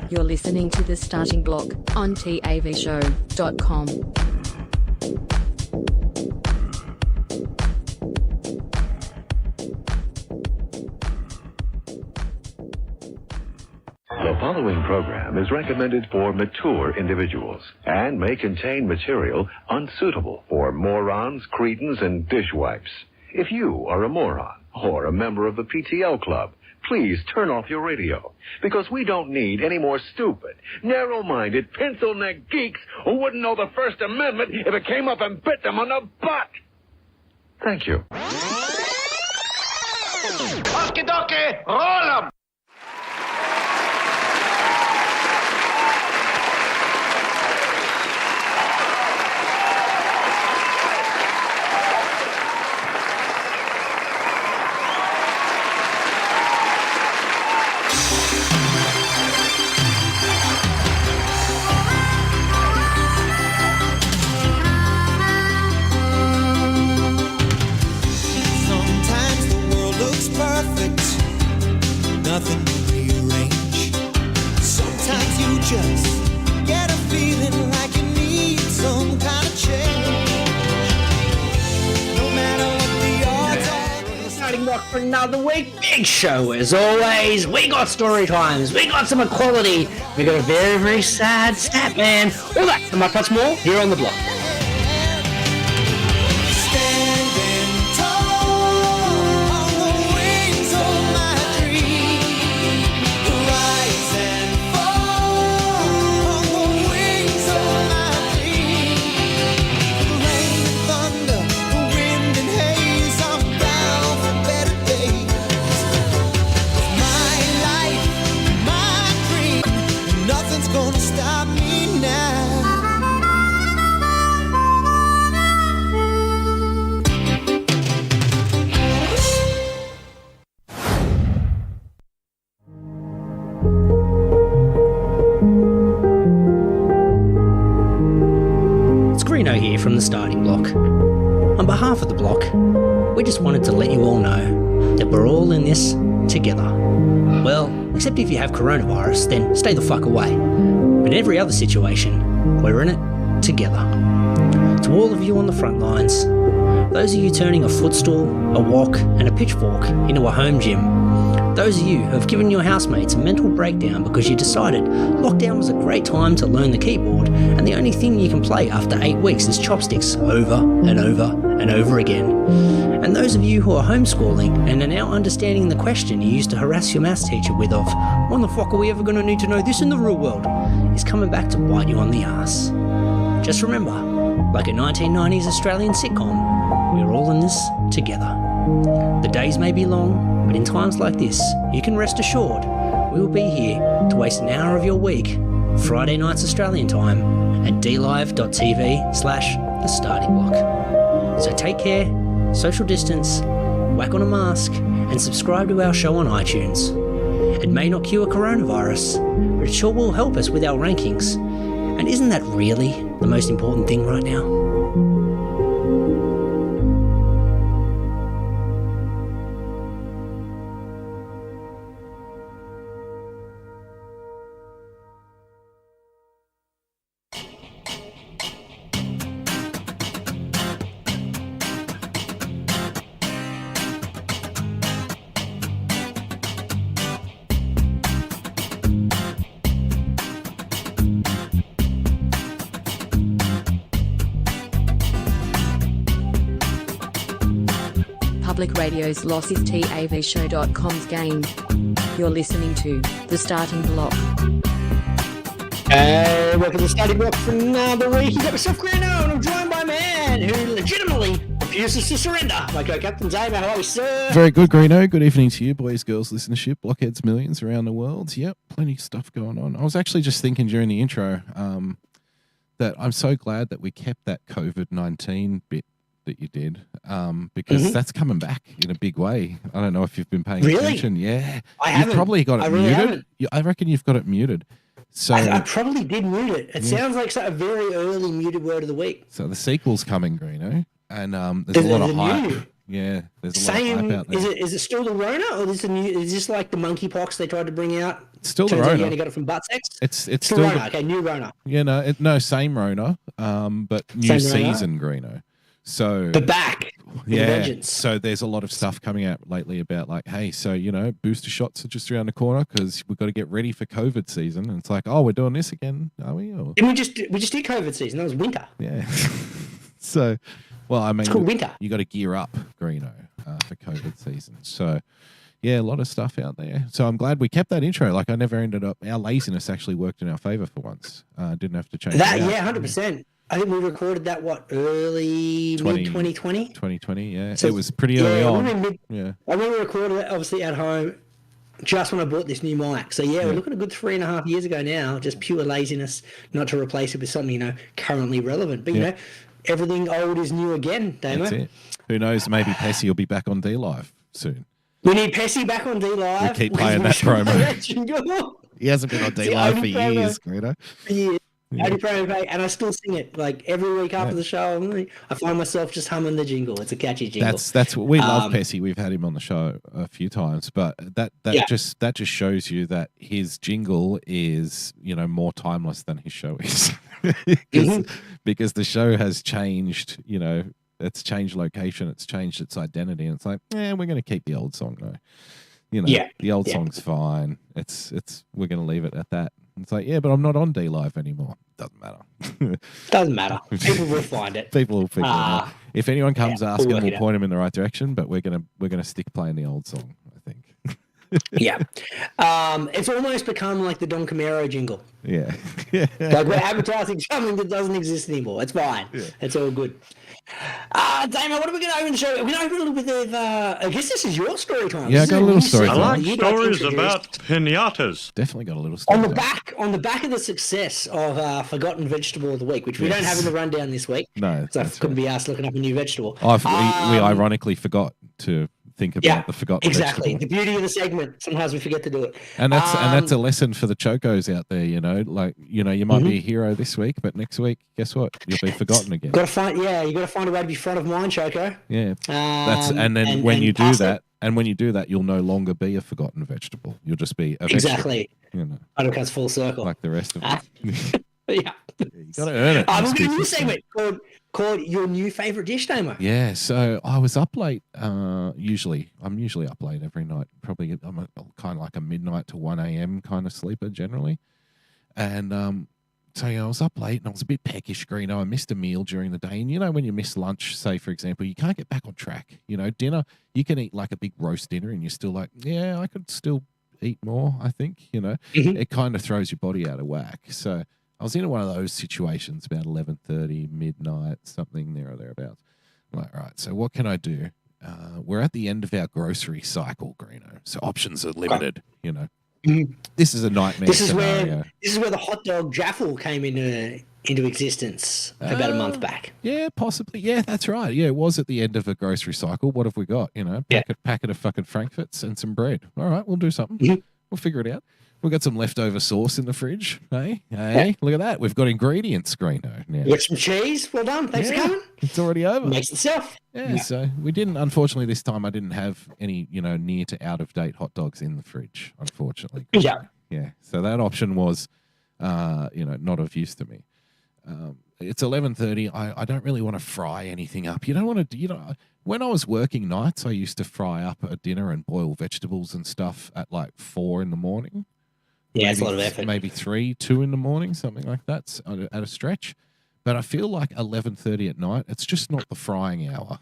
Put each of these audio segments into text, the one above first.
You're listening to The Starting Block on TAVshow.com. The following program is recommended for mature individuals and may contain material unsuitable for morons, cretins, and dishwipes. If you are a moron or a member of the PTL Club, please turn off your radio, because we don't need any more stupid, narrow-minded, pencil-neck geeks who wouldn't know the First Amendment if it came up and bit them on the butt. Thank you. Okie dokie, roll 'em! Nothing to rearrange. Sometimes you just get a feeling like you need some kind of change. No matter what the odds are. Starting block for another week. Big show as always. We got story times. We got some equality. We got a very, very sad stat man. All that and much more here on the block. Greeno here from the Starting Block. On behalf of the block, we just wanted to let you all know that we're all in this together. Well, except if you have coronavirus, then stay the fuck away. But in every other situation, we're in it together. To all of you on the front lines, those of you turning a footstool, a wok, and a pitchfork into a home gym, those of you who have given your housemates a mental breakdown because you decided lockdown was a great time to learn the keyboard and the only thing you can play after 8 weeks is chopsticks over and over and over again. And those of you who are homeschooling and are now understanding the question you used to harass your maths teacher with of, when the fuck are we ever going to need to know this in the real world, is coming back to bite you on the ass. Just remember, like a 1990s Australian sitcom, we're all in this together. The days may be long, but in times like this, you can rest assured we will be here to waste an hour of your week, Friday nights Australian time, at dlive.tv/The Starting Block. So take care, social distance, whack on a mask, and subscribe to our show on iTunes. It may not cure coronavirus, but it sure will help us with our rankings. And isn't that really the most important thing right now? Public Radio's loss is TAVshow.com's gain. You're listening to The Starting Block. Hey, welcome to The Starting Block for another week. You got myself, Greeno, and I'm joined by a man who legitimately refuses to surrender. My co-captain, Dave, how are we, sir? Very good, Greeno. Good evening to you, boys, girls, listenership, blockheads, millions around the world. Yep, plenty of stuff going on. I was actually just thinking during the intro that I'm so glad that we kept that COVID-19 bit that you did, because that's coming back in a big way. I don't know if you've been paying attention. Yeah, I haven't. You've probably got it really muted. I reckon you've got it muted. So I probably did mute it. It sounds like a very early muted word of the week. So the sequel's coming, Greeno, and there's a lot of hype. Yeah, there's a lot of Same. hype out there. Is it still the Rona, or is this like the monkeypox they tried to bring out? It's still the Turns out Rona. you only got it from butt sex. It's Still still Rona. Okay, new Rona. Yeah, no, same Rona, but new Same Rona? season Greeno. So But back. with yeah, vengeance. so there's a lot of stuff coming out lately about like, hey, so booster shots are just around the corner because we've got to get ready for COVID season, and it's like, oh, we're doing this again, are we? Or, And we just did COVID season. That was winter. yeah. So, well, I mean, It's called winter. you got to gear up, Greeno, for COVID season. So, yeah, a lot of stuff out there. So I'm glad we kept that intro. Like, I never ended up. Our laziness actually worked in our favor for once. Didn't have to change That it out. yeah, 100%. I think we recorded that early mid 2020. 2020, yeah. So, it was pretty early on. I remember we recorded it obviously at home just when I bought this new mic. So yeah, we're looking a good 3.5 years ago now. Just pure laziness, not to replace it with something currently relevant. But everything old is new again, Damo. That's it. Who knows? Maybe Pessy will be back on D Live soon. We need Pessy back on D Live. We keep playing that promo. He hasn't been on It's D the Live for only promo. years, Greeno. Yeah. Only promo pay, and I still sing it like every week after the show. I find myself just humming the jingle. It's a catchy jingle. That's what we love. Pessy. We've had him on the show a few times, but that just shows you that his jingle is more timeless than his show is, because the show has changed. It's changed location, it's changed its identity, and it's like, we're going to keep the old song though. The old song's fine. We're going to leave it at that. It's like, but I'm not on D Live anymore. Doesn't matter. Doesn't matter. People will find it. People will figure it out. If anyone comes asking, work we'll it point them in the right direction. But we're gonna stick playing the old song, I think. Yeah. It's almost become like the Don Camaro jingle. Yeah. Like we're advertising something that doesn't exist anymore. It's fine. Yeah. It's all good. Damon, what are we going to open the show? We're going to open a little bit of, I guess this is your story time. Yeah, I got a little story I time. like You'd like to stories introduce- about pinatas. Definitely got a little story On the time. back of the success of Forgotten Vegetable of the Week, which we don't have in the rundown this week. No, So I that's couldn't right. be asked looking up a new vegetable. We ironically forgot to think about the forgotten exactly. vegetable. The beauty of the segment. Sometimes we forget to do it. And that's a lesson for the chokos out there, you might be a hero this week, but next week, guess what? You'll be forgotten again. You got to find a way to be front of mind, Choco. Yeah. And when you do pass that, you'll no longer be a forgotten vegetable. You'll just be a Exactly. vegetable. It comes full circle. Like the rest of us. Yeah. You got to earn it. We're Must going be to do a consistent. segment called Your New Favorite Dish, Damo. Yeah, so I was up late. I'm usually up late every night. Probably I'm kind of like a midnight to 1 a.m. kind of sleeper generally. And so I was up late and I was a bit peckish, Greeno. I missed a meal during the day. And when you miss lunch, say for example, you can't get back on track. Dinner, you can eat like a big roast dinner and you're still like, I could still eat more, I think. It kind of throws your body out of whack. So I was in one of those situations about 11:30, midnight, something there or thereabouts. I'm like, all right, so what can I do? We're at the end of our grocery cycle, Greeno, so options are limited. This is a nightmare scenario. This is where the hot dog jaffle came into existence about a month back. Yeah, possibly. Yeah, that's right. Yeah, it was at the end of a grocery cycle. What have we got? Packet of fucking Frankfurts and some bread. All right, we'll do something. We'll figure it out. We've got some leftover sauce in the fridge. Hey, look at that. We've got ingredients, Greeno. Now. You got some cheese. Well done. Thanks for coming. It's already over. Makes itself. Yeah, so we didn't, unfortunately, this time I didn't have any, near to out of date hot dogs in the fridge, unfortunately. Yeah. Yeah. So that option was, not of use to me. It's 11:30. I don't really want to fry anything up. You don't want to, when I was working nights, I used to fry up a dinner and boil vegetables and stuff at like 4 a.m. Yeah, it's a lot of effort. Maybe 3, 2 a.m, something like that at a stretch. But I feel like 11:30 at night, it's just not the frying hour,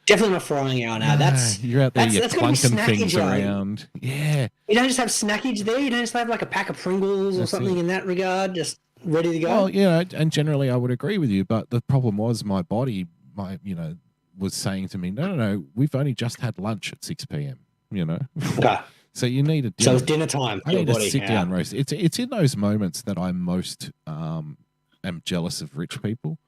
Definitely not frying hour now. You're out there, you're that's gotta be clunking things snackage, around. Yeah. You don't just have snackage there. You don't just have like a pack of Pringles or something in that regard, just ready to go. Well, and generally I would agree with you, but the problem was my body, was saying to me, no, we've only just had lunch at 6 p.m. Okay. So you need a dinner. So it's dinner time. I need to sit down roast. It's in those moments that I most am jealous of rich people.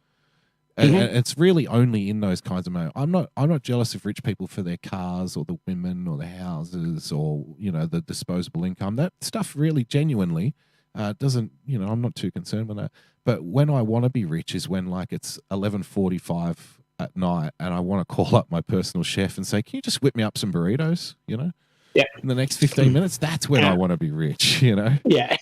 And it's really only in those kinds of moments. I'm not jealous of rich people for their cars or the women or the houses or the disposable income. That stuff really genuinely doesn't. I'm not too concerned with that. But when I want to be rich is when like it's 11:45 at night and I want to call up my personal chef and say, can you just whip me up some burritos, you know? Yeah. In the next 15 minutes, that's when I want to be rich, you know? Yeah.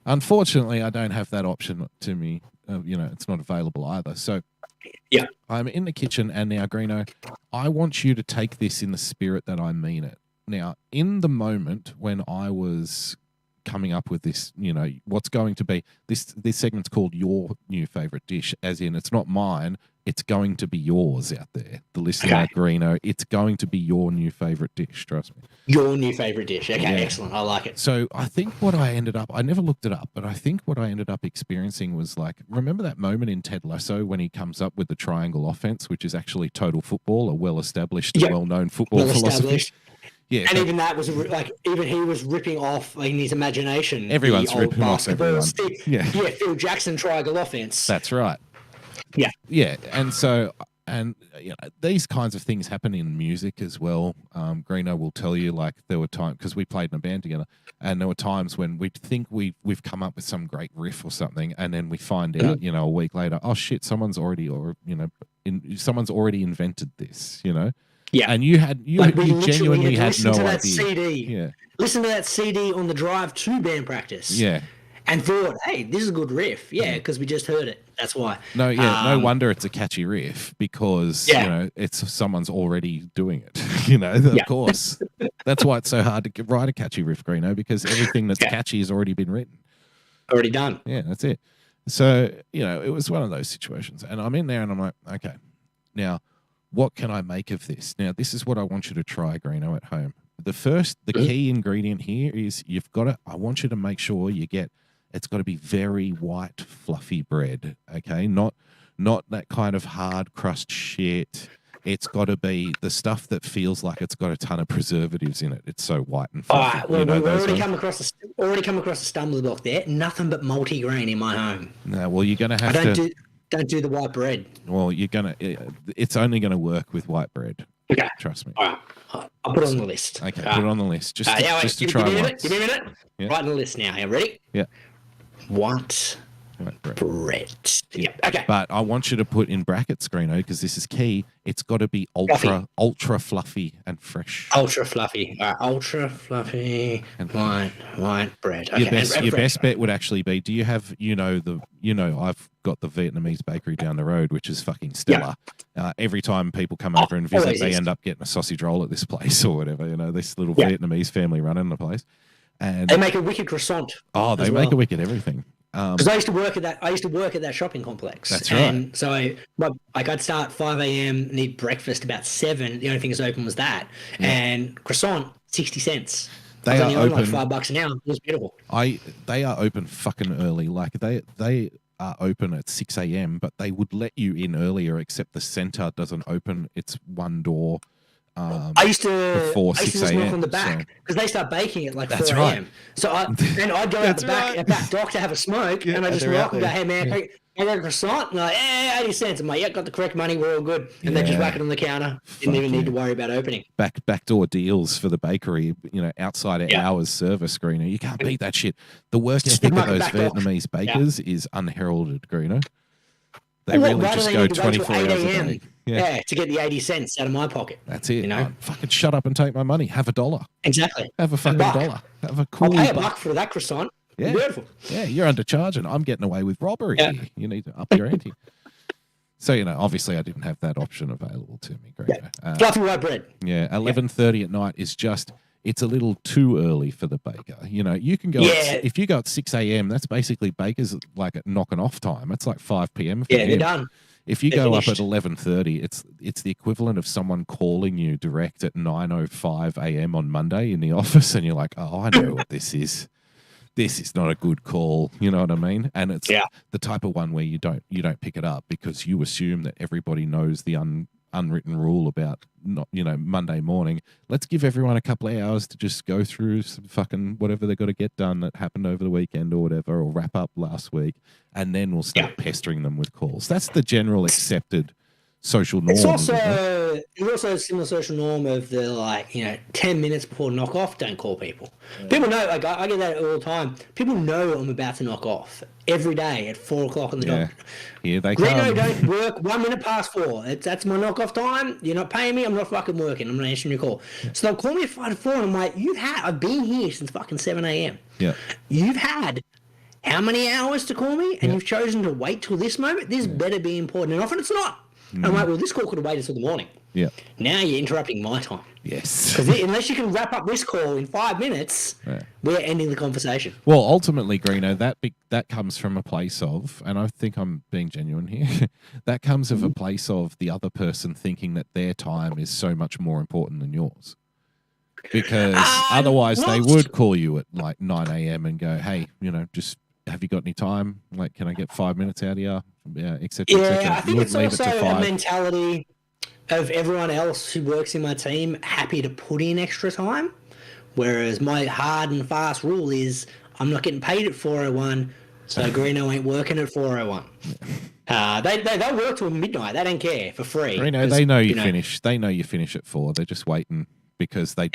Unfortunately, I don't have that option to me. You know, it's not available either. So Yeah. I'm in the kitchen and now, Greeno, I want you to take this in the spirit that I mean it. Now, in the moment when I was coming up with this, you know, what's going to be this segment's called Your New Favorite Dish, as in it's not mine, it's going to be yours out there. The listener, Greeno, it's going to be your new favorite dish, trust me. Your new favorite dish. Okay, excellent. I like it. So I think what I ended up, I never looked it up, but I think what I ended up experiencing was like, remember that moment in Ted Lasso when he comes up with the triangle offense, which is actually total football, a well-established, well-known football philosophy? Yeah, and even that was like, even he was ripping off in his imagination. Everyone's ripping off everyone. Yeah, Phil Jackson triangle offense. That's right. Yeah, yeah, and so you know, these kinds of things happen in music as well. Greeno will tell you, like, there were times because we played in a band together, and there were times when we think we've come up with some great riff or something, and then we find out, you know, a week later, oh shit, someone's already invented this, you know. Yeah, and you genuinely had no idea. CD. Yeah, listen to that CD on the drive to band practice. Yeah, and thought, hey, this is a good riff. Yeah, because we just heard it. That's why. No, no wonder it's a catchy riff because you know someone's already doing it. You know, of course. That's why it's so hard to write a catchy riff, Greeno, because everything that's catchy has already been written, already done. Yeah, that's it. So you know, it was one of those situations, and I'm in there, and I'm like, okay, now, what can I make of this? Now, this is what I want you to try, Greeno, at home. The key ingredient here is I want you to make sure it's got to be very white, fluffy bread, okay? Not that kind of hard crust shit. It's got to be the stuff that feels like it's got a ton of preservatives in it. It's so white and fluffy. All right, well, we've already come across a stumbling block there. Nothing but multi-grain in my home. No, well, you're going to have to... Don't do the white bread. Well, it's only going to work with white bread. Okay. Trust me. All right. I'll put it on the list. Okay, put it on the list. Just to try once. Give me a minute. Yeah. Right on the list now. Are you ready? Yeah. White bread. Yeah. Okay. But I want you to put in brackets, Greeno, because this is key. It's got to be ultra fluffy and fresh. Ultra fluffy. Ultra fluffy and white bread. Okay. Your best bet would actually be, do you have, I've got the Vietnamese bakery down the road, which is fucking stellar. Yeah. Every time people come over and visit, they end up getting a sausage roll at this place or whatever, this little Vietnamese family running the place. And they make a wicked croissant. Oh, they make a wicked everything. Because I used to work at that shopping complex. That's right. And so I'd start 5 a.m. and eat breakfast about 7. The only thing that's open was that. Yeah. And croissant, 60 cents. They are open like $5 an hour. It was beautiful. They are open fucking early. Like they are open at 6 a.m. but they would let you in earlier, except the center doesn't open. It's one door. I used to just walk on the back because they start baking at like 4 a.m. Right. So I'd go out the back dock to have a smoke, and I just walk and go, "Hey man, I got a croissant." And like, 80 cents. I'm like, "Yeah, got the correct money. We're all good." And they just whack it on the counter. Didn't even need to worry about opening. Backdoor deals for the bakery. Outside of hours service, Greeno. You can't beat that shit. The work ethic of those Vietnamese bakers is unheralded, Greeno. They really just go 24 hours a day. Yeah, to get the 80 cents out of my pocket. That's it. Fucking shut up and take my money. Have $1. Exactly. Have a fucking $1. Have a cool. I'll pay $1 for that croissant. Yeah. Beautiful. Yeah, you're undercharging. I'm getting away with robbery. Yeah. You need to up your ante. So, obviously I didn't have that option available to me. Fluffy white bread. Yeah, 11:30 at night is just... It's a little too early for the baker. You can go if you go at 6 a.m., that's basically bakers like at knocking off time. It's like 5 p.m. for them. They're done. If you go up at 11:30, it's the equivalent of someone calling you direct at 9:05 a.m. on Monday in the office, and you're like, "Oh, I know what this is. This is not a good call." You know what I mean? And it's the type of one where you don't pick it up because you assume that everybody knows the unwritten rule about not Monday morning. Let's give everyone a couple of hours to just go through some fucking whatever they got to get done that happened over the weekend or whatever, or wrap up last week, and then we'll start pestering them with calls. That's the general accepted social norm. It's also a similar social norm of the 10 minutes before knock off, don't call people. Yeah. People know, like I get that all the time. People know I'm about to knock off every day at 4 o'clock on the dot. Here they Greeno come. don't work 1 minute past 4. That's my knock off time. You're not paying me. I'm not fucking working. I'm not answering your call. So they'll call me at 5 to 4, and I'm like, I've been here since fucking 7 a.m. Yeah. You've had how many hours to call me, and you've chosen to wait till this moment? This better be important. And often it's not. I'm like, well, this call could have waited till the morning. Yeah. Now you're interrupting my time. Yes. Because unless you can wrap up this call in 5 minutes, we're ending the conversation. Well, ultimately, Greeno, that comes from a place of, and I think I'm being genuine here, that comes of a place of the other person thinking that their time is so much more important than yours. Because otherwise they would call you at like 9 a.m. and go, hey, just have you got any time? Like, can I get 5 minutes out of you? Yeah, et cetera, et cetera. I think it's also a mentality of everyone else who works in my team happy to put in extra time, whereas my hard and fast rule is I'm not getting paid at 4:01, so Greeno ain't working at 4:01. They'll work till midnight. They don't care, for free. Greeno, they know you finish. They know you finish at 4. They're just waiting because they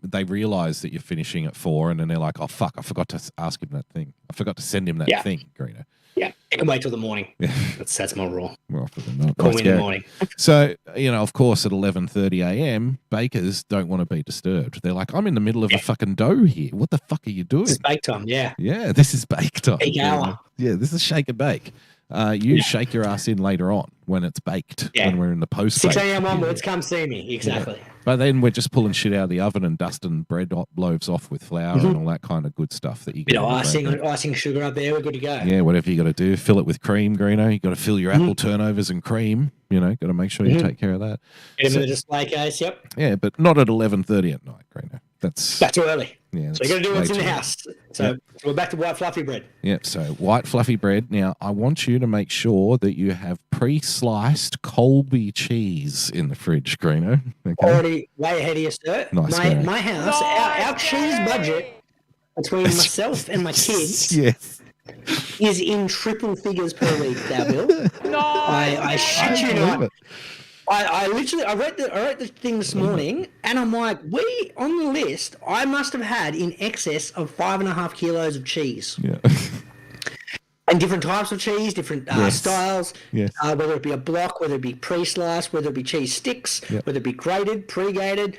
they realise that you're finishing at 4, and then they're like, oh fuck, I forgot to ask him that thing. I forgot to send him that thing, Greeno. Yeah, I can wait till the morning. Yeah. That's my rule. More often than not. Call me in the morning. So, of course, at 11:30 a.m., bakers don't want to be disturbed. They're like, I'm in the middle of a fucking dough here. What the fuck are you doing? It's bake time, yeah. Yeah, this is bake time. Peak hour. Yeah, this is shake and bake. You shake your ass in later on when it's baked, when we're in the post. 6 a.m. onwards, come see me. Exactly. Yeah. But then we're just pulling shit out of the oven and dusting bread loaves off with flour and all that kind of good stuff that you get. Icing sugar up there, we're good to go. Yeah, whatever you got to do. Fill it with cream, Greeno. You got to fill your apple turnovers and cream. Got to make sure you take care of that. Get them in the display case, yep. Yeah, but not at 11:30 at night, Greeno. That's too early. Yeah, so you got to do what's in the house. So we're back to white fluffy bread. Yep. So white fluffy bread. Now I want you to make sure that you have pre-sliced Colby cheese in the fridge, Greeno. Okay? Already way ahead of you, sir. Nice. My house, our cheese budget between myself and my kids is in triple figures per week. Now, Bill. No. I shit you not. I read the thing this morning, and I'm like, on the list, I must have had in excess of 5.5 kilos of cheese. Yeah. And different types of cheese, different styles, whether it be a block, whether it be pre-sliced, whether it be cheese sticks, whether it be grated, pre-grated,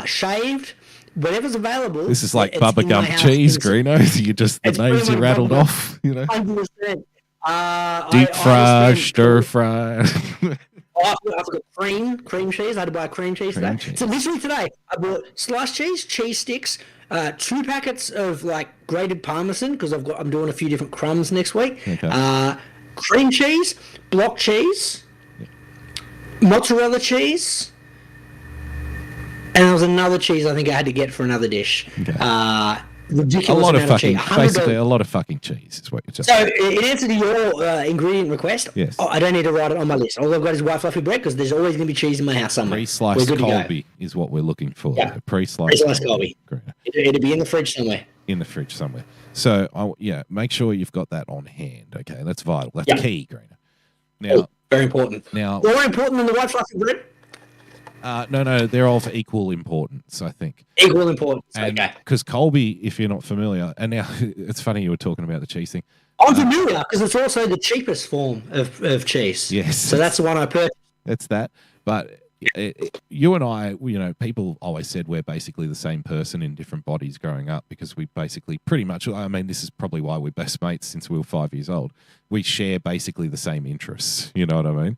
shaved, whatever's available. This is like Bubba Gump cheese, Greeno. The names you rattled off, 100%. Deep fry, stir fry. I forgot cream cheese. I had to buy cream cheese today. So literally today, I bought sliced cheese sticks, 2 packets of like grated Parmesan because I'm doing a few different crumbs next week. Okay. Cream cheese, block cheese, mozzarella cheese, and there was another cheese I think I had to get for another dish. Okay. Ridiculous amount of cheese. Basically a lot of fucking cheese is what you're saying. So in answer to your ingredient request, I don't need to write it on my list. All I've got is white fluffy bread because there's always going to be cheese in my house somewhere. Pre-sliced Colby is what we're looking for. Yeah. Pre-sliced Colby. It'll be in the fridge somewhere. So make sure you've got that on hand. Okay, that's vital. That's key, Greeno. Now, very important. Now, more important than the white fluffy bread. No, they're all of equal importance, I think. Equal importance, okay. Because Colby, if you're not familiar, and now it's funny you were talking about the cheese thing. I'm familiar because it's also the cheapest form of cheese. Yes. So that's the one I purchased. It's that. But you and I, people always said we're basically the same person in different bodies growing up because we basically pretty much, this is probably why we're best mates since we were 5 years old. We share basically the same interests. You know what I mean?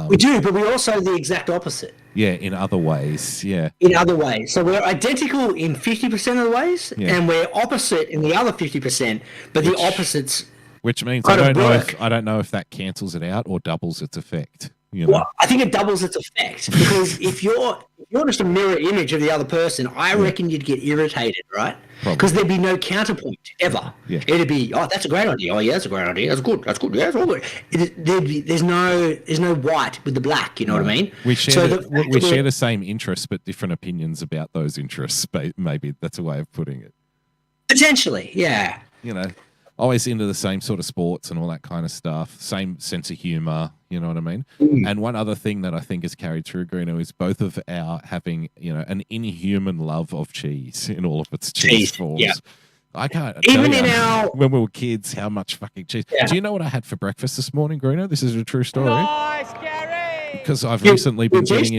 We do, but we're also the exact opposite. Yeah, in other ways, In other ways. So we're identical in 50% of the ways, and we're opposite in the other 50%, but the opposites... Which means I don't know if that cancels it out or doubles its effect. Well, I think it doubles its effect because if you're just a mirror image of the other person, I reckon you'd get irritated, right? Because there'd be no counterpoint ever. Yeah. It'd be, that's a great idea. Oh yeah, that's a great idea. That's good. Yeah, that's all good. There's no white with the black. You know what I mean? We share the same interests, but different opinions about those interests. Maybe that's a way of putting it. Potentially, yeah. always into the same sort of sports and all that kind of stuff. Same sense of humor, you know what I mean? And one other thing that I think is carried through Greeno is both of our having, an inhuman love of cheese in all of its cheese forms. Yeah. I can't Even tell in you, our when we were kids, how much fucking cheese. Yeah. Do you know what I had for breakfast this morning, Greeno? This is a true story. Nice, Gary! Because I've recently been cheese? getting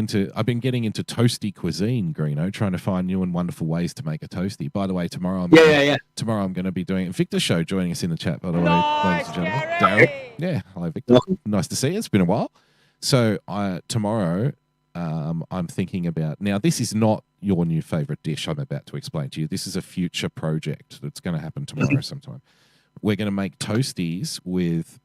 into toasty cuisine, Greeno, trying to find new and wonderful ways to make a toasty. By the way, tomorrow tomorrow I'm going to be doing it. Victor Show joining us in the chat, by the way, ladies and gentlemen. Darren. Yeah, hello Victor. Welcome. Nice to see you. It's been a while. So tomorrow I'm thinking about, now this is not your new favorite dish I'm about to explain to you. This is a future project that's going to happen tomorrow sometime. We're going to make toasties with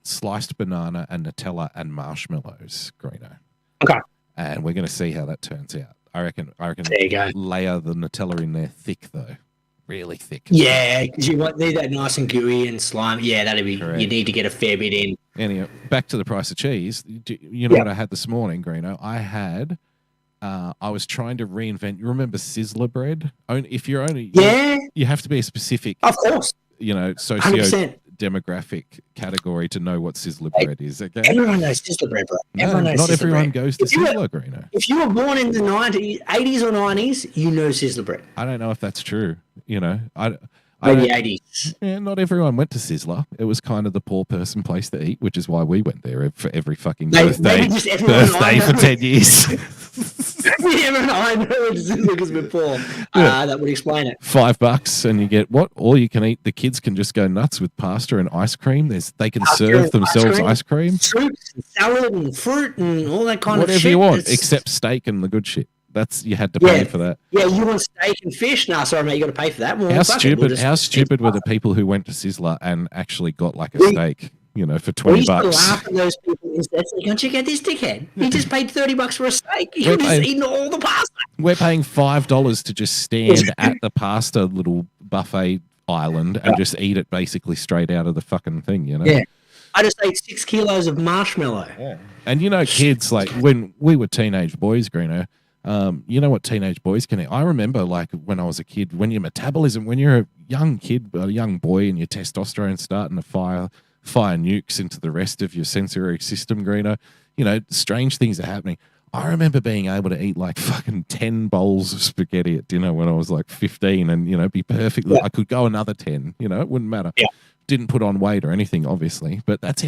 sliced banana and Nutella and marshmallows, Greeno. Okay. And we're going to see how that turns out. I reckon There you go. layer the Nutella in there thick though. Really thick. Yeah, because you need that nice and gooey and slimy. Yeah, that'd be. Correct. You need to get a fair bit in. Anyway, back to the price of cheese. You know what I had this morning, Greeno? I was trying to reinvent. You remember Sizzler bread? If you're only you have to be a specific, Of course. 100%. socio-demographic category to know what Sizzler bread is. Okay, Everyone knows Sizzler bread, bro. Everyone knows not Sizzler everyone bread. goes to If you were- Sizzler, Greeno. If you were born in the 80s or 90s, you know Sizzler bread. I don't know if that's true. Maybe 80s. Yeah, not everyone went to Sizzler. It was kind of the poor person place to eat, which is why we went there for every fucking Maybe just everyone I know. for 10 years. Everyone I know is Sizzler because we're poor. That would explain it. $5 and you get what? All you can eat. The kids can just go nuts with pasta and ice cream. They can Pasta serve and themselves ice cream. Soups and salad and fruit and all that kind of Whatever shit. you want, It's- except steak and the good shit. You had to pay for that. Yeah, you want steak and fish? No, sorry, mate, you got to pay for that. Well, How fuck it, we'll just- How stupid were the people who went to Sizzler and actually got like a steak, for We $20? used to laugh at those people instead. Say, "Can't check out this dickhead? He just paid $30 for a steak. He could have just eaten all the pasta." We're paying $5 to just stand at the pasta little buffet island and just eat it basically straight out of the fucking thing, Yeah. I just ate 6 kilos of marshmallow. Yeah. And kids, like when we were teenage boys, Greeno, you know what teenage boys can eat? I remember like when I was a kid, when your metabolism, when you're a young kid, a young boy and your testosterone's starting to fire nukes into the rest of your sensory system, Greeno, strange things are happening. I remember being able to eat like fucking 10 bowls of spaghetti at dinner when I was like 15 and, be perfectly, I could go another 10, it wouldn't matter. Yeah. Didn't put on weight or anything, obviously, but that's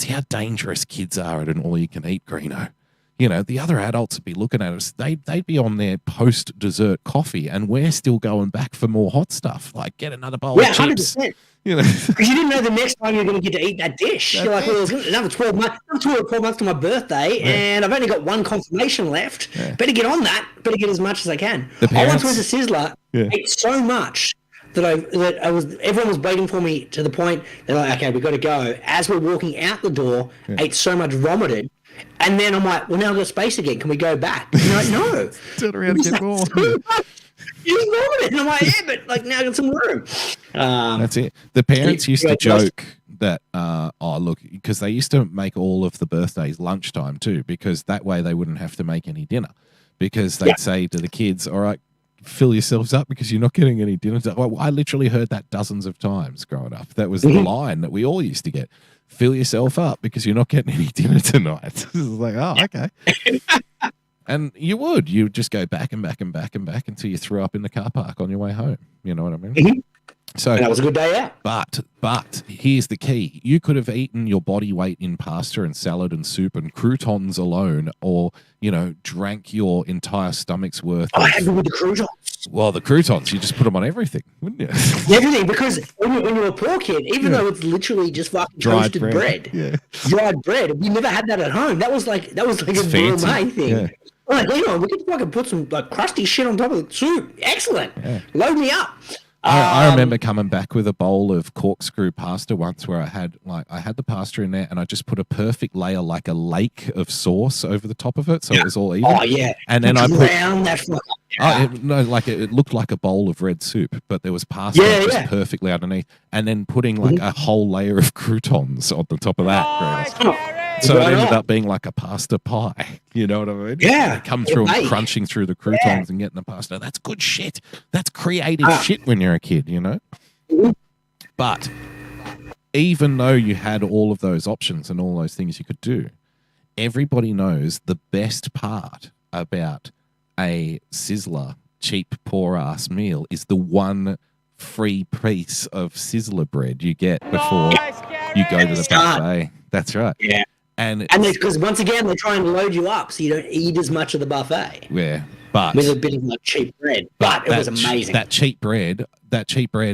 how dangerous kids are at an all-you-can-eat, Greeno. The other adults would be looking at us. They'd be on their post-dessert coffee, and we're still going back for more hot stuff. Like, get another bowl of chips. 100%. Because you didn't know the next time you're going to get to eat that dish. You're like, well, there's another 12 months to my birthday, and I've only got one confirmation left. Yeah. Better get on that. Better get as much as I can. The I once parents- went to Sizzler, ate so much that everyone was waiting for me to the point they're like, okay, we've got to go. As we're walking out the door, ate so much, vomited. And then I'm like, well, now I've got space again. Can we go back? And you're like, no. Turn around and get more. You just vomited. And I'm like, yeah, but like now I got some room. That's it. The parents used to joke that, because they used to make all of the birthdays lunchtime too, because that way they wouldn't have to make any dinner. Because they'd say to the kids, all right, fill yourselves up because you're not getting any dinner. Well, I literally heard that dozens of times growing up. That was the line that we all used to get. Fill yourself up because you're not getting any dinner tonight. It's like, oh, okay. And you'd just go back and back and back and back until you threw up in the car park on your way home. You know what I mean? Mm-hmm. So And that was a good day out. But here's the key. You could have eaten your body weight in pasta and salad and soup and croutons alone, or, drank your entire stomach's worth. I had to with the croutons. Well, the croutons, you just put them on everything, wouldn't you? Everything, because when you're a poor kid, even though it's literally just fucking Dried toasted bread, Yeah. dried bread, we never had that at home. That was like a fancy. gourmet thing. Yeah. Like, we could fucking put some like crusty shit on top of the soup. Excellent. Yeah. Load me up. I remember coming back with a bowl of corkscrew pasta once where I had the pasta in there and I just put a perfect layer, like a lake of sauce over the top of it. So it was all even. Oh, yeah. And then I put, Drown that fucker. it looked like a bowl of red soup, but there was pasta just perfectly underneath. And then putting like a whole layer of croutons on the top of that. So it ended up being like a pasta pie. You know what I mean? Yeah. They come through and crunching through the croutons and getting the pasta. That's good shit. That's creative shit when you're a kid, But even though you had all of those options and all those things you could do, everybody knows the best part about a Sizzler cheap poor ass meal is the one free piece of Sizzler bread you get before you go to the buffet. That's right. Yeah. And because once again they're trying to load you up so you don't eat as much of the buffet. Yeah. But with a bit of like cheap bread. But it was amazing. That cheap bread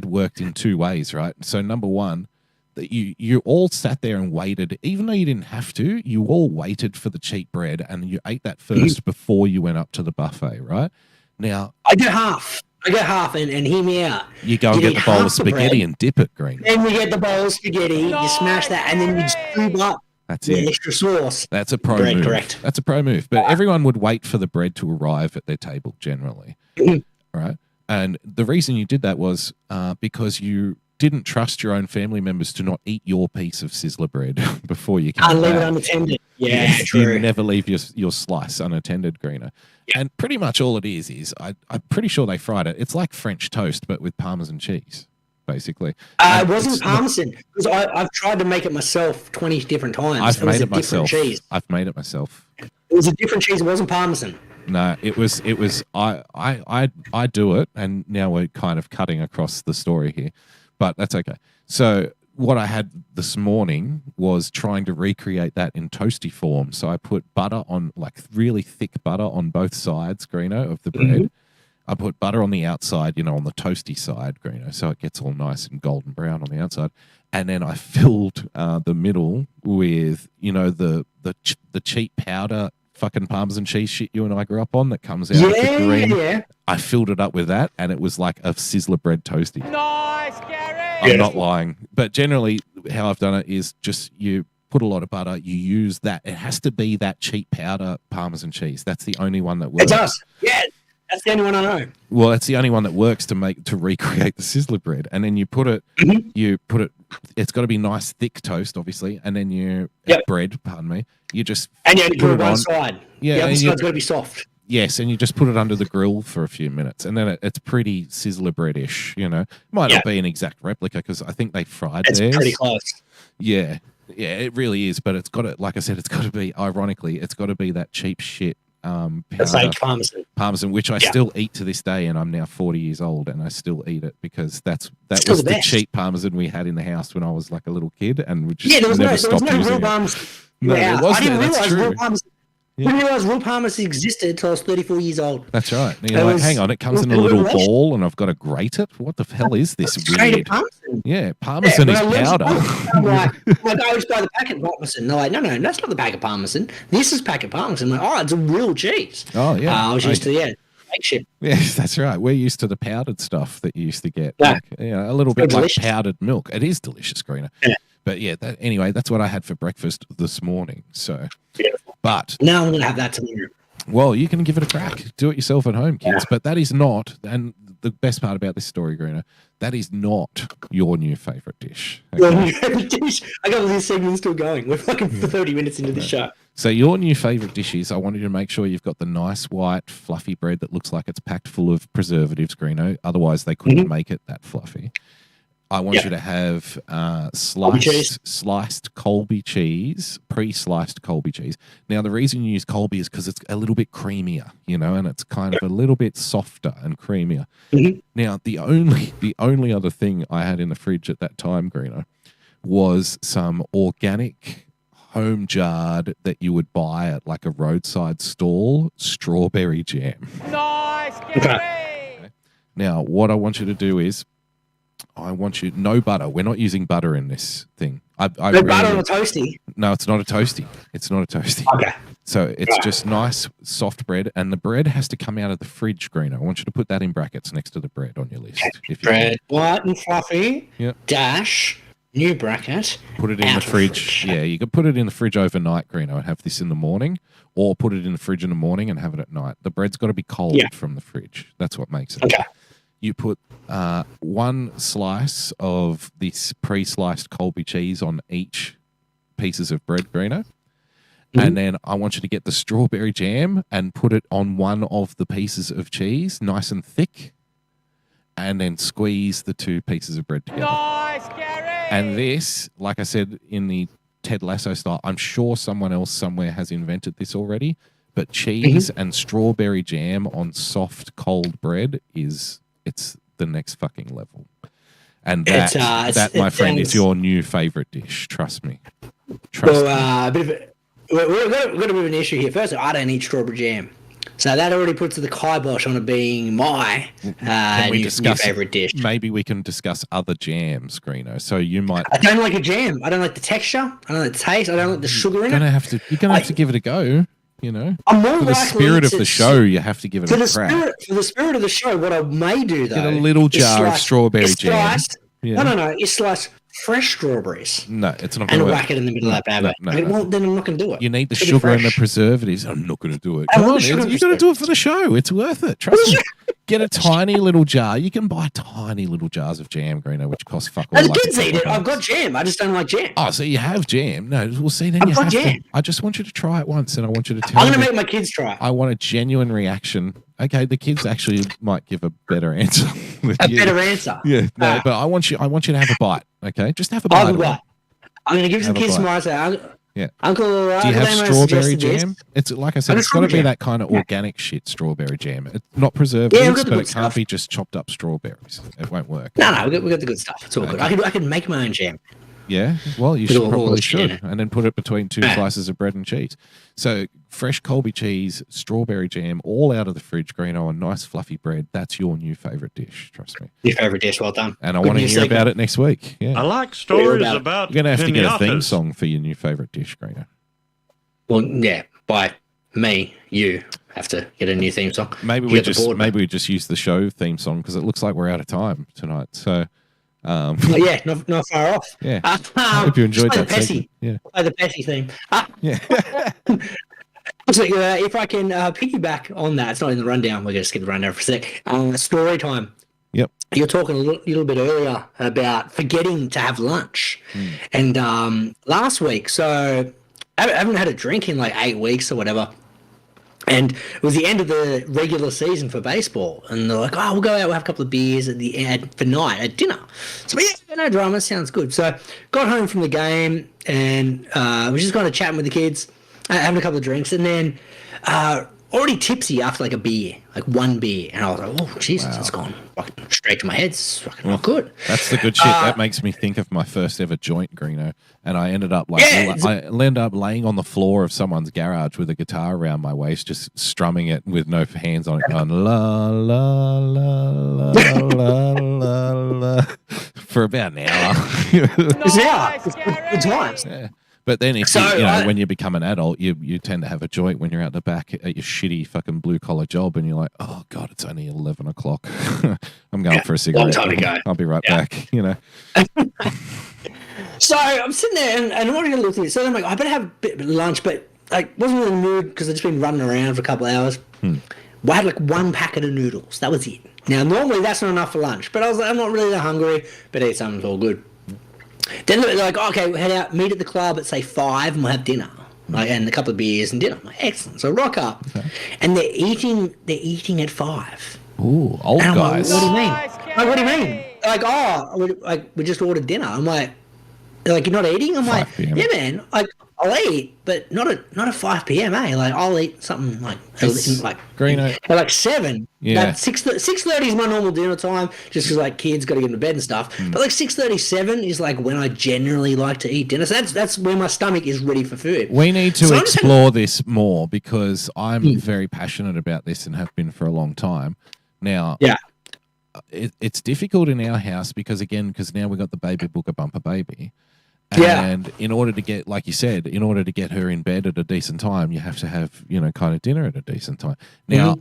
worked in two ways, right? So number one, that you all sat there and waited, even though you didn't have to, you all waited for the cheap bread and you ate that first before you went up to the buffet, right? Now I get half and hear me out. You go and get the bowl of spaghetti and dip it, Green. Then you get the bowl of spaghetti, you smash that, and then you scoop up the extra sauce. That's a pro move. Correct. That's a pro move. But everyone would wait for the bread to arrive at their table generally, right? And the reason you did that was because you didn't trust your own family members to not eat your piece of Sizzler bread before you came. Can't leave it unattended. Yeah, true. You never leave your slice unattended, Greener. Yeah. And pretty much all it is I'm pretty sure they fried it. It's like French toast, but with Parmesan cheese, basically. It wasn't Parmesan, because I've tried to make it myself 20 different times. I've made it myself. I've made it myself. It was a different cheese. It wasn't Parmesan. No, it was. I do it, and now we're kind of cutting across the story here, but that's okay. So what I had this morning was trying to recreate that in toasty form. So I put butter on, like really thick butter on both sides, Greeno, of the bread. I put butter on the outside, on the toasty side, Greeno, so it gets all nice and golden brown on the outside. And then I filled the middle with, the cheap powder fucking Parmesan cheese shit you and I grew up on that comes out of the green. Yeah. I filled it up with that, and it was like a Sizzler bread toasty. Nice, Gary! I'm not lying. But generally, how I've done it is just you put a lot of butter, you use that. It has to be that cheap powder Parmesan cheese. That's the only one that works. It does. Yeah. That's the only one I know. Well, it's the only one that works to recreate the Sizzler bread. And then you put it, it's got to be nice, thick toast, obviously. And then bread, pardon me. You just and you only put it on one side. Yeah, the other side's got to be soft. Yes, and you just put it under the grill for a few minutes, and then it's pretty Sizzler breadish. Might not be an exact replica because I think they fried theirs. It's pretty close. Yeah, it really is. But it's got to, like I said, it's got to be. Ironically, it's got to be that cheap shit. Fake Parmesan, which I still eat to this day, and I'm now 40 years old, and I still eat it because that was the cheap Parmesan we had in the house when I was like a little kid, and we just never stopped using it. No, there wasn't. I didn't realize real Parmesan. I didn't realize real Parmesan existed until I was 34 years old. That's right. And you're like, hang on, it comes in a little ball, and I've got to grate it. What the hell is this weird? Parmesan. Yeah, Parmesan is powder. I'm like, I always buy the packet of Parmesan. They're like, no, that's not the packet of Parmesan. This is packet Parmesan. I'm like, it's a real cheese. Oh yeah. I was used to fake shit. Yes, that's right. We're used to the powdered stuff that you used to get. Yeah. A little bit delicious. Like powdered milk. It is delicious, Greener. Yeah. But yeah, anyway, that's what I had for breakfast this morning. So, beautiful. But now I'm going to have that tomorrow. Well, you can give it a crack. Do it yourself at home, kids. Yeah. But that is not, and the best part about this story, Greener, that is not your new favorite dish. Okay? Your new favorite dish? I got all these segments still going. We're fucking 30 minutes into this show. So your new favorite dish is, I want you to make sure you've got the nice white fluffy bread that looks like it's packed full of preservatives, Greeno. Otherwise, they couldn't make it that fluffy. I want you to have sliced Colby cheese, pre-sliced Colby cheese. Now, the reason you use Colby is because it's a little bit creamier, and it's kind of a little bit softer and creamier. Now, the only other thing I had in the fridge at that time, Greeno, was some organic home jarred that you would buy at like a roadside stall strawberry jam. Nice, okay. Now, what I want you to do is, no butter. We're not using butter in this thing. Butter on a toasty? No, it's not a toasty. It's not a toasty. Okay. So it's just nice, soft bread, and the bread has to come out of the fridge, Greeno. I want you to put that in brackets next to the bread on your list. Bread, white and fluffy, dash, new bracket. Put it in the fridge. Yeah, you could put it in the fridge overnight, Greeno, and have this in the morning, or put it in the fridge in the morning and have it at night. The bread's got to be cold from the fridge. That's what makes it. Okay. You put one slice of this pre-sliced Colby cheese on each pieces of bread, Greeno. And then I want you to get the strawberry jam and put it on one of the pieces of cheese, nice and thick, and then squeeze the two pieces of bread together. Nice, And this, like I said, in the Ted Lasso style, I'm sure someone else somewhere has invented this already, but cheese and strawberry jam on soft cold bread it's the next fucking level. And that, my friend, is your new favorite dish. Trust me. We've got a bit of an issue here. First, I don't eat strawberry jam. So that already puts the kibosh on it being my new favorite dish. Maybe we can discuss other jams, Greeno. So you might. I don't like a jam. I don't like the texture. I don't like the taste. I don't like the sugar in it. You're gonna have to give it a go. You know, I'm more for the spirit of the show, you have to give it a crack. For the spirit of the show, what I may do though, get a little jar of strawberry jam. No. You slice fresh strawberries. No, it's not going to work. And whack it in the middle of that bad boy. Well, then I'm not going to do it. You need the sugar and the preservatives. I'm not going to do it. Come on, you're going to do it for the show. It's worth it. Trust me. Get a tiny little jar. You can buy tiny little jars of jam, Greeno, which cost fuck all. The kids eat it. I've got jam. I just don't like jam. Oh, so you have jam? No, we'll see. Then you have jam. I just want you to try it once, and I want you to tell me. I'm going to make my kids try it. I want a genuine reaction. Okay, the kids actually might give a better answer. Better answer. Yeah, no, but I want you to have a bite. Okay, just have a bite. I'm going to give some kids some rice. Yeah. Uncle, do you have strawberry jam? It's like I said, it's got to be that kind of organic shit strawberry jam. It's not preservatives, but it can't be just chopped up strawberries. It won't work. No, we got the good stuff. It's all good. I can make my own jam. Yeah, well, you probably should, and then put it between two slices of bread and cheese. So fresh Colby cheese, strawberry jam, all out of the fridge, Greeno, and nice fluffy bread. That's your new favorite dish. Trust me. Your favorite dish, well done. And I want to hear about it next week. Yeah, I like stories about. You're going to have to get a theme song for your new favorite dish, Greeno. Well, yeah, by me, you have to get a new theme song. Maybe we just use the show theme song because it looks like we're out of time tonight. So. Yeah, not far off. Yeah, I hope you enjoyed that. Yeah, play the Pessy theme. Yeah. So, if I can piggyback on that, it's not in the rundown. We're going to skip the rundown for a sec. Story time. Yep. You're talking a little bit earlier about forgetting to have lunch, and last week, so I haven't had a drink in like 8 weeks or whatever. And it was the end of the regular season for baseball. And they're like, we'll go out, we'll have a couple of beers at the end for night at dinner. So, yeah, no drama, sounds good. So, got home from the game and was just kind of chatting with the kids, having a couple of drinks. And then already tipsy after like a beer, like one beer. And I was like, oh, Jesus, it's gone fucking straight to my head. It's fucking not good. That's the good shit. That makes me think of my first ever joint, Greeno. And I ended up laying on the floor of someone's garage with a guitar around my waist, just strumming it with no hands on it, going la la la la la la la for about an hour. Good times. Yeah. But then, when you become an adult, you tend to have a joint when you're out the back at your shitty fucking blue collar job, and you're like, oh god, it's only 11 o'clock. I'm going for a cigarette. Long time to go. I'll be right back. You know. So I'm sitting there and I'm already looking at it. So I'm like, I better have a bit of lunch, but I wasn't really in the mood because I'd just been running around for a couple of hours. I had like one packet of noodles. That was it. Now normally that's not enough for lunch, but I was like, I'm not really that hungry, but eat something's all good. Then they're like, okay, we'll head out, meet at the club at say 5 and we'll have dinner. And a couple of beers and dinner. I'm like, excellent. So rock up. Okay. And they're eating at 5. Ooh, old guys. Like, what do you mean? Like, what do you mean? Like, we just ordered dinner. I'm like, they're like, you're not eating? I'm like, PM. Yeah, man. Like, I'll eat, but not at 5 p.m. Like, I'll eat something like Greeno. At like 7. Yeah. Like 6:30 is my normal dinner time, just because like kids got to get into bed and stuff. But like 6:37 is like when I generally like to eat dinner. So that's when my stomach is ready for food. We need to explore this more because I'm very passionate about this and have been for a long time. Now, it's difficult in our house because now we've got the baby BoogieBumper baby. And in order to get, like you said, in order to get her in bed at a decent time, you have to have, kind of dinner at a decent time. Now,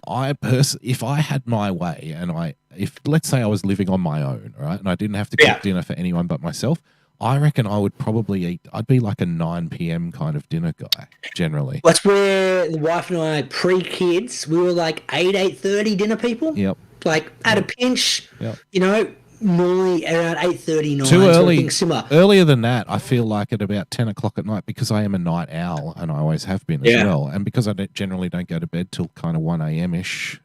if I had my way and if let's say I was living on my own, right, and I didn't have to cook dinner for anyone but myself, I reckon I would probably I'd be like a 9 p.m. kind of dinner guy, generally. That's where the wife and I, pre-kids, we were like 8:30 dinner people. Yep. Like, at a pinch, normally around 8:30, 9. Too early. Earlier than that, I feel like at about 10 o'clock at night because I am a night owl and I always have been as well. And because I generally don't go to bed till kind of 1 a.m.-ish,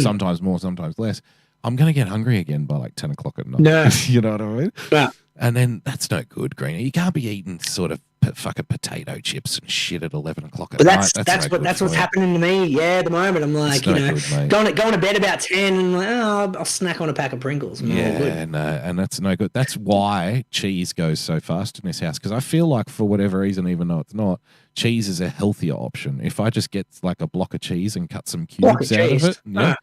sometimes more, sometimes less, I'm going to get hungry again by like 10 o'clock at night. No. You know what I mean? Yeah. And then that's no good, Greeno. You can't be eating sort of fucking potato chips and shit at 11 o'clock at But night. that's what's happening to me. Yeah, at the moment I'm like, going to bed about 10 and like, I'll snack on a pack of Pringles. Yeah, no, and that's no good. That's why cheese goes so fast in this house, because I feel like for whatever reason, even though it's not, cheese is a healthier option. If I just get like a block of cheese and cut some cubes out of it, and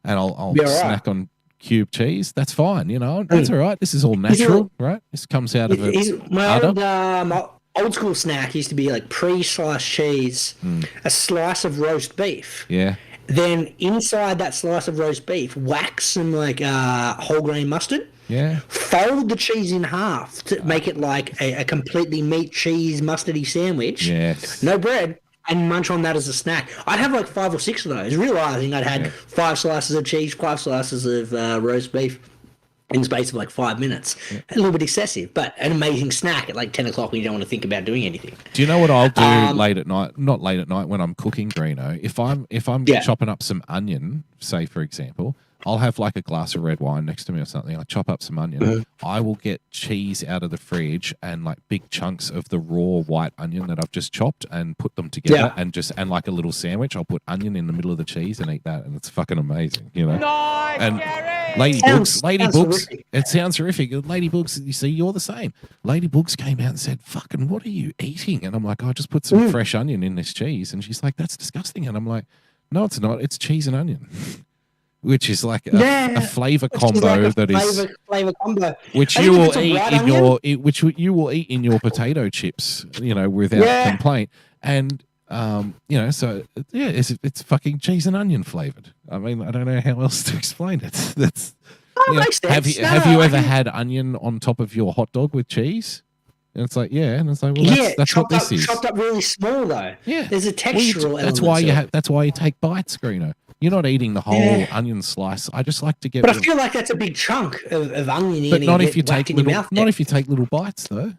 I'll snack on cube cheese, that's fine. That's all right. This is all natural, right? This comes out of my old school snack used to be like pre-sliced cheese, a slice of roast beef. Yeah. Then inside that slice of roast beef, whack some like whole grain mustard. Yeah. Fold the cheese in half to make it like a completely meat cheese mustardy sandwich. Yes. No bread. And munch on that as a snack. I'd have like 5 or 6 of those, realizing I'd had 5 slices of cheese, 5 slices of roast beef in the space of like 5 minutes. A little bit excessive, but an amazing snack at like 10 o'clock when you don't want to think about doing anything. Do you know what I'll do late at night? Not late at night, when I'm cooking, Greeno. If I'm chopping up some onion, say for example, I'll have like a glass of red wine next to me or something. I chop up some onion. I will get cheese out of the fridge and like big chunks of the raw white onion that I've just chopped and put them together and like a little sandwich. I'll put onion in the middle of the cheese and eat that, and it's fucking amazing, Nice, And Gary! Ladybooks, it sounds horrific. Ladybooks, you see, you're the same. Ladybooks came out and said, "Fucking, what are you eating?" And I'm like, "I just put some fresh onion in this cheese," and she's like, "That's disgusting." And I'm like, "No, it's not. It's cheese and onion." Which is like a flavor combo flavor combo, which you will eat in your potato chips, without complaint. And so it's fucking cheese and onion flavored. I mean, I don't know how else to explain it. That's have you ever had onion on top of your hot dog with cheese? And it's like, and it's like, well, that's what this is. Chopped up really small though. Yeah, there's a textural element. That's why you take bites, Greeno. You're not eating the whole onion slice. I just like to get. But I feel like that's a big chunk of onion. But not if you take little bites, though.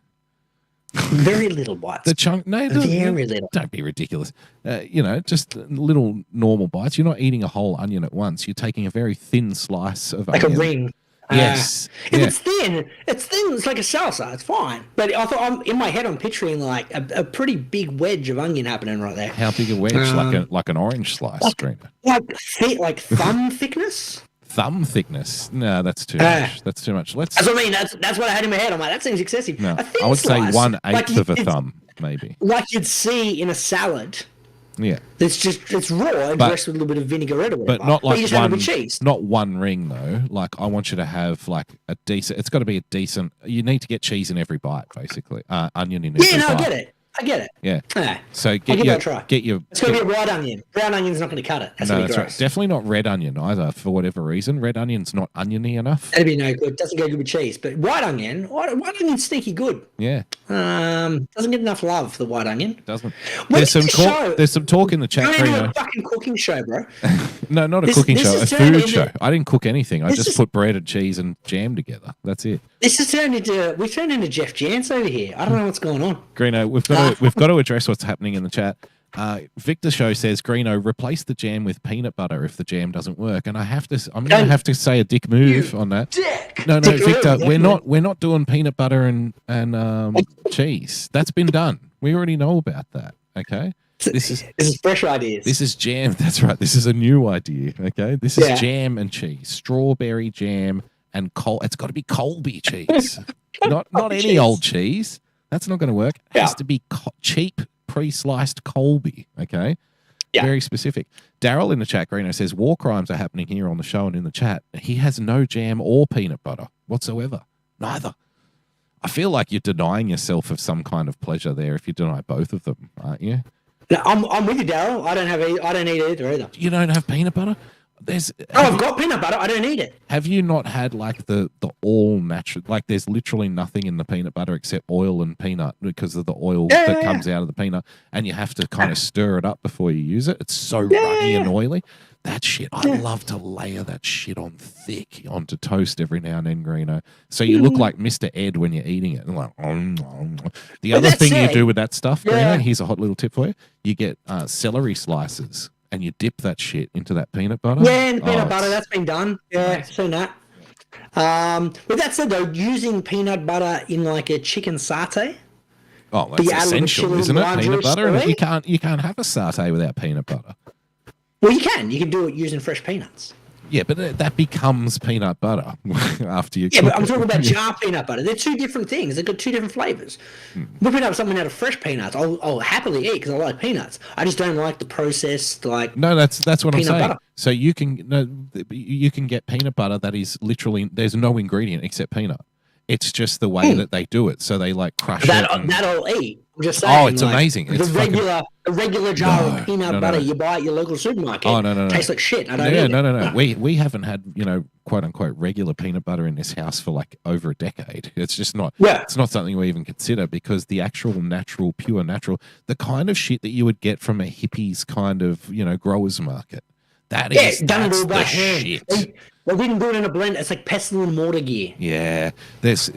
Very little bites. The chunk, very little. Don't be ridiculous. Just little normal bites. You're not eating a whole onion at once. You're taking a very thin slice of onion. Like a ring. Yes. It's thin. It's like a salsa. It's fine. But I thought in my head, I'm picturing like a pretty big wedge of onion happening right there. How big a wedge? Like an orange slice, Greeno. Like thumb thickness. Thumb thickness? No, that's too much. That's too much. That's what I mean. That's what I had in my head. I'm like, that seems excessive. No, I would say 1/8 of a thumb, maybe. Like you'd see in a salad. Yeah, it's raw, dressed with a little bit of vinaigrette or whatever. But not like you just have it with cheese. Not one ring though. Like I want you to have like a decent. It's got to be a decent. You need to get cheese in every bite, basically. Onion in every bite. I get it. Yeah. So get your. It's got to be a white onion. Brown onion's not going to cut it. That's gross. Right. Definitely not red onion either. For whatever reason, red onion's not oniony enough. That'd be no good. Doesn't go good with cheese. But white onion's sneaky good. Yeah. Doesn't get enough love for the white onion. Doesn't. There's some talk in the chat. Don't do a fucking cooking show, bro. No, not a cooking show. A food show. I didn't cook anything. I just put bread and cheese and jam together. That's it. We've turned into Jeff Jantz over here. I don't know what's going on. Greeno, we've got to address what's happening in the chat. Victor Show says, Greeno, replace the jam with peanut butter if the jam doesn't work. And I'm going to have to say a dick move on that. Dick. No, Victor, we're not doing peanut butter and cheese. That's been done. We already know about that. Okay. This is fresh ideas. This is jam. That's right. This is a new idea. Okay. This is jam and cheese, strawberry jam and it's got to be Colby cheese, not any old cheese. That's not going to work. It has to be cheap, pre-sliced Colby, okay? Yeah. Very specific. Daryl in the chat, Greeno, says, war crimes are happening here on the show and in the chat. He has no jam or peanut butter whatsoever. Neither. I feel like you're denying yourself of some kind of pleasure there if you deny both of them, aren't you? No, I'm with you, Daryl. I don't eat either. You don't have peanut butter? I've got peanut butter. I don't eat it. Have you not had like the all natural? Like there's literally nothing in the peanut butter except oil and peanut because of the oil that comes out of the peanut, and you have to kind of stir it up before you use it. It's so runny and oily. That shit, I love to layer that shit on thick onto toast every now and then, Greeno. So you look like Mr. Ed when you're eating it. And like, The other thing you do with that stuff, Greeno, here's a hot little tip for you. You get celery slices. And you dip that shit into that peanut butter. Yeah, and peanut butter, that's been done. Yeah, seen that. With that said, though, using peanut butter in like a chicken satay. Oh, But you that's add a little essential, chili isn't it? lime Peanut juice butter, and to it. you can't have a satay without peanut butter. Well, you can. You can do it using fresh peanuts. Yeah, but that becomes peanut butter after you. Yeah, cook but I'm it. talking about jar peanut butter. They're two different things. They've got two different flavors. Whipping up something out of fresh peanuts, I'll happily eat because I like peanuts. I just don't like the processed, like. No, that's what I'm peanut saying. butter. So you can get peanut butter that is literally there's no ingredient except peanut. It's just the way that they do it. So they like crush That it. and- that I'll eat. I'm just saying. Oh, it's like, amazing. It's the regular jar No, of peanut no, butter no. you buy at your local supermarket. Oh, no. Tastes like shit. I don't Yeah, eat it. no. We haven't had, quote unquote regular peanut butter in this house for like over a decade. It's just not. Yeah. It's not something we even consider because the actual pure natural, the kind of shit that you would get from a hippies kind of growers market. That is Done it that's all by the hand. shit. They didn't do it in a blend. It's like pestle and mortar gear. Yeah, there's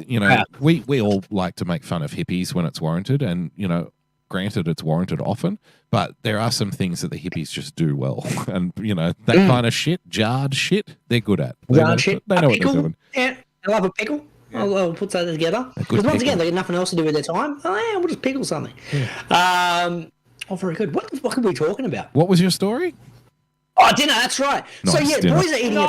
we all like to make fun of hippies when it's warranted, and granted it's warranted often, but there are some things that the hippies just do well, and that kind of shit, jarred shit, they're good at. They know A what they're pickle? doing. Yeah, I love a pickle. I'll put that together. good Because once pickle. again, they got nothing else to do with their time. Oh, yeah, we'll just pickle something. Very good. What the fuck are we talking about? What was your story? Oh, dinner. That's right. So Nice yeah, dinner. boys are eating at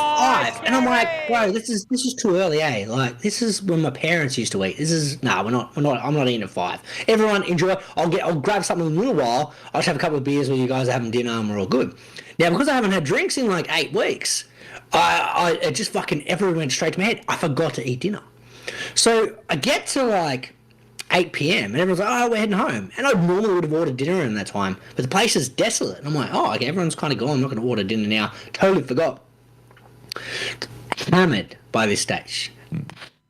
5, and I'm like, Gary! bro, this is too early, eh? Like, this is when my parents used to eat. This is we're not. I'm not eating at 5. Everyone enjoy. I'll grab something in a little while. I'll just have a couple of beers while you guys are having dinner, and we're all good. Now, because I haven't had drinks in like 8 weeks, it just fucking everything went straight to my head. I forgot to eat dinner. So I get to like 8 p.m. and everyone's like, oh, we're heading home. And I normally would have ordered dinner in that time, but the place is desolate. And I'm like, oh, okay, everyone's kind of gone. I'm not going to order dinner now. Totally forgot. Hammered by this stage.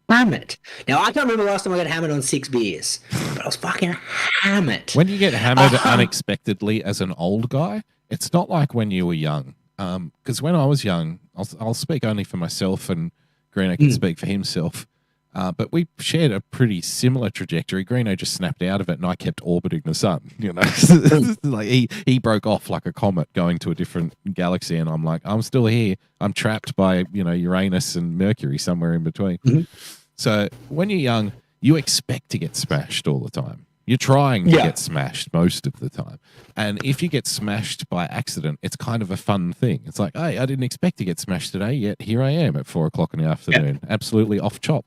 Hammered. Now, I can't remember the last time I got hammered on 6 beers, but I was fucking hammered. When you get hammered unexpectedly as an old guy, it's not like when you were young. Because when I was young, I'll speak only for myself, and Greeno can speak for himself. But we shared a pretty similar trajectory. Greeno just snapped out of it, and I kept orbiting the sun. Like he broke off like a comet going to a different galaxy, and I'm like, I'm still here. I'm trapped by Uranus and Mercury somewhere in between. So when you're young, you expect to get smashed all the time. You're trying to get smashed most of the time. And if you get smashed by accident, it's kind of a fun thing. It's like, hey, I didn't expect to get smashed today, yet here I am at 4 o'clock in the afternoon, absolutely off chop.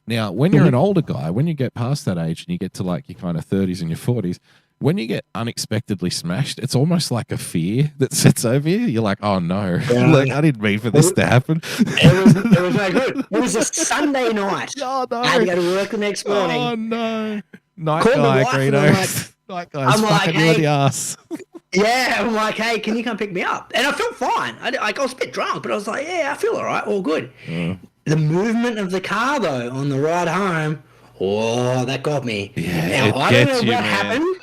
Now, when you're an older guy, when you get past that age and you get to like your kind of 30s and your 40s, when you get unexpectedly smashed, it's almost like a fear that sits over you. You're like, oh no, like I didn't mean for this to happen. It was no good. It was a Sunday night. Oh no. I had to go to work the next morning. Oh no. Night Called guy, my wife and I'm Greeno. like- Night guy's I'm like, fucking you in hey. the ass. Yeah, I'm like, hey, can you come pick me up? And I felt fine. I was a bit drunk, but I was like, yeah, I feel all right, all good. The movement of the car, though, on the ride home, that got me. Yeah, now, it gets you, man. happened.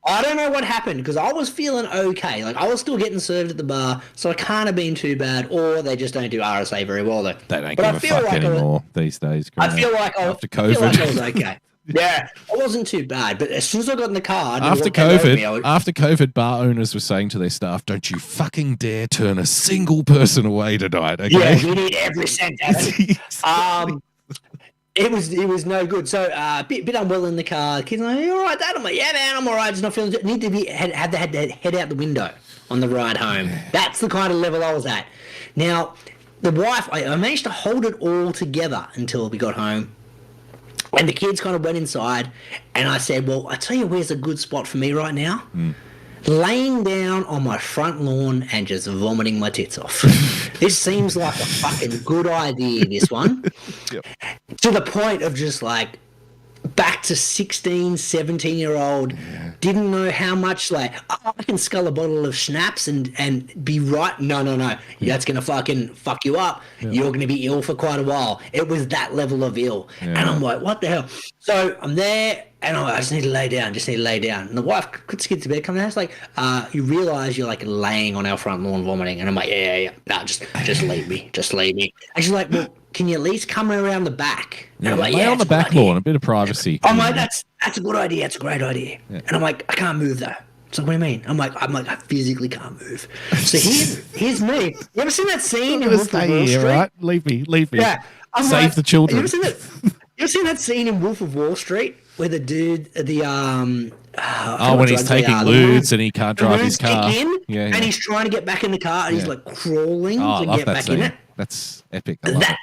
I don't know what happened because I was feeling okay. Like, I was still getting served at the bar, so I can't have been too bad, or they just don't do RSA very well, though. They don't But I give a feel fuck like anymore these days. I Greeno. feel like after I feel COVID. like I was okay. Yeah, I wasn't too bad, but as soon as I got in the car, I knew After what came over me. COVID, bar owners were saying to their staff, "Don't you fucking dare turn a single person away tonight." Okay? Yeah, we need every cent out of it. It was no good. So bit unwell in the car. Kids like, you all right, Dad? I'm like, yeah, man, I'm all right. Just not feeling. Need to be had to head out the window on the ride home. That's the kind of level I was at. Now, the wife, I managed to hold it all together until we got home. And the kids kind of went inside, and I said, well, I tell you where's a good spot for me right now? Laying down on my front lawn and just vomiting my tits off. This seems like a fucking good idea, this one. Yep. To the point of just like back to 16, 17-year-old, didn't know how much, like, I can scull a bottle of schnapps and be right. No. That's going to fucking fuck you up. You're going to be ill for quite a while. It was that level of ill. And I'm like, what the hell? So I'm there, and I just need to lay down, And the wife puts the kids to bed, comes down, it's like, you realise you're like laying on our front lawn vomiting. And I'm like, yeah. No, just leave me. And she's like, well, can you at least come around the back? And Yeah, I'm like, lay on the it's a good back lawn, idea. a bit of privacy. I'm like, that's a good idea. It's a great idea. And I'm like, I can't move though. So what do you mean? I'm like, I physically can't move. So here's me. You ever seen that scene in I'm gonna Wolf of stay Wall here, Street? right? Leave me. Yeah. Save the children. You ever seen that scene in Wolf of Wall Street where the dude, when he's taking lewds and he can't drive his car. And he's trying to get back in the car and he's like crawling to get back in it. That's epic. I love it.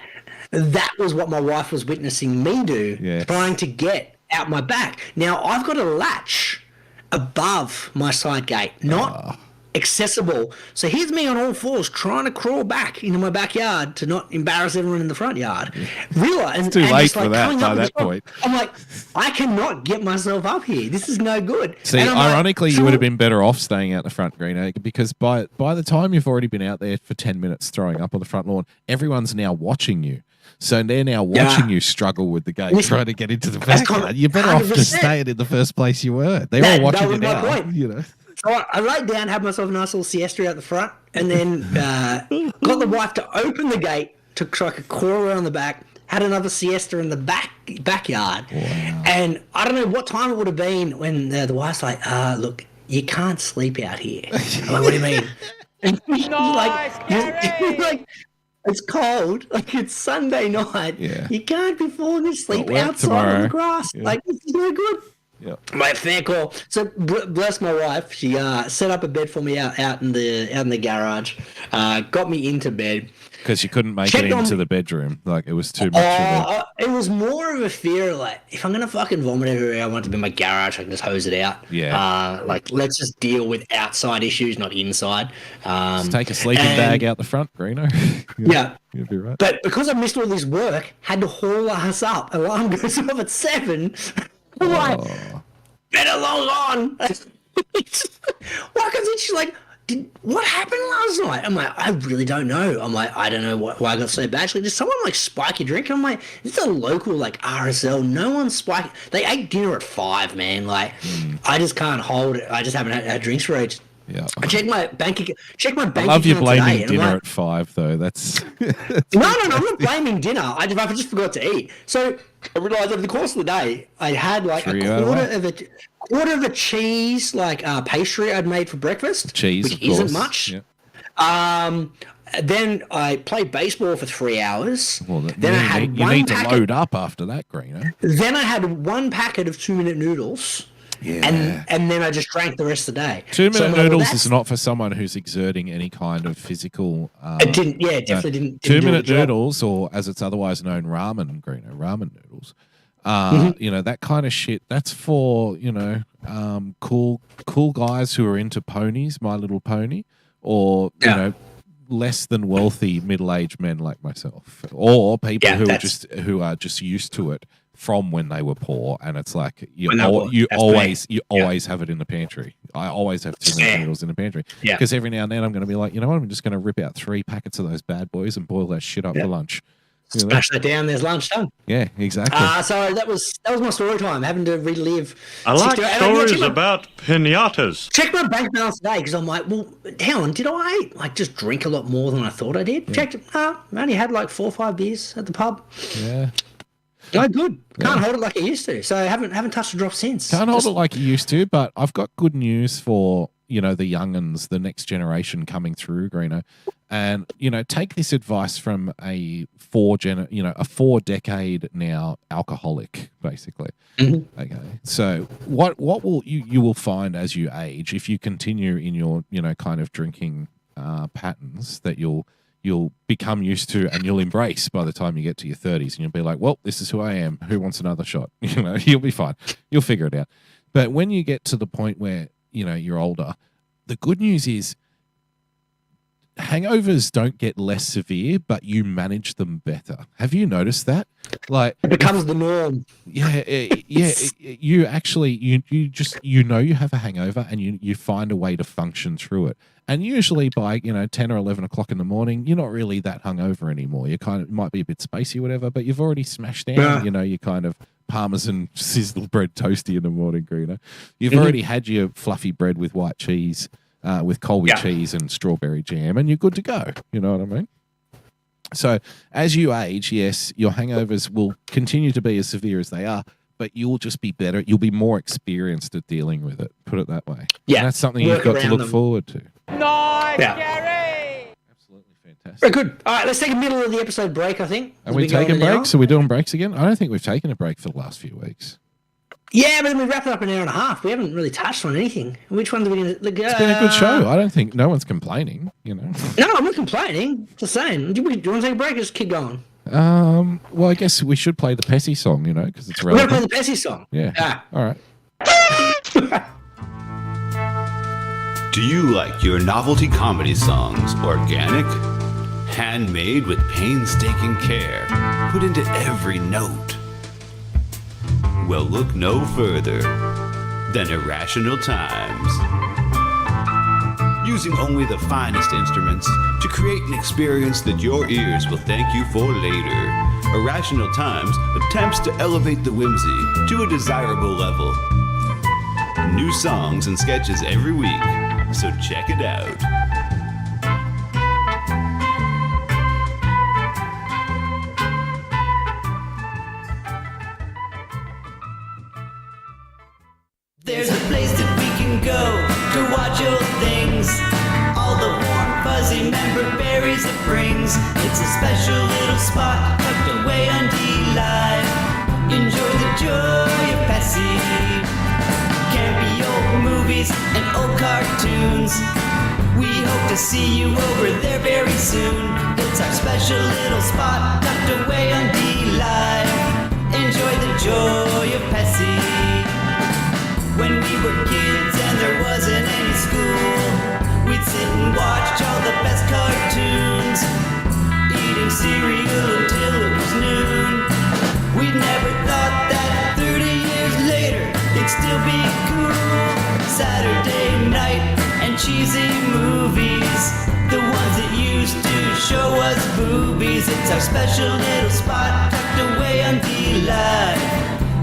That was what my wife was witnessing me do, trying to get out my back. Now, I've got a latch above my side gate, not accessible. So here's me on all fours trying to crawl back into my backyard to not embarrass everyone in the front yard. Realize it's too late for that by that point. I'm like, I cannot get myself up here. This is no good. See, ironically, you would have been better off staying out the front, Greeno, because by the time you've already been out there for 10 minutes throwing up on the front lawn, everyone's now watching you. So they're now watching you struggle with the gate, trying to get into the backyard. You're better off just staying in the first place you were. They're all watching you now. Point. You know. So I laid down, had myself a nice little siesta out the front, and then got the wife to open the gate so I could crawl around the back. Had another siesta in the backyard. Wow. And I don't know what time it would have been when the wife's like, look, you can't sleep out here. I'm like, what do you mean? And she's like, it's cold. Like, it's Sunday night. Yeah. You can't be falling asleep outside on the grass. Yeah. Like, this is no good. Yeah. My fair call. So bless my wife. She set up a bed for me out in the garage. Got me into bed because you couldn't make it into the bedroom. Like, it was too much. It was more of a fear. Like, if I'm gonna fucking vomit everywhere, I want it to be in my garage. I can just hose it out. Yeah. Like, let's just deal with outside issues, not inside. Just take a sleeping bag out the front, Greeno. You'll be right. But because I missed all this work, had to haul us up. Alarm goes off at 7. I'm like, better log on. Why? Because she's like, what happened last night? I'm like, I really don't know. I'm like, I don't know why I got so bad. She's like, did someone like spike your drink? I'm like, it's a local like RSL. No one's spiking. They ate dinner at 5, man. Like, I just can't hold it. I just haven't had drinks for ages. Yeah. I checked my bank account. I love you blaming dinner at 5, though. That's no. I'm not blaming dinner. I just forgot to eat. So I realized over the course of the day, I had like a quarter of a cheese like pastry I'd made for breakfast. Cheese, which isn't much. Yeah. Then I played baseball for 3 hours. Well, then you need to load up after that, Greeno. Then I had 1 packet of 2-minute noodles. Yeah. And then I just drank the rest of the day. 2-minute noodles is not for someone who's exerting any kind of physical. It definitely didn't. 2-minute noodles, or as it's otherwise known, ramen, Greeno, ramen noodles. You know, that kind of shit. That's for cool guys who are into ponies, My Little Pony, or you know, less than wealthy middle-aged men like myself, or people who are just used to it from when they were poor, and it's like you always have it in the pantry. I always have 2-minute noodles in the pantry because every now and then I'm going to be like, you know what, I'm just going to rip out 3 packets of those bad boys and boil that shit up for lunch. Smash that down. There's lunch done. Yeah, exactly. So that was my story time. Having to relive. I like stories about pinatas. Check my bank balance today because I'm like, well, hang on, did I like just drink a lot more than I thought I did? Checked it. I only had like 4 or 5 beers at the pub. Yeah. No good. Can't hold it like I used to. So I haven't touched a drop since. Can't hold it like you used to, but I've got good news for, you know, the young'uns, the next generation coming through, Greeno. And, you know, take this advice from a 4-decade now alcoholic, basically. Mm-hmm. Okay. So what will you will find as you age, if you continue in your, you know, kind of drinking patterns, that you'll become used to and you'll embrace by the time you get to your 30s, and you'll be like, well, this is who I am. Who wants another shot? You know, you'll be fine. You'll figure it out. But when you get to the point where, you know, you're older, the good news is hangovers don't get less severe, but you manage them better. Have you noticed that? Like, it becomes the norm. Yeah. You actually, you just, you know, you have a hangover and you find a way to function through it. And usually by, you know, 10 or 11 o'clock in the morning, you're not really that hungover anymore. You kind of might be a bit spacey or whatever, but you've already smashed down, you know, you kind of Parmesan sizzle bread toasty in the morning, Greeno. You've already had your fluffy bread with white cheese, with Colby cheese and strawberry jam, and you're good to go. You know what I mean? So as you age, yes, your hangovers will continue to be as severe as they are, but you'll just be better. You'll be more experienced at dealing with it. Put it that way. Yeah. And that's something you've got to look forward to. Nice, Gary! Absolutely fantastic. Very good. All right, let's take a middle of the episode break, I think. Are we taking breaks? Are we doing breaks again? I don't think we've taken a break for the last few weeks. Yeah, but then we wrap it up an hour and a half. We haven't really touched on anything. Which ones are we going to... It's been a good show. I don't think no one's complaining, you know. No, I'm not complaining. Just saying. Do you want to take a break or just keep going? Well, I guess we should play the Pessy song, you know, because it's relevant. We're going to play the Pessy song. Yeah. All right. Do you like your novelty comedy songs organic? Handmade with painstaking care, put into every note? Well, look no further than Irrational Times. Using only the finest instruments to create an experience that your ears will thank you for later, Irrational Times attempts to elevate the whimsy to a desirable level. New songs and sketches every week, so check it out. There's a place that we can go to watch old things. All the warm, fuzzy member berries it brings. It's a special little spot tucked away on D-Live. Enjoy the joy of Pessy. Campy old movies and old cartoons. We hope to see you over there very soon. It's our special little spot tucked away on D-Live. Enjoy the joy of Pessy. When we were kids and there wasn't any school, we'd sit and watch all the best cartoons, eating cereal until it was noon. We never thought that 30 years later it'd still be cool. Saturday night and cheesy movies, the ones that used to show us boobies. It's our special little spot tucked away on D-Live.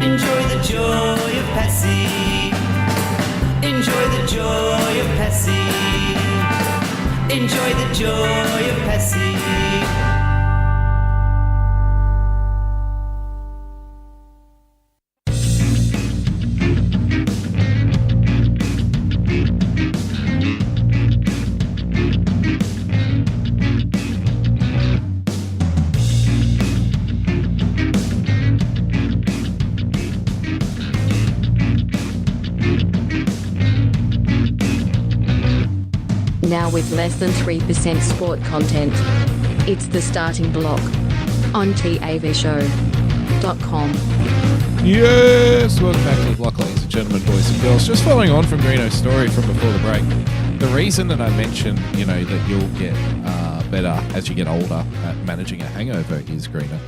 Enjoy the joy of Pessy. Enjoy the joy of Pessy. Enjoy the joy of Pessy. Now with less than 3% sport content. It's the starting block on TAVshow.com. Yes, welcome back to the block, ladies and gentlemen, boys and girls. Just following on from Greeno's story from before the break, the reason that I mentioned, you know, that you'll get better as you get older at managing a hangover is, Greeno,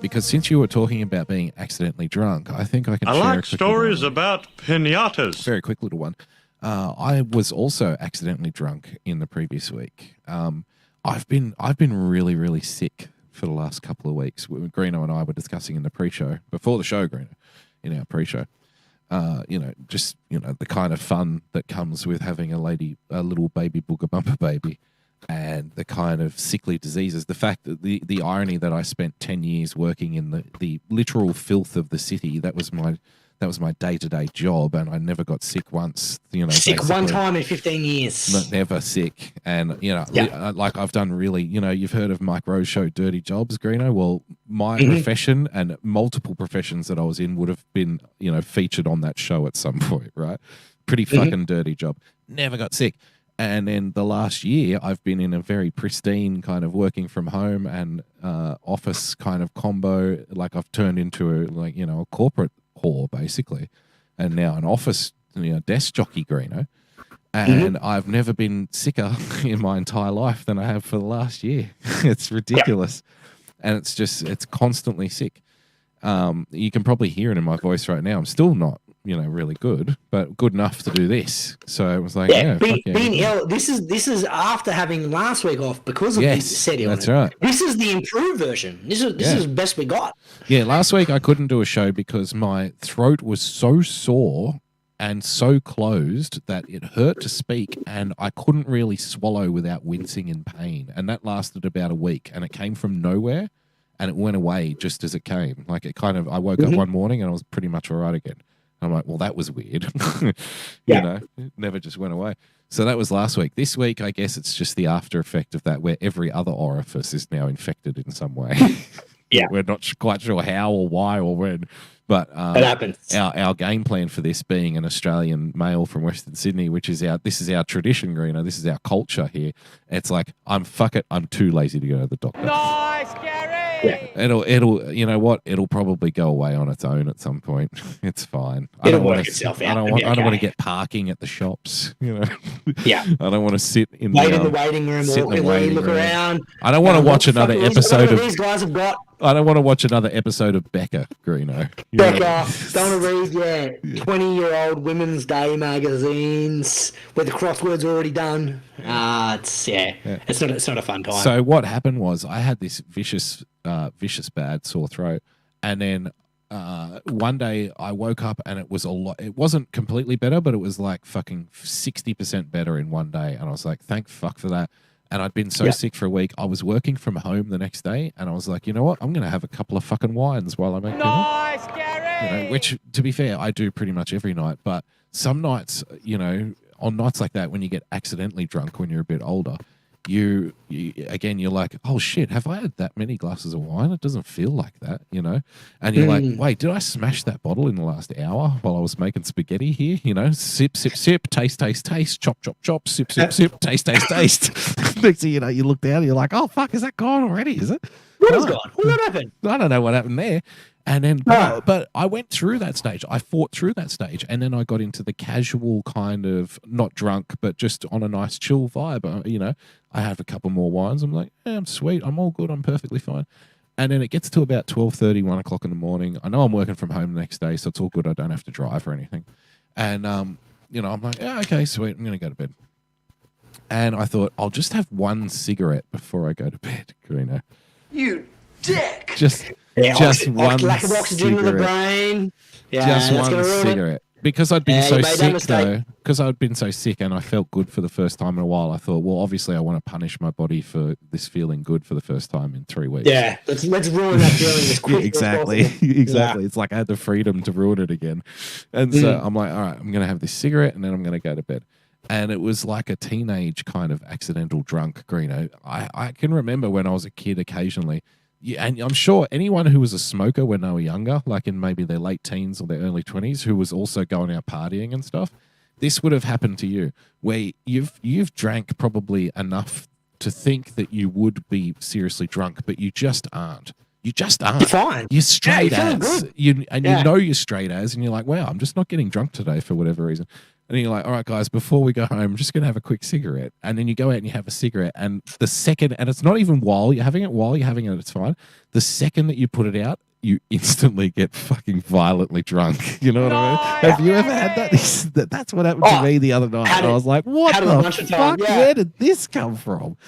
because since you were talking about being accidentally drunk, I think I can share like stories about pinatas. Very quick little one. I was also accidentally drunk in the previous week. I've been really, really sick for the last couple of weeks. Greeno and I were discussing in the pre-show, before the show, Greeno, in our pre-show, just the kind of fun that comes with having a little baby BoogieBumper baby, and the kind of sickly diseases. The fact that the irony that I spent 10 years working in the literal filth of the city. That was my day-to-day job, and I never got sick once. Sick one time in 15 years. Never sick. And, like I've done really, you've heard of Mike Rowe's show, Dirty Jobs, Greeno? Well, my profession and multiple professions that I was in would have been, featured on that show at some point, right? Pretty fucking dirty job. Never got sick. And then the last year, I've been in a very pristine kind of working from home and office kind of combo. Like I've turned into a corporate whore, basically, and now an office desk jockey, Greeno, and I've never been sicker in my entire life than I have for the last year. It's ridiculous. And it's constantly sick. You can probably hear it in my voice right now. I'm still not really good, but good enough to do this. So it was like, being ill. This is after having last week off because of the said illness. That's right. This is the improved version. This is the best we got. Yeah, last week I couldn't do a show because my throat was so sore and so closed that it hurt to speak, and I couldn't really swallow without wincing in pain. And that lasted about a week, and it came from nowhere, and it went away just as it came. Like I woke up one morning and I was pretty much all right again. I'm like, well, that was weird. Yeah. You know, it never just went away. So that was last week. This week, I guess it's just the after effect of that, where every other orifice is now infected in some way. Yeah. We're not quite sure how or why or when. But It happens. our game plan for this, being an Australian male from Western Sydney, this is our tradition, Greeno. This is our culture here. It's like, I'm too lazy to go to the doctor. Nice, Gary. It'll you know what? It'll probably go away on its own at some point. It's fine. It'll work itself out. I don't It'll want be okay. to get parking at the shops. You know. Yeah. I don't want to sit in Wait in the waiting room, sit in walk the in, waiting look room. around. I don't want to watch another episode of. These guys have got I don't want to watch another episode of Becca, Greeno. You know? Becca. Don't want to read 20-year-old Women's Day magazines where the crossword's already done. It's not a fun time. So what happened was, I had this vicious bad sore throat, and then one day I woke up and it was a lot. It wasn't completely better, but it was like fucking 60% better in one day, and I was like, thank fuck for that. And I'd been so sick for a week. I was working from home the next day, and I was like, you know what? I'm going to have a couple of fucking wines while I make dinner. Nice, Gary. You know, which, to be fair, I do pretty much every night. But some nights, you know, on nights like that, when you get accidentally drunk when you're a bit older, you're like, oh shit, have I had that many glasses of wine? It doesn't feel like that, you know? And you're like, wait, did I smash that bottle in the last hour while I was making spaghetti here? You know, sip, sip, sip, taste, taste, taste, chop, chop, chop, sip, sip, sip, taste, taste, taste. Next thing you know, you look down and you're like, oh fuck, is that gone already? Is it? What is gone? What happened? I don't know what happened there. And then, but I went through that stage. I fought through that stage. And then I got into the casual kind of, not drunk, but just on a nice chill vibe. You know, I have a couple more wines. I'm like, yeah, I'm sweet. I'm all good. I'm perfectly fine. And then it gets to about 12:30, 1 o'clock in the morning. I know I'm working from home the next day, so it's all good. I don't have to drive or anything. And, you know, I'm like, yeah, okay, sweet. I'm going to go to bed. And I thought, I'll just have one cigarette before I go to bed, Greeno. You dick. Just one lack of oxygen to the cigarette. brain. Yeah, Just that's gonna one ruin it. cigarette. Because I'd been so you made that sick, mistake. though. Because I'd been so sick and I felt good for the first time in a while. I thought, well, obviously I want to punish my body for this feeling good for the first time in 3 weeks. Yeah, let's ruin that feeling as quickly Exactly. as possible. Exactly. It's like I had the freedom to ruin it again. And so I'm like, all right, I'm going to have this cigarette and then I'm going to go to bed. And it was like a teenage kind of accidental drunk, Greeno. I can remember when I was a kid occasionally. Yeah, and I'm sure anyone who was a smoker when they were younger, like in maybe their late teens or their early 20s, who was also going out partying and stuff, this would have happened to you, where you've drank probably enough to think that you would be seriously drunk, but you just aren't. You just aren't. You're fine. You're straight you're feeling as. good. You know you're straight as, and you're like, wow, I'm just not getting drunk today for whatever reason. And you're like, all right, guys, before we go home, I'm just going to have a quick cigarette. And then you go out and you have a cigarette. And the second, and it's not even while you're having it, it's fine. The second that you put it out, you instantly get fucking violently drunk. You know what I mean? Have you ever had that? That's what happened to me the other night. I was like, what the fuck? Where did this come from?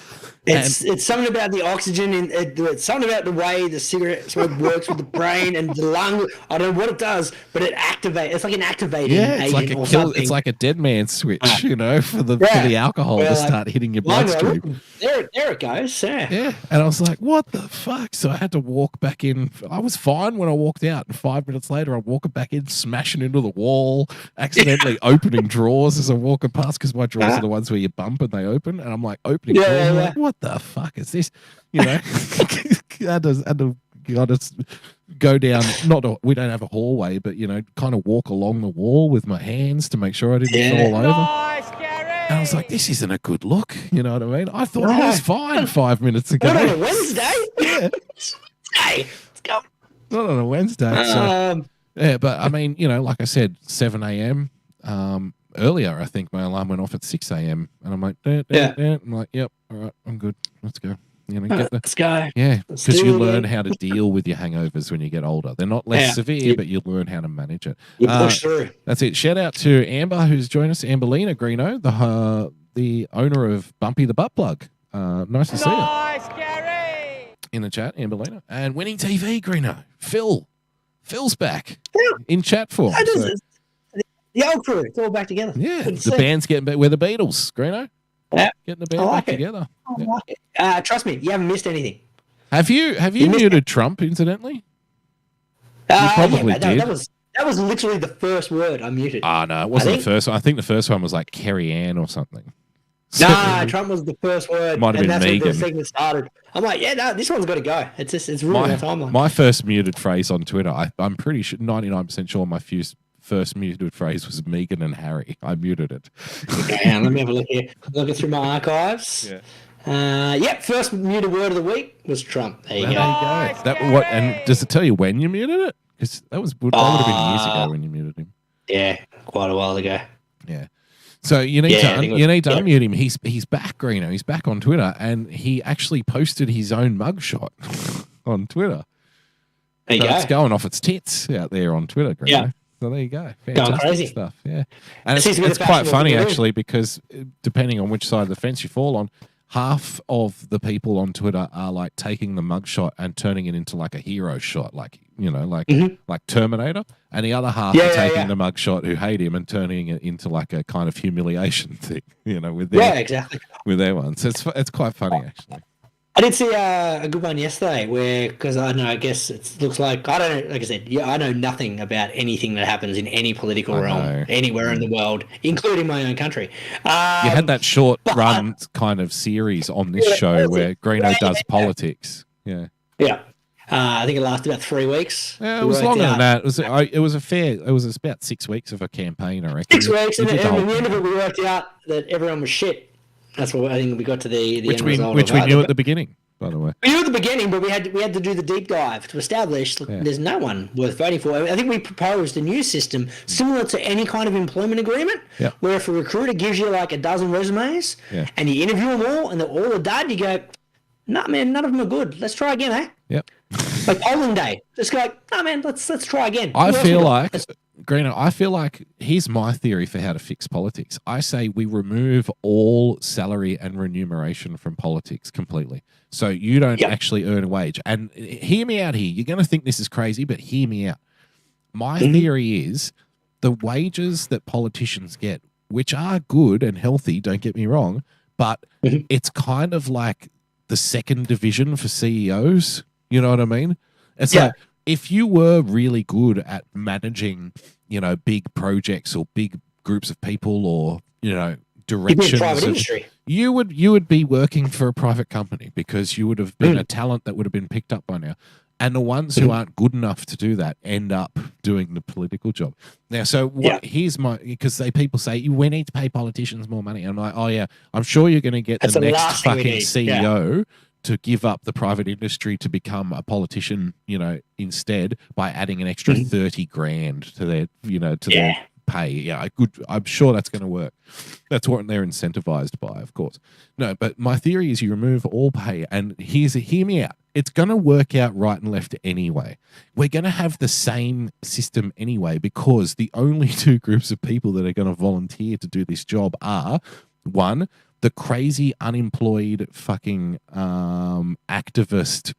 It's something about the oxygen and it's something about the way the cigarette smoke works with the brain and the lung. I don't know what it does, but it activates. It's like an activating agent or something. It's like a dead man switch, you know, for the alcohol to start hitting your bloodstream. There it goes. Yeah. And I was like, what the fuck? So I had to walk back in. I was fine when I walked out, and 5 minutes later, I'm walking back in, smashing into the wall, accidentally opening drawers as I'm walking past, because my drawers are the ones where you bump and they open, and I'm like opening drawers. I'm like, what the fuck is this? You know, I had to go down. We don't have a hallway, but you know, kind of walk along the wall with my hands to make sure I didn't fall over. Nice, Gary. And I was like, this isn't a good look. You know what I mean? I thought I was fine 5 minutes ago. Not on a Wednesday. Yeah. Hey, let's go. Not on a Wednesday. So, yeah, but I mean, you know, like I said, 7 a.m. Earlier, I think my alarm went off at 6 a.m. And I'm like, I'm like, yep, all right, I'm good. Let's go. You know, let's go. Yeah, because you learn how to deal with your hangovers when you get older. They're not less severe, but you learn how to manage it. You push through. That's it. Shout out to Amber, who's joined us, Amberlina Greeno, the owner of Bumpy the Butt Plug. Nice to see you. Nice, Gary. In the chat, Amberlina. And Winning TV, Greeno. Phil's back in chat form. So, The old crew, it's all back together. yeah, the band's getting back. We're the Beatles, Greeno. Yeah. Getting the band back together. I like it. Trust me, you haven't missed anything. Have you muted Trump, incidentally? You probably did. That That was literally the first word I muted. No, it wasn't the first one. I think the first one was like Kerry Ann or something. Nah, Trump was the first word. Might have been that's when Megan. the segment started. I'm like, yeah, no, this one's got to go. It's ruining our timeline. My first muted phrase on Twitter, I'm pretty sure, 99% sure my first muted phrase was Megan and Harry. I muted it. Okay, let me have a look here. Looking through my archives. Yeah. First muted word of the week was Trump. There you go. And does it tell you when you muted it? Because that would have been years ago when you muted him. Yeah, quite a while ago. Yeah. So you need to unmute him. He's back, Greeno. He's back on Twitter, and he actually posted his own mugshot on Twitter. There you go. It's going off its tits out there on Twitter, Greeno. Yeah. So there you go. Going crazy Stuff. Yeah. And it's quite funny actually, because depending on which side of the fence you fall on, half of the people on Twitter are like taking the mugshot and turning it into like a hero shot, like like Terminator, and the other half are taking the mugshot who hate him and turning it into like a kind of humiliation thing, with their ones. So it's quite funny actually. I did see a good one yesterday because I don't know, I guess it looks like, I don't know, like I said, I know nothing about anything that happens in any political realm anywhere in the world, including my own country. You had that short run kind of series on this show where Greeno does politics. Yeah. Yeah. I think it lasted about 3 weeks. Yeah, it was longer than that. It was about 6 weeks of a campaign, I reckon. 6 weeks, and at the end of it, we worked out that everyone was shit. That's what I think we got to the end result. Which we knew at the beginning, by the way. We knew at the beginning, but we had to do the deep dive to establish there's no one worth voting for. I think we proposed a new system similar to any kind of employment agreement, where if a recruiter gives you like a dozen resumes and you interview them all and they're all a dud, you go, nah, man, none of them are good. Let's try again, eh? Yep. Like polling day. Just go, nah, man, let's try again. I feel like here's my theory for how to fix politics. I say we remove all salary and remuneration from politics completely. So you don't actually earn a wage. And hear me out here. You're going to think this is crazy, but hear me out. My theory is the wages that politicians get, which are good and healthy, don't get me wrong, but it's kind of like the second division for CEOs. You know what I mean? It's like, if you were really good at managing, big projects or big groups of people or, directions, you would be working for a private company because you would have been a talent that would have been picked up by now. And the ones who aren't good enough to do that end up doing the political job. Now, so here's because people say, we need to pay politicians more money. I'm like, oh yeah, I'm sure you're going to get the next fucking CEO to give up the private industry to become a politician, instead by adding an extra 30 grand to their, their pay. Yeah, I'm sure that's going to work. That's what they're incentivized by, of course. No, but my theory is you remove all pay, and hear me out. It's going to work out right and left anyway. We're going to have the same system anyway, because the only two groups of people that are going to volunteer to do this job are, one, the crazy unemployed fucking activist,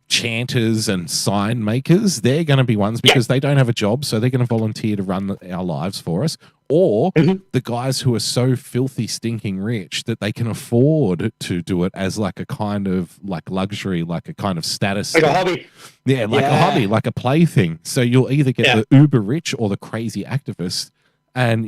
chanters and sign makers. They're going to be ones because they don't have a job, so they're going to volunteer to run our lives for us. Or the guys who are so filthy, stinking rich that they can afford to do it as like a kind of like luxury, like a kind of status. Like a hobby. Yeah, like a hobby, like a plaything. So you'll either get the uber rich or the crazy activist, and,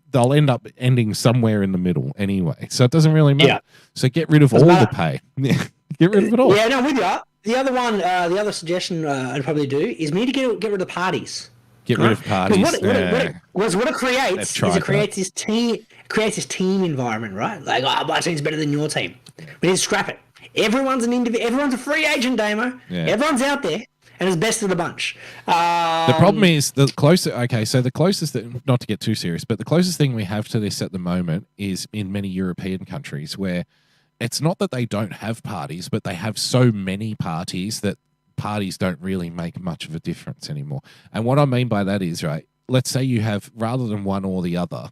they'll end up ending somewhere in the middle anyway. So it doesn't really matter. Yeah. So get rid of all the pay. Yeah. Get rid of it all. Yeah, no, with you. The other one, the other suggestion I'd probably do is me to get rid of the parties. Get rid of parties. What it creates is it creates this team environment, right? Like, my team's better than your team. We need to scrap it. Everyone's an individual. Everyone's a free agent, Damo. Yeah. Everyone's out there. And it's best of the bunch. The problem is the closest thing, not to get too serious, but the closest thing we have to this at the moment is in many European countries where it's not that they don't have parties, but they have so many parties that parties don't really make much of a difference anymore. And what I mean by that is, right, let's say you have, rather than one or the other,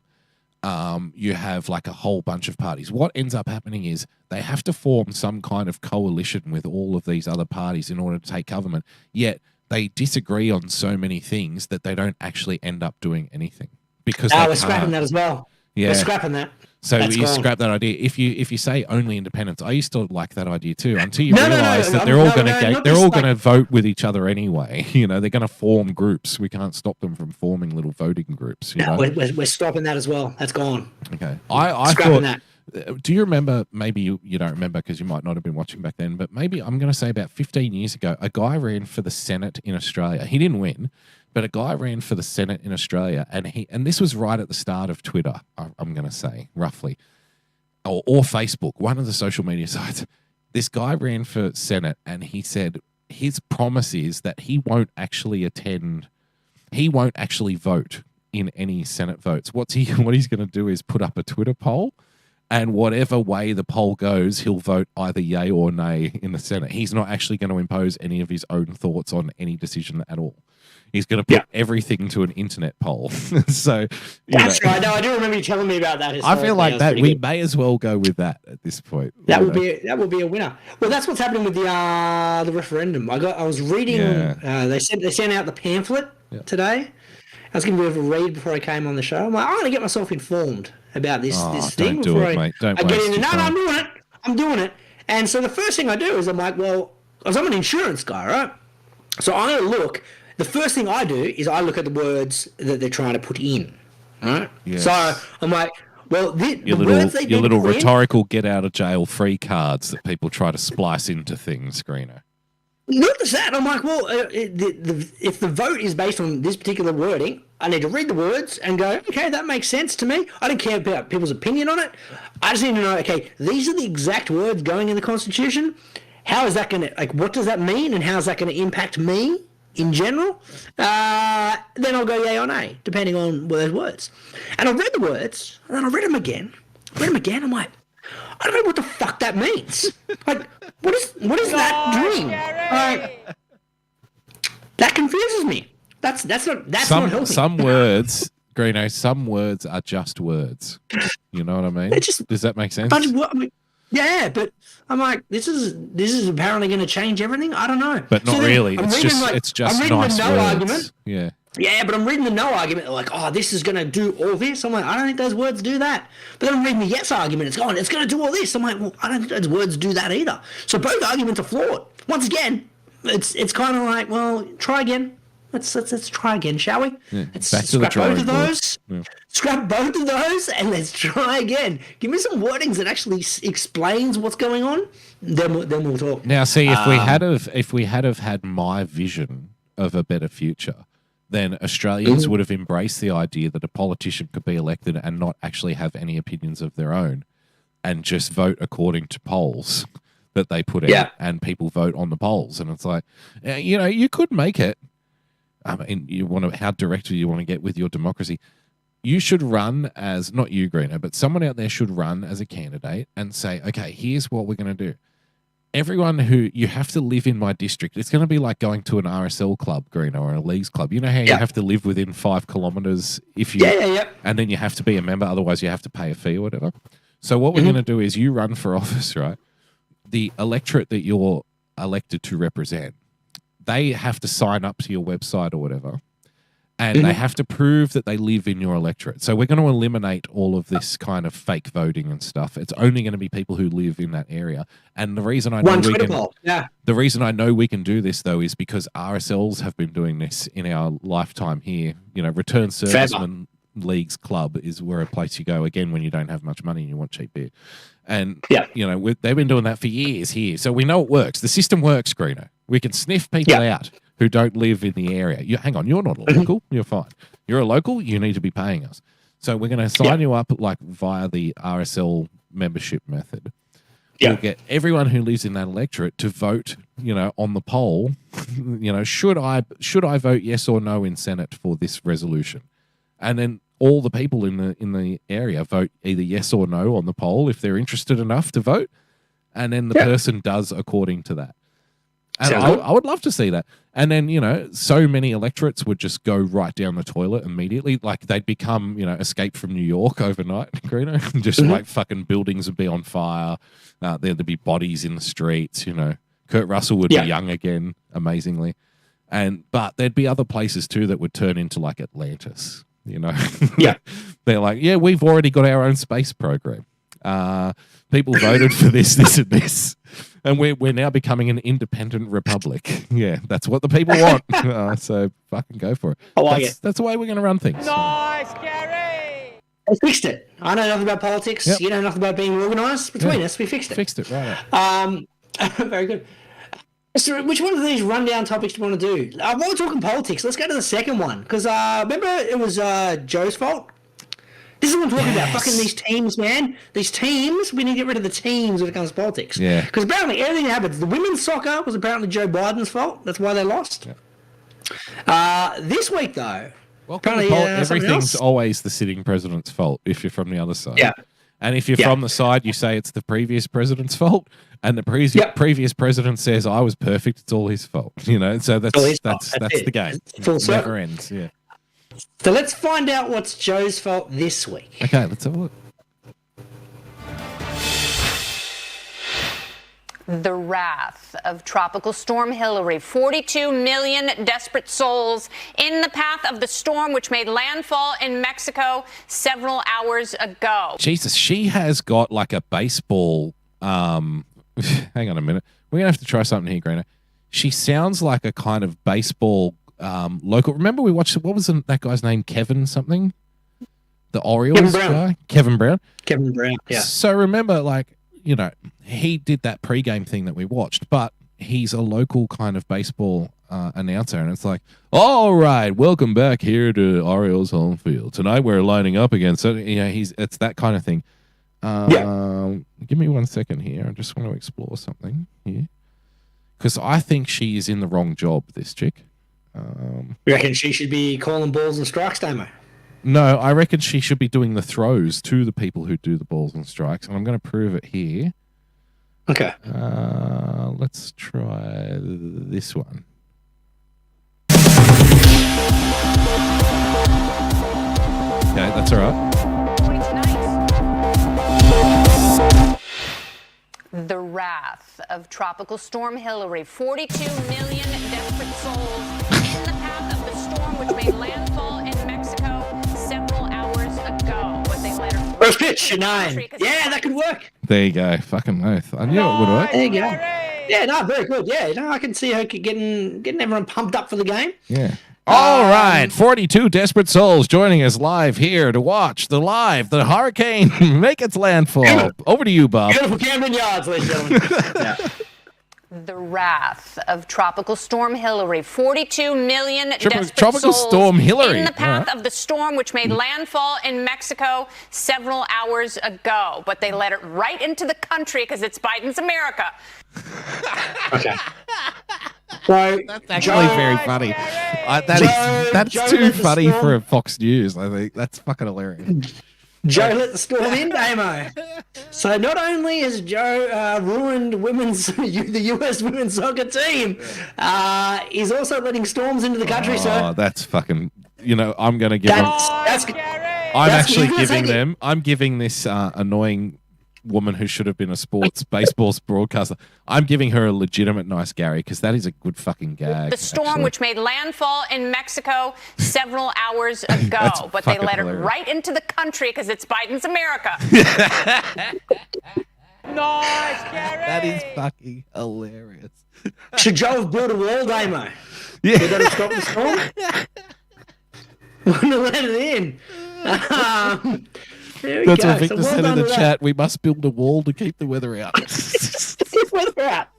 you have like a whole bunch of parties. What ends up happening is they have to form some kind of coalition with all of these other parties in order to take government, yet they disagree on so many things that they don't actually end up doing anything. Because we're scrapping that as well. Yeah. We're scrapping that. So That's you gone. scrap that idea. If you say only independents, I used to like that idea too. Until you No, realise that no, they're all no, going no, to not they're just all like- going to vote with each other anyway. You know, they're going to form groups. We can't stop them from forming little voting groups. You No, know? we're stopping that as well. That's gone. Okay. I Scrapping thought. Do you remember? Maybe you don't remember because you might not have been watching back then. But maybe I'm going to say about 15 years ago, a guy ran for the Senate in Australia. He didn't win, but a guy ran for the Senate in Australia, and this was right at the start of Twitter. I'm going to say roughly, or Facebook, one of the social media sites. This guy ran for Senate, and he said his promise is that he won't actually attend. He won't actually vote in any Senate votes. What he's going to do is put up a Twitter poll. And whatever way the poll goes, he'll vote either yay or nay in the Senate. He's not actually going to impose any of his own thoughts on any decision at all. He's going to put everything to an internet poll. So That's right. No, I do remember you telling me about that. I feel like that we may as well go with that at this point. That will be a winner. Well, that's what's happening with the referendum. I was reading. They sent out the pamphlet today. I was giving a bit of a read before I came on the show. I'm like, I'm going to get myself informed about this thing don't do before it, mate. Don't I get waste into. your No, time. I'm doing it. And so the first thing I do is I'm like, well, because I'm an insurance guy, right? So I look. The first thing I do is I look at the words that they're trying to put in, right? Yes. So I'm like, well, the Your words they little put in- rhetorical get out of jail free cards that people try to splice into things, Greeno. Not just that. I'm like, well, if the vote is based on this particular wording, I need to read the words and go, okay, that makes sense to me. I don't care about people's opinion on it. I just need to know, okay, these are the exact words going in the Constitution. How is that going to, like, what does that mean, and how is that going to impact me in general? Then I'll go yay or nay, depending on those words. And I read the words, and then I read them again. I'm like, I don't know what the fuck that means. Like, what is that doing? Like, that confuses me. That's not helping. Some words, Greeno, some words are just words. You know what I mean? Does that make sense? Yeah, but I'm like, this is apparently going to change everything. I don't know. But not really. I'm It's reading, just I'm reading nice the no words. argument. Yeah. Yeah, but I'm reading the no argument. Like, oh, this is going to do all this. I'm like, I don't think those words do that. But then I'm reading the yes argument. It's going to do all this. I'm like, well, I don't think those words do that either. So both arguments are flawed. Once again, it's kind of like, well, try again. Let's try again, shall we? Yeah, Let's back to the scrap both of drawing board. those. Yeah. Scrap both of those, and let's try again. Give me some wordings that actually explains what's going on. Then we'll talk. Now, see, if we had had my vision of a better future, then Australians would have embraced the idea that a politician could be elected and not actually have any opinions of their own, and just vote according to polls that they put out, and people vote on the polls. And it's like, you know, you could make it. I mean, how direct do you want to get with your democracy? You should run as, not you, Greeno, but someone out there should run as a candidate and say, okay, here's what we're going to do. Everyone who, you have to live in my district. It's going to be like going to an RSL club, Greeno, or a leagues club. You know how you have to live within 5 kilometres if you, and then you have to be a member, otherwise you have to pay a fee or whatever. So what we're going to do is you run for office, right? The electorate that you're elected to represent, they have to sign up to your website or whatever, and they have to prove that they live in your electorate. So we're going to eliminate all of this kind of fake voting and stuff. It's only going to be people who live in that area. And the reason I know the reason I know we can do this though is because RSLs have been doing this in our lifetime here. You know, Return Servicemen Leagues Club is where a place you go again when you don't have much money and you want cheap beer. And you know, they've been doing that for years here, so we know it works. The system works, Greeno. We can sniff people out who don't live in the area. Hang on, you're not a local. You're fine. You're a local. You need to be paying us. So we're going to sign you up like via the RSL membership method. We'll get everyone who lives in that electorate to vote. You know, on the poll. You know, should I vote yes or no in Senate for this resolution? And then all the people in the area vote either yes or no on the poll if they're interested enough to vote, and then the person does according to that. And I would love to see that. And then, you know, so many electorates would just go right down the toilet immediately. Like they'd become, you know, Escape from New York overnight, Greeno. Just like fucking buildings would be on fire. There'd be bodies in the streets, you know. Kurt Russell would be young again, amazingly. But there'd be other places too that would turn into like Atlantis. You know, Yeah. They're like, yeah, we've already got our own space program. People voted for this, this, and this, and we're now becoming an independent republic. Yeah, that's what the people want. So fucking go for it. I like it. That's the way we're going to run things. Nice, Gary. We fixed it. I know nothing about politics. Yep. You know nothing about being organised. Between us, we fixed it. Fixed it, right. Very good. So which one of these rundown topics do you want to do? While we're talking politics, let's go to the second one. Because remember it was Joe's fault? This is what I'm talking about. Fucking these teams, man. These teams, we need to get rid of the teams when it comes to politics. Yeah. Because apparently everything that happens. The women's soccer was apparently Joe Biden's fault. That's why they lost. Yeah. This week, though, Well, apparently everything's always the sitting president's fault if you're from the other side. Yeah. And if you're from the side, you say it's the previous president's fault, and the previous president says I was perfect. It's all his fault, you know. So that's the game. Full It never ends. Yeah. So let's find out what's Joe's fault this week. Okay, let's have a look. The wrath of Tropical Storm Hillary. 42 million desperate souls in the path of the storm, which made landfall in Mexico several hours ago. Jesus, she has got like a baseball. Hang on a minute. We're going to have to try something here, Greeno. She sounds like a kind of baseball local. Remember we watched, what was that guy's name? Kevin something? The Orioles guy? Kevin Brown. Kevin Brown, yeah. So remember, like, you know, he did that pregame thing that we watched, but he's a local kind of baseball announcer, and it's like, all right, welcome back here to Orioles home field. Tonight we're lining up against it. You know, it's that kind of thing. Give me 1 second here. I just want to explore something here because I think she is in the wrong job. This chick. You reckon she should be calling balls and strikes, Damo? No, I reckon she should be doing the throws to the people who do the balls and strikes, and I'm going to prove it here. Okay. Let's try this one. Okay, that's all right. The wrath of Tropical Storm Hillary. 42 million desperate souls in the path of the storm, which made landfall in Mexico several hours ago. But they later first pitch, 9. Yeah, that could work. There you go. Fucking oath. I knew it would work. There you go. Yeah, no, very good. Yeah, no, I can see her getting everyone pumped up for the game. Yeah. All right, 42 desperate souls joining us live here to watch the hurricane make its landfall. Over to you, Bob. Beautiful Camden Yards, ladies and gentlemen. Yeah. The wrath of Tropical Storm Hillary. 42 million desperate Tropical souls Storm Hillary. in the path of the storm, which made landfall in Mexico several hours ago. But they let it right into the country because it's Biden's America. Okay. So, that's actually very funny. That's too funny for Fox News. I think that's fucking hilarious. Joe let the storm in, Damo. So not only has Joe ruined the U.S. women's soccer team, he's also letting storms into the country, sir. Oh, that's fucking. You know, I'm going to give them. I'm giving this annoying woman who should have been a baseball broadcaster. I'm giving her a legitimate nice Gary because that is a good fucking gag. The storm, which made landfall in Mexico several hours ago, but they let it right into the country because it's Biden's America. Nice, Gary. That is fucking hilarious. Should Joe have built a wall, Damo? Yeah. Would that have stopped the storm? Wouldn't have let it in. That's what Victor said in the chat. We must build a wall to keep the weather out. Keep weather out.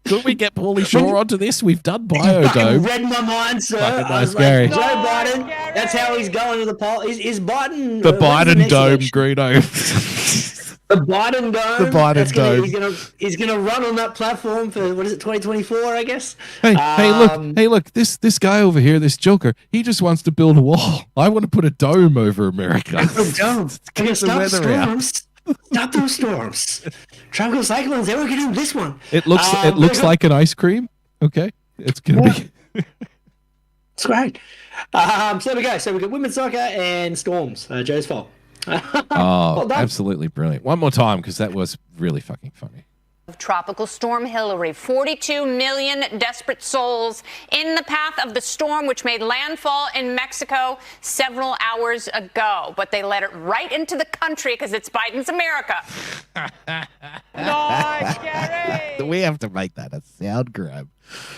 Could we get Paulie Shaw onto this? We've done Biodome. Read my mind, sir. I was like, Joe Biden, that's how he's going to the poll. Is Biden... The Biden Dome, Greeno. The Biden Dome. The Biden Dome. He's gonna run on that platform for, 2024, I guess? Hey, look, this guy over here, this joker, he just wants to build a wall. I want to put a dome over America. A dome. Stop storms. Stop those storms. Tropical cyclones, they were getting this one. It looks like an ice cream. Okay. It's gonna be It's great. So there we go. So we got women's soccer and storms. Joe's fault. Oh, well absolutely brilliant. One more time, because that was really fucking funny. Tropical Storm Hillary. 42 million desperate souls in the path of the storm, which made landfall in Mexico several hours ago. But they let it right into the country because it's Biden's America. Nice, Gary! We have to make that a sound grab.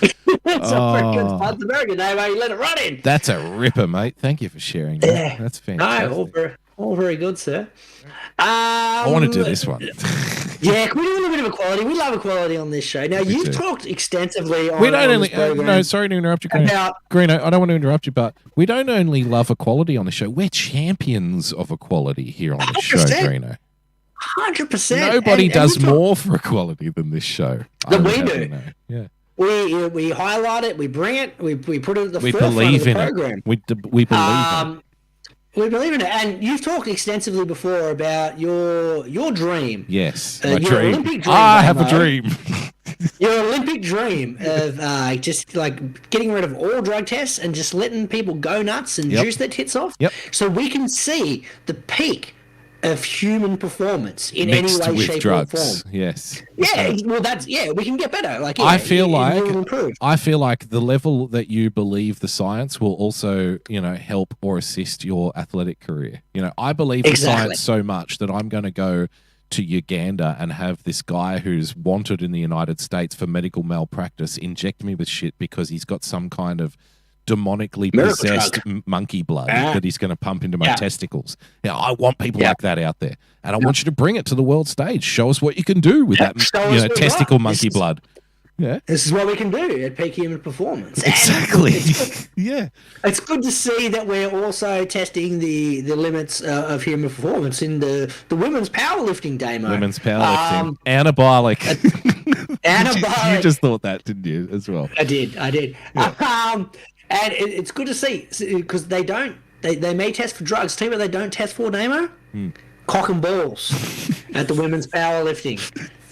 It's a freaking Biden's America day, mate. Let it run in. That's a ripper, mate. Thank you for sharing that. Yeah. That's fantastic. No, all very good, sir. I want to do this one. Yeah, can we do a little bit of equality? We love equality on this show. Now, you've talked extensively on, We don't on only. this program. No, sorry to interrupt you, Greeno. I don't want to interrupt you, but we don't only love equality on the show. We're champions of equality here on the show, Greeno. 100%. Nobody does more for equality than this show. Than we do. Yeah. We highlight it. We bring it. We put it at the We forefront believe of the in program. it. We believe in it. We believe in it, and you've talked extensively before about your dream. Yes, my dream. Olympic dream. I have a dream. Your Olympic dream of just like getting rid of all drug tests and just letting people go nuts and juice their tits off. Yep. So we can see the peak of human performance in Mixed any way, with shape, drugs. or form. Yes. Yeah, well, we can get better. Like, I feel like improve. the level that you believe the science will also, help or assist your athletic career. I believe the science so much that I'm going to go to Uganda and have this guy who's wanted in the United States for medical malpractice inject me with shit because he's got some kind of demonically possessed monkey blood that he's going to pump into my testicles. I want people like that out there, and I want you to bring it to the world stage. Show us what you can do with that, testicle monkey blood. Yeah, this is what we can do at peak human performance. Exactly. Yeah, it's good to see that we're also testing the limits of human performance in the women's powerlifting demo. Women's powerlifting, anabolic. Anabolic. You just thought that, didn't you? As well. I did. Yeah. And it's good to see because they may test for drugs. Tell you what they don't test for, Damo? Cock and balls at the women's powerlifting.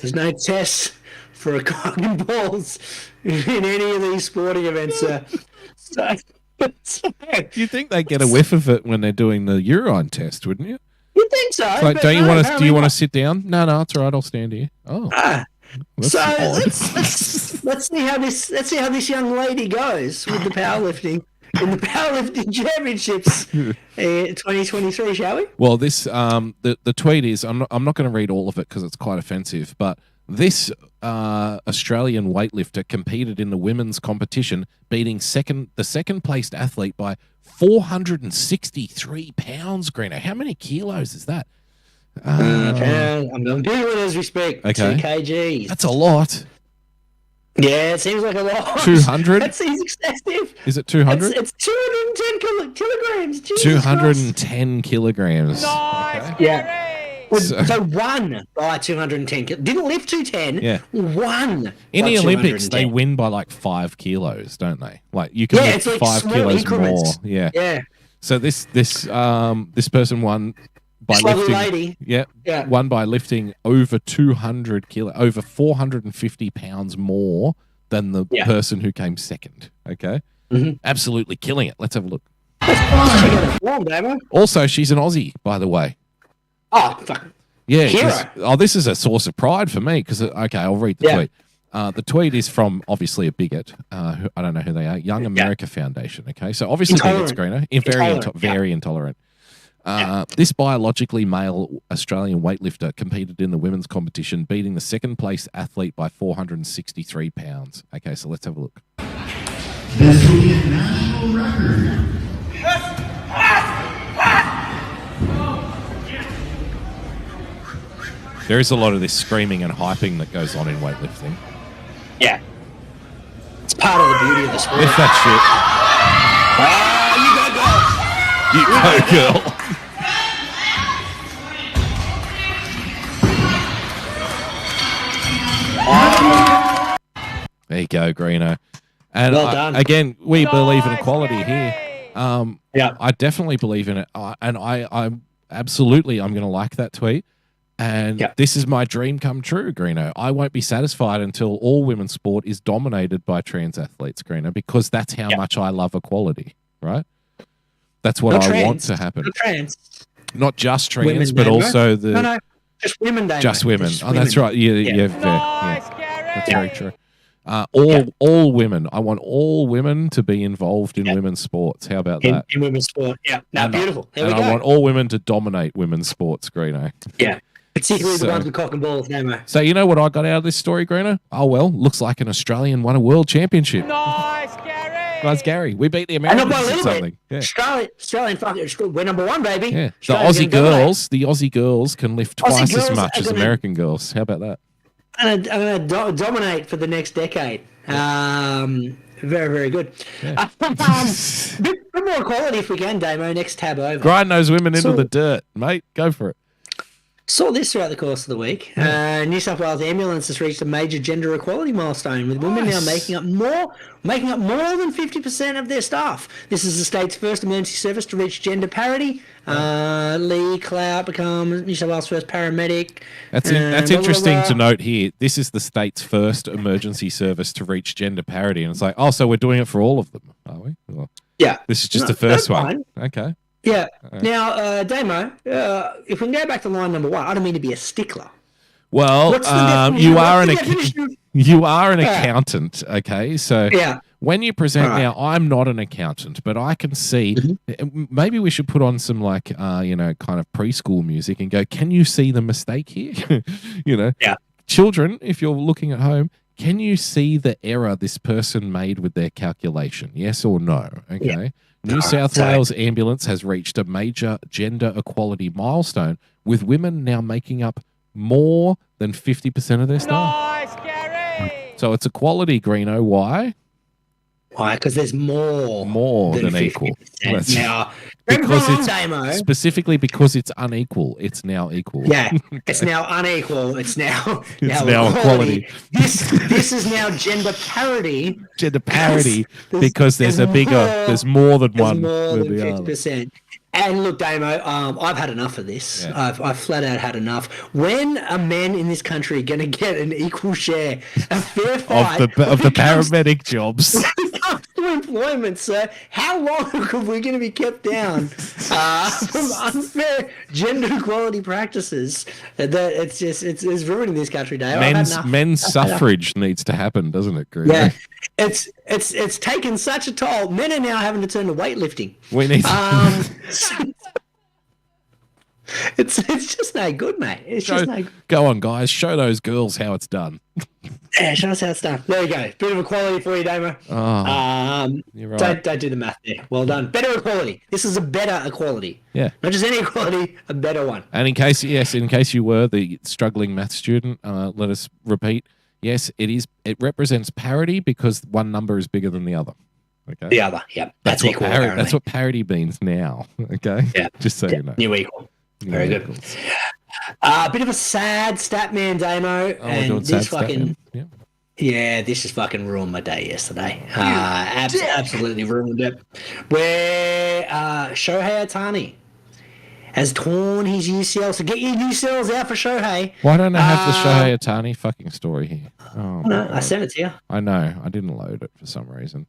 There's no test for a cock and balls in any of these sporting events. You think they get a whiff of it when they're doing the urine test, wouldn't you? You think so? Like, don't you want to? Do you want to sit down? No, it's all right. I'll stand here. Oh. So let's see how this young lady goes with the powerlifting in the powerlifting championships 2023, shall we? Well, this the tweet is I'm not going to read all of it because it's quite offensive, but this Australian weightlifter competed in the women's competition, beating the second placed athlete by 463 pounds. Greeno, how many kilos is that? I'm doing it as we speak. Okay. 2 kgs. That's a lot. Yeah, it seems like a lot. 200? That seems excessive. Is it 200? It's 210 kilograms. Jesus 210 kilograms. Nice, Okay. Yeah. So one by 210. Didn't lift 210. Yeah. One. In the Olympics, 210. they win by like 5 kilos, don't they? Like you can lift it's like 5 small kilos increments. more. Yeah. Yeah. So this person won by This lovely lifting. lady. Yeah. Won by lifting over 450 pounds more than the person who came second. Okay. Mm-hmm. Absolutely killing it. Let's have a look. Warm, Also, she's an Aussie, by the way. Oh, fuck. Yeah. Hero. This is a source of pride for me because, okay, I'll read the tweet. The tweet is from obviously a bigot. I don't know who they are. Young America Foundation. Okay, so obviously bigots, Greeno. Very intolerant. This biologically male Australian weightlifter competed in the women's competition, beating the second place athlete by 463 pounds. Okay, so let's have a look. This will be a national record. There is a lot of this screaming and hyping that goes on in weightlifting. Yeah. It's part of the beauty of the sport. Lift that shit. You go, girl. There you go, Greeno. And well done. Again, we believe in equality here. Yeah, I definitely believe in it, and I'm absolutely going to like that tweet. And this is my dream come true, Greeno. I won't be satisfied until all women's sport is dominated by trans athletes, Greeno, because that's how much I love equality, right? That's what I want to happen. Not trans. Not just trans, Women's but member. also the Just women, Damo. Just women. Just Oh, that's right. Yeah. Nice, Gary. That's very true. All women. I want all women to be involved in women's sports. How about that? In women's sport. Yeah. No, beautiful. There we go. I want all women to dominate women's sports, Greeno. Yeah. Particularly the ones with cock and balls, Damo. So you know what I got out of this story, Greeno? Oh, well, looks like an Australian won a world championship. Nice, Gary. Nice, Gary. We beat the Americans by a or little something. bit. Yeah. Australian fucking, we're number one, baby. Yeah. The Aussie girls can lift twice as much as American girls. How about that? I'm going to dominate for the next decade. Very, very good. Yeah. Bit more equality if we can, Damo. Next tab over. Grind those women into the dirt, mate. Go for it. Saw this throughout the course of the week. New South Wales Ambulance has reached a major gender equality milestone, with women now making up more than 50% of their staff. This is the state's first emergency service to reach gender parity. Lee Clout becomes New South Wales first paramedic. That's interesting to note here. This is the state's first emergency service to reach gender parity, and it's like, oh, so we're doing it for all of them, are we? Well, yeah. This is just the first one. Okay. Yeah. Now, Damo, if we can go back to line number one, I don't mean to be a stickler. Well, you are an accountant, okay? So when you present now, I'm not an accountant, but I can see. Maybe we should put on some kind of preschool music and go. Can you see the mistake here? Children, if you're looking at home, can you see the error this person made with their calculation? Yes or no? Okay. Yeah. New South Wales Ambulance has reached a major gender equality milestone, with women now making up more than 50% of their staff. Nice, Gary. So it's equality, Greeno. Why? Why? Because there's more than equal. Now, specifically because it's unequal. It's now equal. Yeah, it's now unequal. It's now equality. This is now gender parity. Gender parity because there's more than one. More than 50%. And look, Damo, I've had enough of this. Yeah. I've flat out had enough. When are men in this country going to get an equal share, a fair fight of the paramedic jobs? When it comes to employment, sir, how long are we going to be kept down from unfair gender equality practices? That it's ruining this country, Damo. Men's suffrage needs to happen, doesn't it, Greeno? Yeah. It's taken such a toll. Men are now having to turn to weightlifting. We need. It's just no good, mate. It's just no good. Go on, guys. Show those girls how it's done. Yeah, show us how it's done. There you go. Bit of equality for you, Damo. You're right. Don't do the math there. Well done. Better equality. This is a better equality. Yeah. Not just any equality, a better one. And in case you were the struggling math student, let us repeat. Yes, it is. It represents parity because one number is bigger than the other. Okay. The other, yeah. That's equal. That's what parity means now. Okay. Yeah. Just so you know. New equal. Very good. Bit of a sad stat man, Damo. And this fucking. Yeah, this just fucking ruined my day yesterday. Absolutely ruined it. Where Shohei Ohtani has torn his UCL. So get your UCLs out for Shohei. Why don't I have the Shohei Ohtani fucking story here? Oh, no, I sent it to you. I know. I didn't load it for some reason.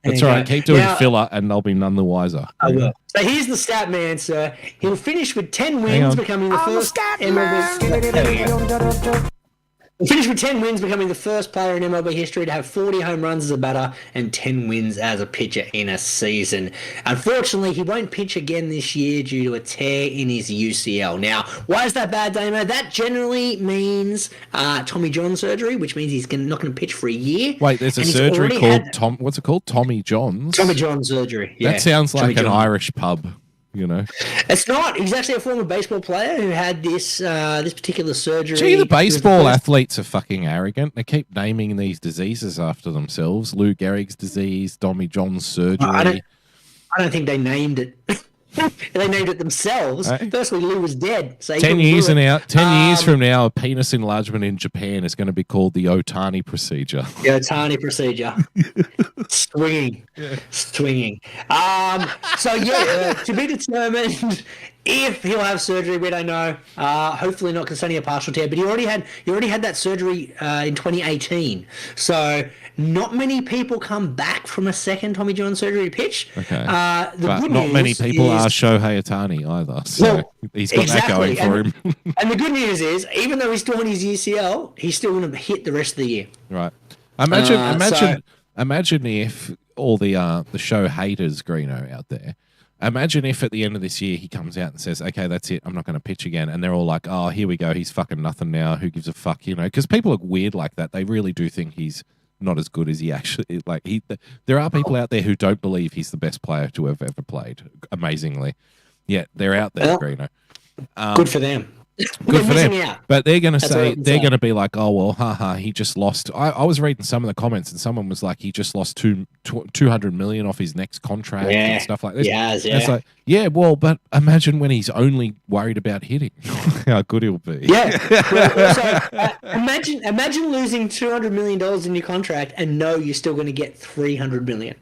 That's all right. Keep doing filler and they'll be none the wiser. I will. So here's the stat man, sir. He'll finish with 10 wins, becoming the first MLB. He'll finish with 10 wins, becoming the first player in MLB history to have 40 home runs as a batter and 10 wins as a pitcher in a season. Unfortunately, he won't pitch again this year due to a tear in his UCL. Now, why is that bad, Damo? That generally means Tommy John surgery, which means he's not going to pitch for a year. Wait, there's a surgery called what's it called? Tommy John's? Tommy John surgery, yeah. That sounds like an Irish pub. You know, it's not. He's actually a former baseball player who had this particular surgery. Gee, the baseball athletes are fucking arrogant. They keep naming these diseases after themselves. Lou Gehrig's disease, Tommy John's surgery. I don't think they named it. They named it themselves. Hey? Firstly, Lou was dead. So 10 years from now, a penis enlargement in Japan is going to be called the Ohtani procedure. The Ohtani procedure. Swinging. So yeah, to be determined if he'll have surgery. We don't know. Hopefully not, because it's only a partial tear. But he already had that surgery in 2018. So not many people come back from a second Tommy John surgery to pitch. Okay. But not many people are Shohei Ohtani either. So he's got that going for him. And the good news is, even though he's doing his UCL, he's still going to hit the rest of the year. Right. Imagine if all the show haters, Greeno, out there, imagine if at the end of this year he comes out and says, okay, that's it, I'm not going to pitch again. And they're all like, oh, here we go, he's fucking nothing now. Who gives a fuck, you know? Because people are weird like that. They really do think he's not as good as he actually, like, there are people out there who don't believe he's the best player to have ever played, amazingly. Yet they're out there, Greeno. Good for them. Good for them. But they're going to say, they're going to be like, oh, well, haha, he just lost. I was reading some of the comments and someone was like, he just lost 200 million off his next contract and stuff like this. It's like, yeah, well, but imagine when he's only worried about hitting, how good he'll be. Yeah. Well, also, imagine losing $200 million in your contract and know you're still going to get $300 million.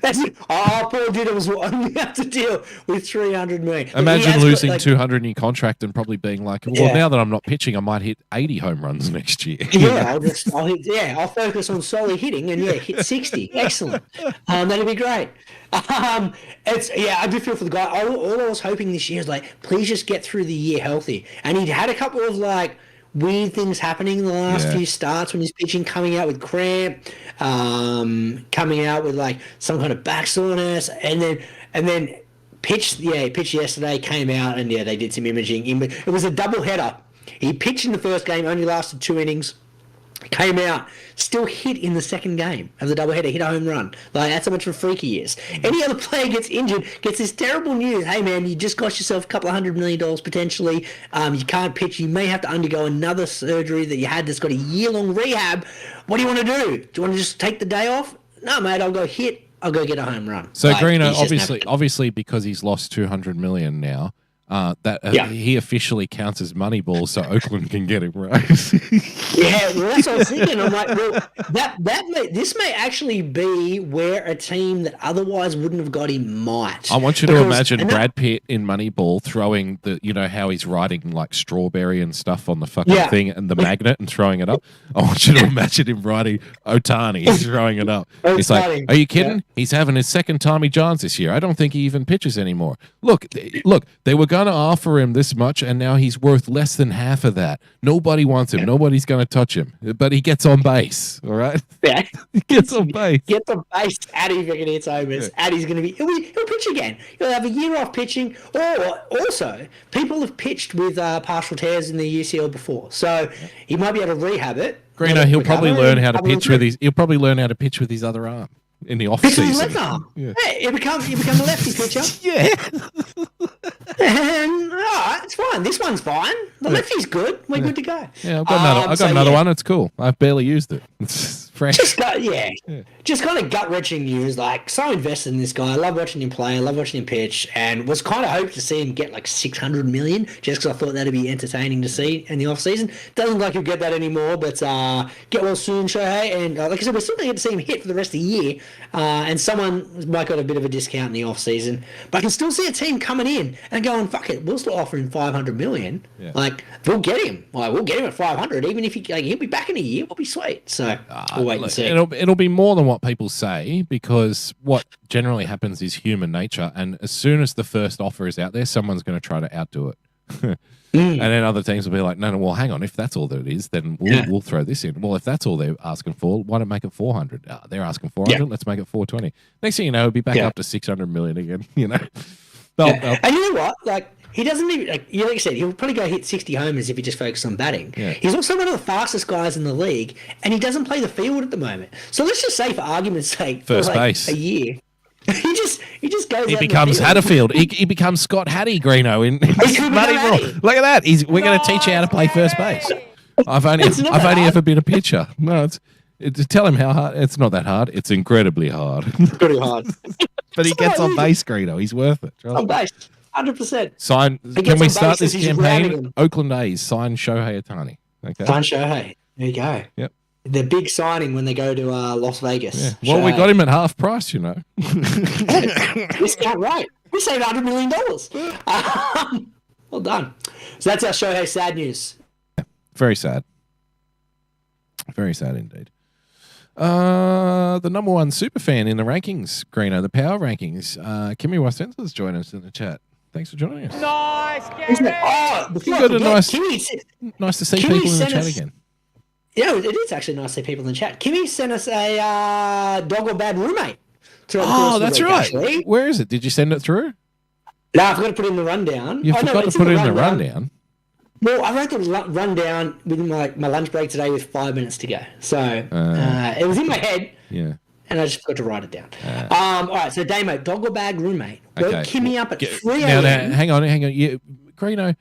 That's it. Oh, Paul Diddles will only have to deal with $300 million. Imagine losing 200 in your contract and probably being like, well, now that I'm not pitching, I might hit 80 home runs next year. Yeah, I'll focus on solely hitting and hit 60. Excellent. That'd be great. I do feel for the guy. All I was hoping this year is like, please just get through the year healthy. And he'd had a couple of like weird things happening in the last few starts when he's pitching, coming out with cramp, coming out with like some kind of back soreness, and then pitched yesterday, came out, and they did some imaging. It was a double header. He pitched in the first game, only lasted 2 innings. Came out, still hit in the second game of the doubleheader, hit a home run. Like, that's how much of a freak he is. Any other player gets injured, gets this terrible news. Hey, man, you just cost yourself a couple of $100 million potentially. You can't pitch. You may have to undergo another surgery that you had that's got a year-long rehab. What do you want to do? Do you want to just take the day off? No, mate, I'll go hit. I'll go get a home run. So, like, Greeno, obviously, because he's lost $200 million now, he officially counts as Moneyball, so Oakland can get him right. Yeah, well, that's what I was thinking. I'm like, well, this may actually be where a team that otherwise wouldn't have got him might. I want you to imagine Brad Pitt in Moneyball throwing how he's riding like strawberry and stuff on the fucking thing and the magnet and throwing it up. I want you to imagine him riding Ohtani throwing it up. He's like, are you kidding? Yeah. He's having his second Tommy Johns this year. I don't think he even pitches anymore. Look, they were going to offer him this much, and now he's worth less than half of that. Nobody wants him. Yeah. Nobody's going to touch him, but he gets on base. All right, yeah, he gets on base. Gets on base. Addy fucking hits homers. Yeah. Addy's going to be. He'll pitch again. He'll have a year off pitching. Or also, people have pitched with partial tears in the UCL before, so he might be able to rehab it. Greeno, he'll probably learn how to pitch with his. He'll probably learn how to pitch with his other arm in the off season. Left arm. Yeah, you become a lefty pitcher. Yeah. And it's fine. This one's fine. The lefty's good. We're good to go. Yeah, I've got another one. It's cool. I've barely used it. It's fresh. Just kind of gut-wrenching news. Like, so invested in this guy. I love watching him play. I love watching him pitch, and was kind of hoping to see him get like $600 million, just because I thought that'd be entertaining to see in the off season. Doesn't look like he'll get that anymore. But get well soon, Shohei. And like I said, we're still going to get to see him hit for the rest of the year. And someone might got a bit of a discount in the off season, but I can still see a team coming in and going, fuck it, we'll still offer him $500 million. Yeah. Like, we'll get him. Like, we'll get him at 500, even if he'll be back in a year. We'll be sweet. So we'll wait and see. It'll be more than what people say, because what generally happens is human nature, and as soon as the first offer is out there, someone's going to try to outdo it. And then other teams will be like, no, well, hang on. If that's all that it is, then we'll throw this in. Well, if that's all they're asking for, why don't make it 400? They're asking 400. Let's make it 420. Next thing you know, it'll be back up to 600 million again. You know. And you know what? Like, he doesn't even, like you said, he'll probably go hit 60 homers if he just focuses on batting. Yeah. He's also one of the fastest guys in the league, and he doesn't play the field at the moment. So let's just say, for argument's sake, first for like base a year. He just goes. He becomes Hatterfield. He becomes Scott Hattie, Greeno. Look at that. We're going to teach you how to play first base. I've only ever been a pitcher. No, tell him how hard. It's not that hard. It's incredibly hard. Pretty hard. But he gets on base, Greeno. He's worth it. On base, 100%. Sign. Can we start this campaign? Oakland A's sign Shohei Ohtani. Okay. Sign Shohei. There you go. Yep. the big signing when they go to Las Vegas. Yeah. Well, we got him at half price, you know. Discount rate. We saved $100 million. Well done. So that's our Shohei sad news. Very sad. Very sad indeed. The number one super fan in the rankings, Greeno, the power rankings. Kimmy Wasenza's joined us in the chat. Thanks for joining us. Nice, Isn't it? Oh, before I got a forget, nice- Kimmy, Nice to see Kimmy people in the sent chat us- again. Yeah, it is actually nice to see people in the chat. Kimmy sent us a dog or bad roommate. Oh, that's right. Where is it? Did you send it through? No, I forgot to put it in the rundown. You forgot to put it in the rundown. Well, I wrote the rundown within my lunch break today with 5 minutes to go. So it was in my head. Yeah. And I just forgot to write it down. All right, so Damo, dog or bad roommate? Woke Kimmy up at 3 a.m. Now, hang on. Greeno,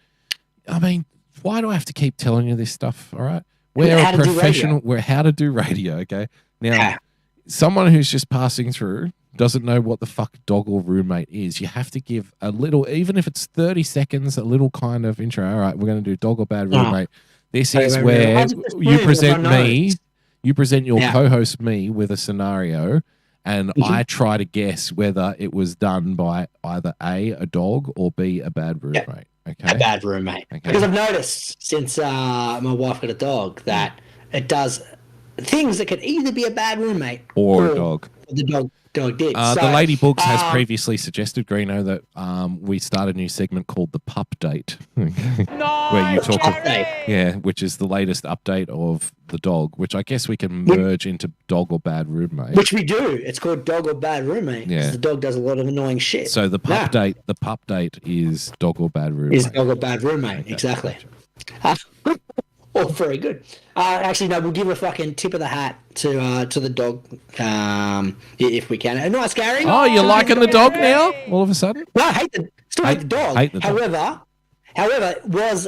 I mean, why do I have to keep telling you this stuff? All right. We're a professional. We're how to do radio. Okay. Now, someone who's just passing through doesn't know what the fuck dog or roommate is. You have to give a little, even if it's 30 seconds, a little kind of intro. All right, we're going to do dog or bad roommate. This is where you present me, you present your co-host me with a scenario, and I try to guess whether it was done by either a dog, or B, a bad roommate. Okay. A bad roommate. Okay. Because I've noticed since my wife got a dog that it does things that could either be a bad roommate or a dog. The dog did. The Lady Books has previously suggested, Greeno, that we start a new segment called the Pup Date, where you talk, which is the latest update of the dog, which I guess we can merge into dog or bad roommate. Which we do. It's called dog or bad roommate. Yeah. The dog does a lot of annoying shit. So the pup date is dog or bad roommate. Is dog or bad roommate, okay. Exactly. Oh, very good. Actually, no, we'll give a fucking tip of the hat to the dog, if we can. Nice, Gary. Oh, you're liking the dog now? All of a sudden? No, I hate the dog. Hate the dog. However, was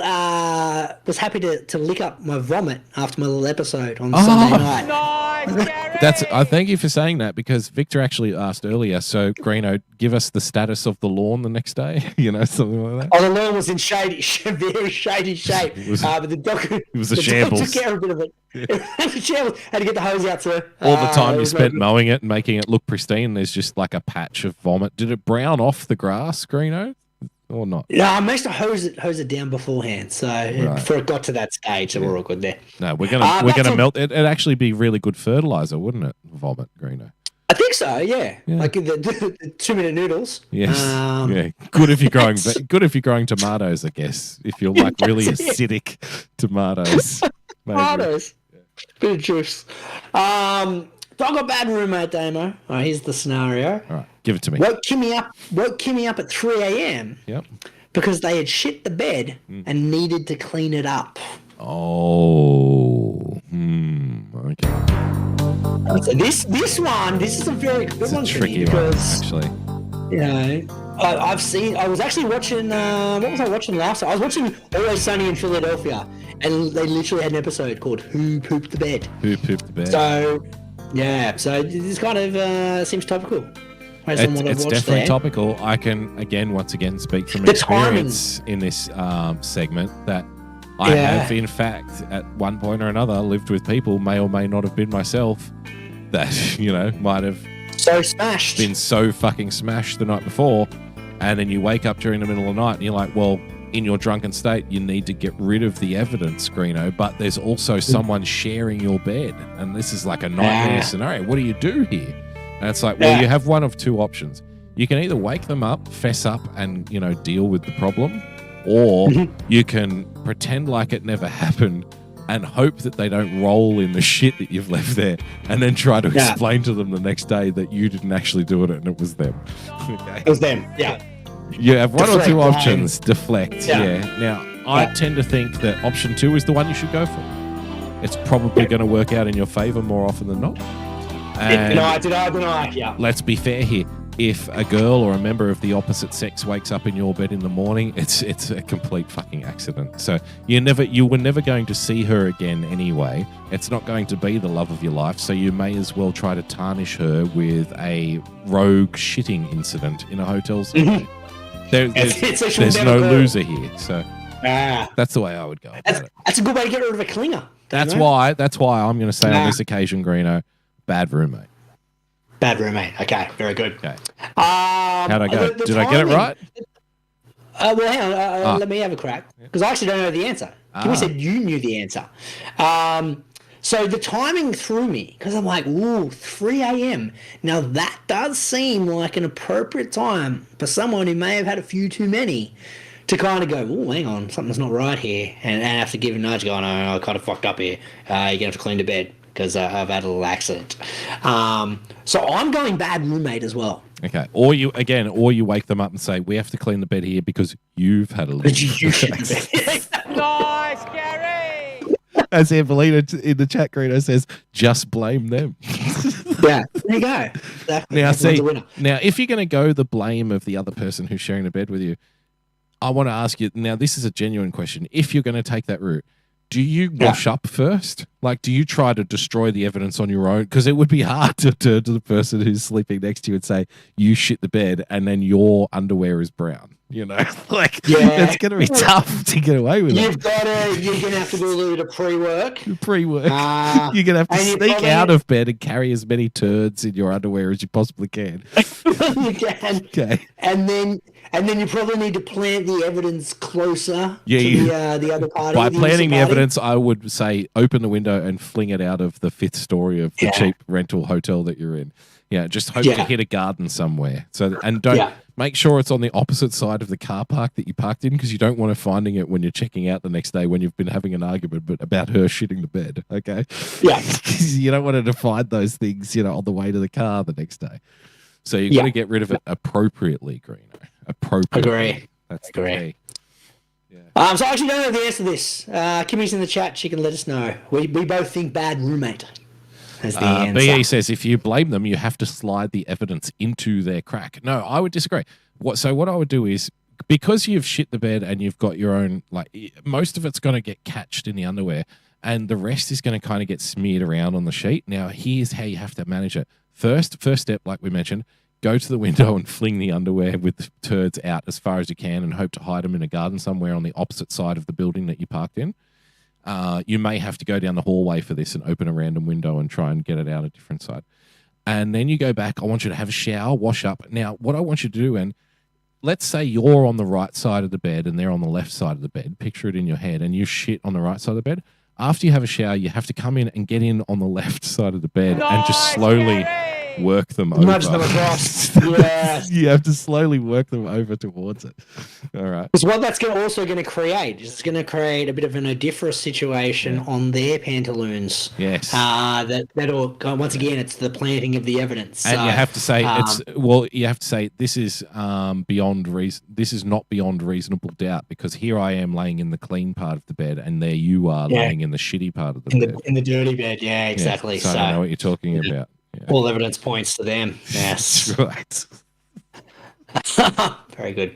happy to lick up my vomit after my little episode on Sunday night. I thank you for saying that, because Victor actually asked earlier. So, Greeno, give us the status of the lawn the next day. Something like that. Oh, the lawn was in very shady shape. But the dog, it was a shambles. Dog took care of a bit of it. It was a shambles. Had to get the hose out, sir. All the time you spent mowing it and making it look pristine, there's just like a patch of vomit. Did it brown off the grass, Greeno? Or not? No, I managed to hose it down beforehand, so before it got to that stage, so we're all good there. No, we're gonna melt it. It'd actually be really good fertilizer, wouldn't it? Vomit, Greeno. I think so. Yeah. Like the 2-minute noodles. Yes. Good if you're growing tomatoes, I guess. If you're like really acidic tomatoes. Tomatoes. Bit of juice. Dog or bad roommate, Damo. All right, here's the scenario. All right, give it to me. Woke Kimmy up at 3 a.m. Yep. Because they had shit the bed and needed to clean it up. Oh. Okay. So this is a very good one for me, because actually. I was actually watching, what was I watching last time? I was watching Always Sunny in Philadelphia, and they literally had an episode called Who Pooped the Bed? Who Pooped the Bed? So this kind of seems topical. It's definitely topical. I can, once again, speak from experience in this segment that I have, in fact, at one point or another, lived with people, may or may not have been myself, that, might have been so fucking smashed the night before, and then you wake up during the middle of the night and you're like, well, in your drunken state, you need to get rid of the evidence, Greeno, but there's also someone sharing your bed, and this is like a nightmare scenario. What do you do here? And it's like, well, you have one of two options. You can either wake them up, fess up, and, deal with the problem, or you can pretend like it never happened and hope that they don't roll in the shit that you've left there, and then try to explain to them the next day that you didn't actually do it and it was them. Okay. It was them, yeah. You have one or two options. Deflect, Now, I tend to think that option 2 is the one you should go for. It's probably going to work out in your favor more often than not. Deny. Let's be fair here. If a girl or a member of the opposite sex wakes up in your bed in the morning, it's a complete fucking accident. So you were never going to see her again anyway. It's not going to be the love of your life. So you may as well try to tarnish her with a rogue shitting incident in a hotel. There's no loser here. So That's the way I would go. That's a good way to get rid of a clinger. That's why I'm going to say on this occasion, Greeno, bad roommate. Bad roommate. Okay, very good. Okay. How'd I go? Did I get it right? Well, hang on. Let me have a crack because I actually don't know the answer. Kimmy said you knew the answer. So the timing threw me because I'm like, ooh, 3 a.m. Now that does seem like an appropriate time for someone who may have had a few too many to kind of go, oh, hang on, something's not right here, and have to give a nudge, go, no, I kind of fucked up here. You're going to have to clean the bed because I've had a little accident. So I'm going bad roommate as well. Okay. Or you wake them up and say, we have to clean the bed here because you've had a little accident. Nice, Gary! As Evelina in the chat, Greeno says, just blame them. Yeah, there you go. Exactly. Now, if you're going to go the blame of the other person who's sharing the bed with you, I want to ask you, now this is a genuine question. If you're going to take that route, do you wash up first? Like, do you try to destroy the evidence on your own? Because it would be hard to turn to the person who's sleeping next to you and say, you shit the bed, and then your underwear is brown. You know, like, it's going to be tough to get away with it. You're going to have to do a little bit of pre-work. You're going to have to sneak out of bed and carry as many turds in your underwear as you possibly can. You can. Okay. And then you probably need to plant the evidence closer to the other party. By planting the evidence, I would say open the window and fling it out of the 5th story of the cheap rental hotel that you're in. Yeah, just hope to hit a garden somewhere. Don't make sure it's on the opposite side of the car park that you parked in, because you don't want to finding it when you're checking out the next day when you've been having an argument about her shitting the bed. Okay. Yeah. You don't want her to find those things, on the way to the car the next day. So you've got to get rid of it appropriately, Greeno. Appropriately. Agree. That's the key. Yeah. So I actually don't know the answer to this. Kimmy's in the chat. She can let us know. We both think bad roommate. BE says if you blame them, you have to slide the evidence into their crack. No, I would disagree. What I would do is, because you've shit the bed and you've got your own, like, most of it's going to get catched in the underwear and the rest is going to kind of get smeared around on the sheet. Now, here's how you have to manage it. First step, like we mentioned, go to the window and fling the underwear with the turds out as far as you can and hope to hide them in a garden somewhere on the opposite side of the building that you parked in. You may have to go down the hallway for this and open a random window and try and get it out a different side. And then you go back. I want you to have a shower, wash up. Now, what I want you to do, and let's say you're on the right side of the bed and they're on the left side of the bed. Picture it in your head, and you shit on the right side of the bed. After you have a shower, you have to come in and get in on the left side of the bed and just slowly work them over. Nudge them across. Yes. You have to slowly work them over towards it. All right. Because what that's also going to create is it's going to create a bit of an odiferous situation on their pantaloons. Yes. That'll once again, it's the planting of the evidence. And you have to say this is beyond reason. This is not beyond reasonable doubt, because here I am laying in the clean part of the bed, and there you are laying in the shitty part of the bed. In the dirty bed. Yeah, exactly. So I know what you're talking about. Yeah. All evidence points to them. Yes. That's right. Very good.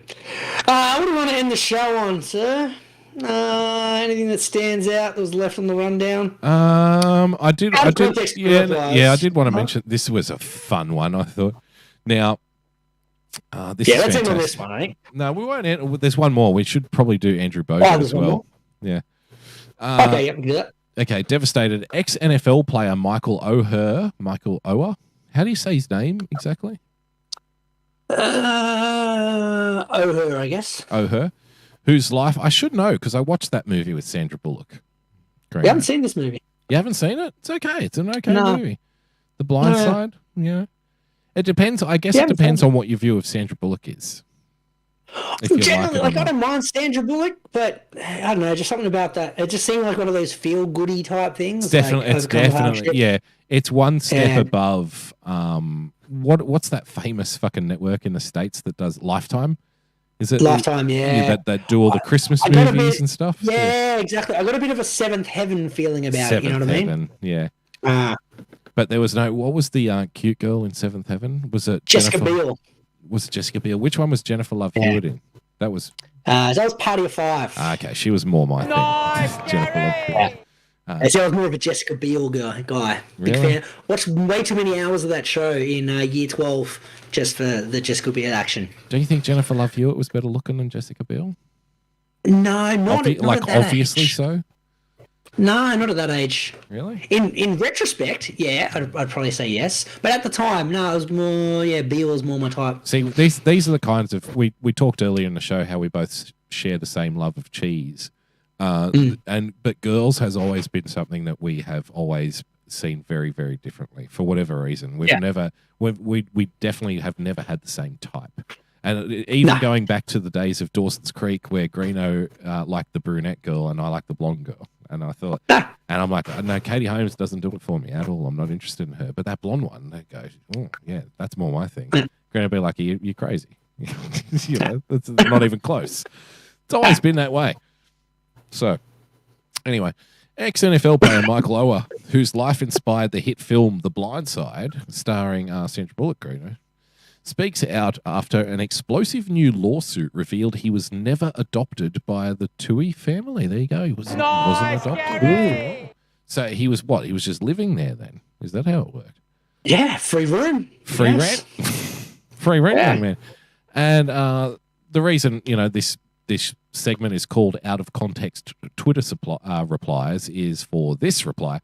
What do you want to end the show on, sir? Anything that stands out that was left on the rundown? I did want to mention this was a fun one, I thought. Now, this is let's fantastic. end on this one, I think. No, we won't end. There's one more. We should probably do Andrew Bogut as well. Yeah. Okay, we can do that. Okay, devastated ex-NFL player Michael Oher. How do you say his name exactly? Oher, I guess. Oher, whose life I should know because I watched that movie with Sandra Bullock. You haven't seen this movie? You haven't seen it? It's okay. It's an okay movie. The Blind Side. Yeah. It depends. I guess it depends on what your view of Sandra Bullock is. Generally, I don't mind Sandra Bullock, but I don't know, just something about that. It just seemed like one of those feel-goody type things. It's definitely, It's one step above. What's that famous fucking network in the States that does Lifetime? Is it Lifetime? Yeah, that do all the Christmas movies and stuff. Yeah, exactly. I got a bit of a Seventh Heaven feeling about it. You know what I mean? Yeah. But there was no. What was the cute girl in Seventh Heaven? Was it Jessica Biel? Was it Jessica Biel? Which one was Jennifer Love Hewitt in? That was Party of Five. Okay, she was more my thing. Jennifer Love Hewitt. So I was more of a Jessica Biel guy. Big fan. Watched way too many hours of that show in year 12 just for the Jessica Biel action. Do you think Jennifer Love Hewitt was better looking than Jessica Biel? No, not at that obviously age. so. No, not at that age. Really? In retrospect, yeah, I'd probably say yes. But at the time, no, it was more, Beer was more my type. See, these are the kinds of we talked earlier in the show how we both share the same love of cheese, but girls has always been something that we have always seen very, very differently for whatever reason. We definitely have never had the same type. And even going back to the days of Dawson's Creek, where Greeno liked the brunette girl and I like the blonde girl. And I thought, and I'm like, no, Katie Holmes doesn't do it for me at all. I'm not interested in her. But that blonde one, they go, oh, yeah, that's more my thing. Greeno will be like, you're crazy. That's not even close. It's always been that way. So, anyway, ex-NFL player Michael Oher, whose life inspired the hit film The Blind Side, starring Sandra Bullock, Greeno, speaks out after an explosive new lawsuit revealed he was never adopted by the Tui family. There you go. He wasn't adopted. So he was what? He was just living there then? Is that how it worked? Yeah, free room. Free rent? Free rent, young man. And the reason, this segment is called Out of Context Twitter replies is for this reply.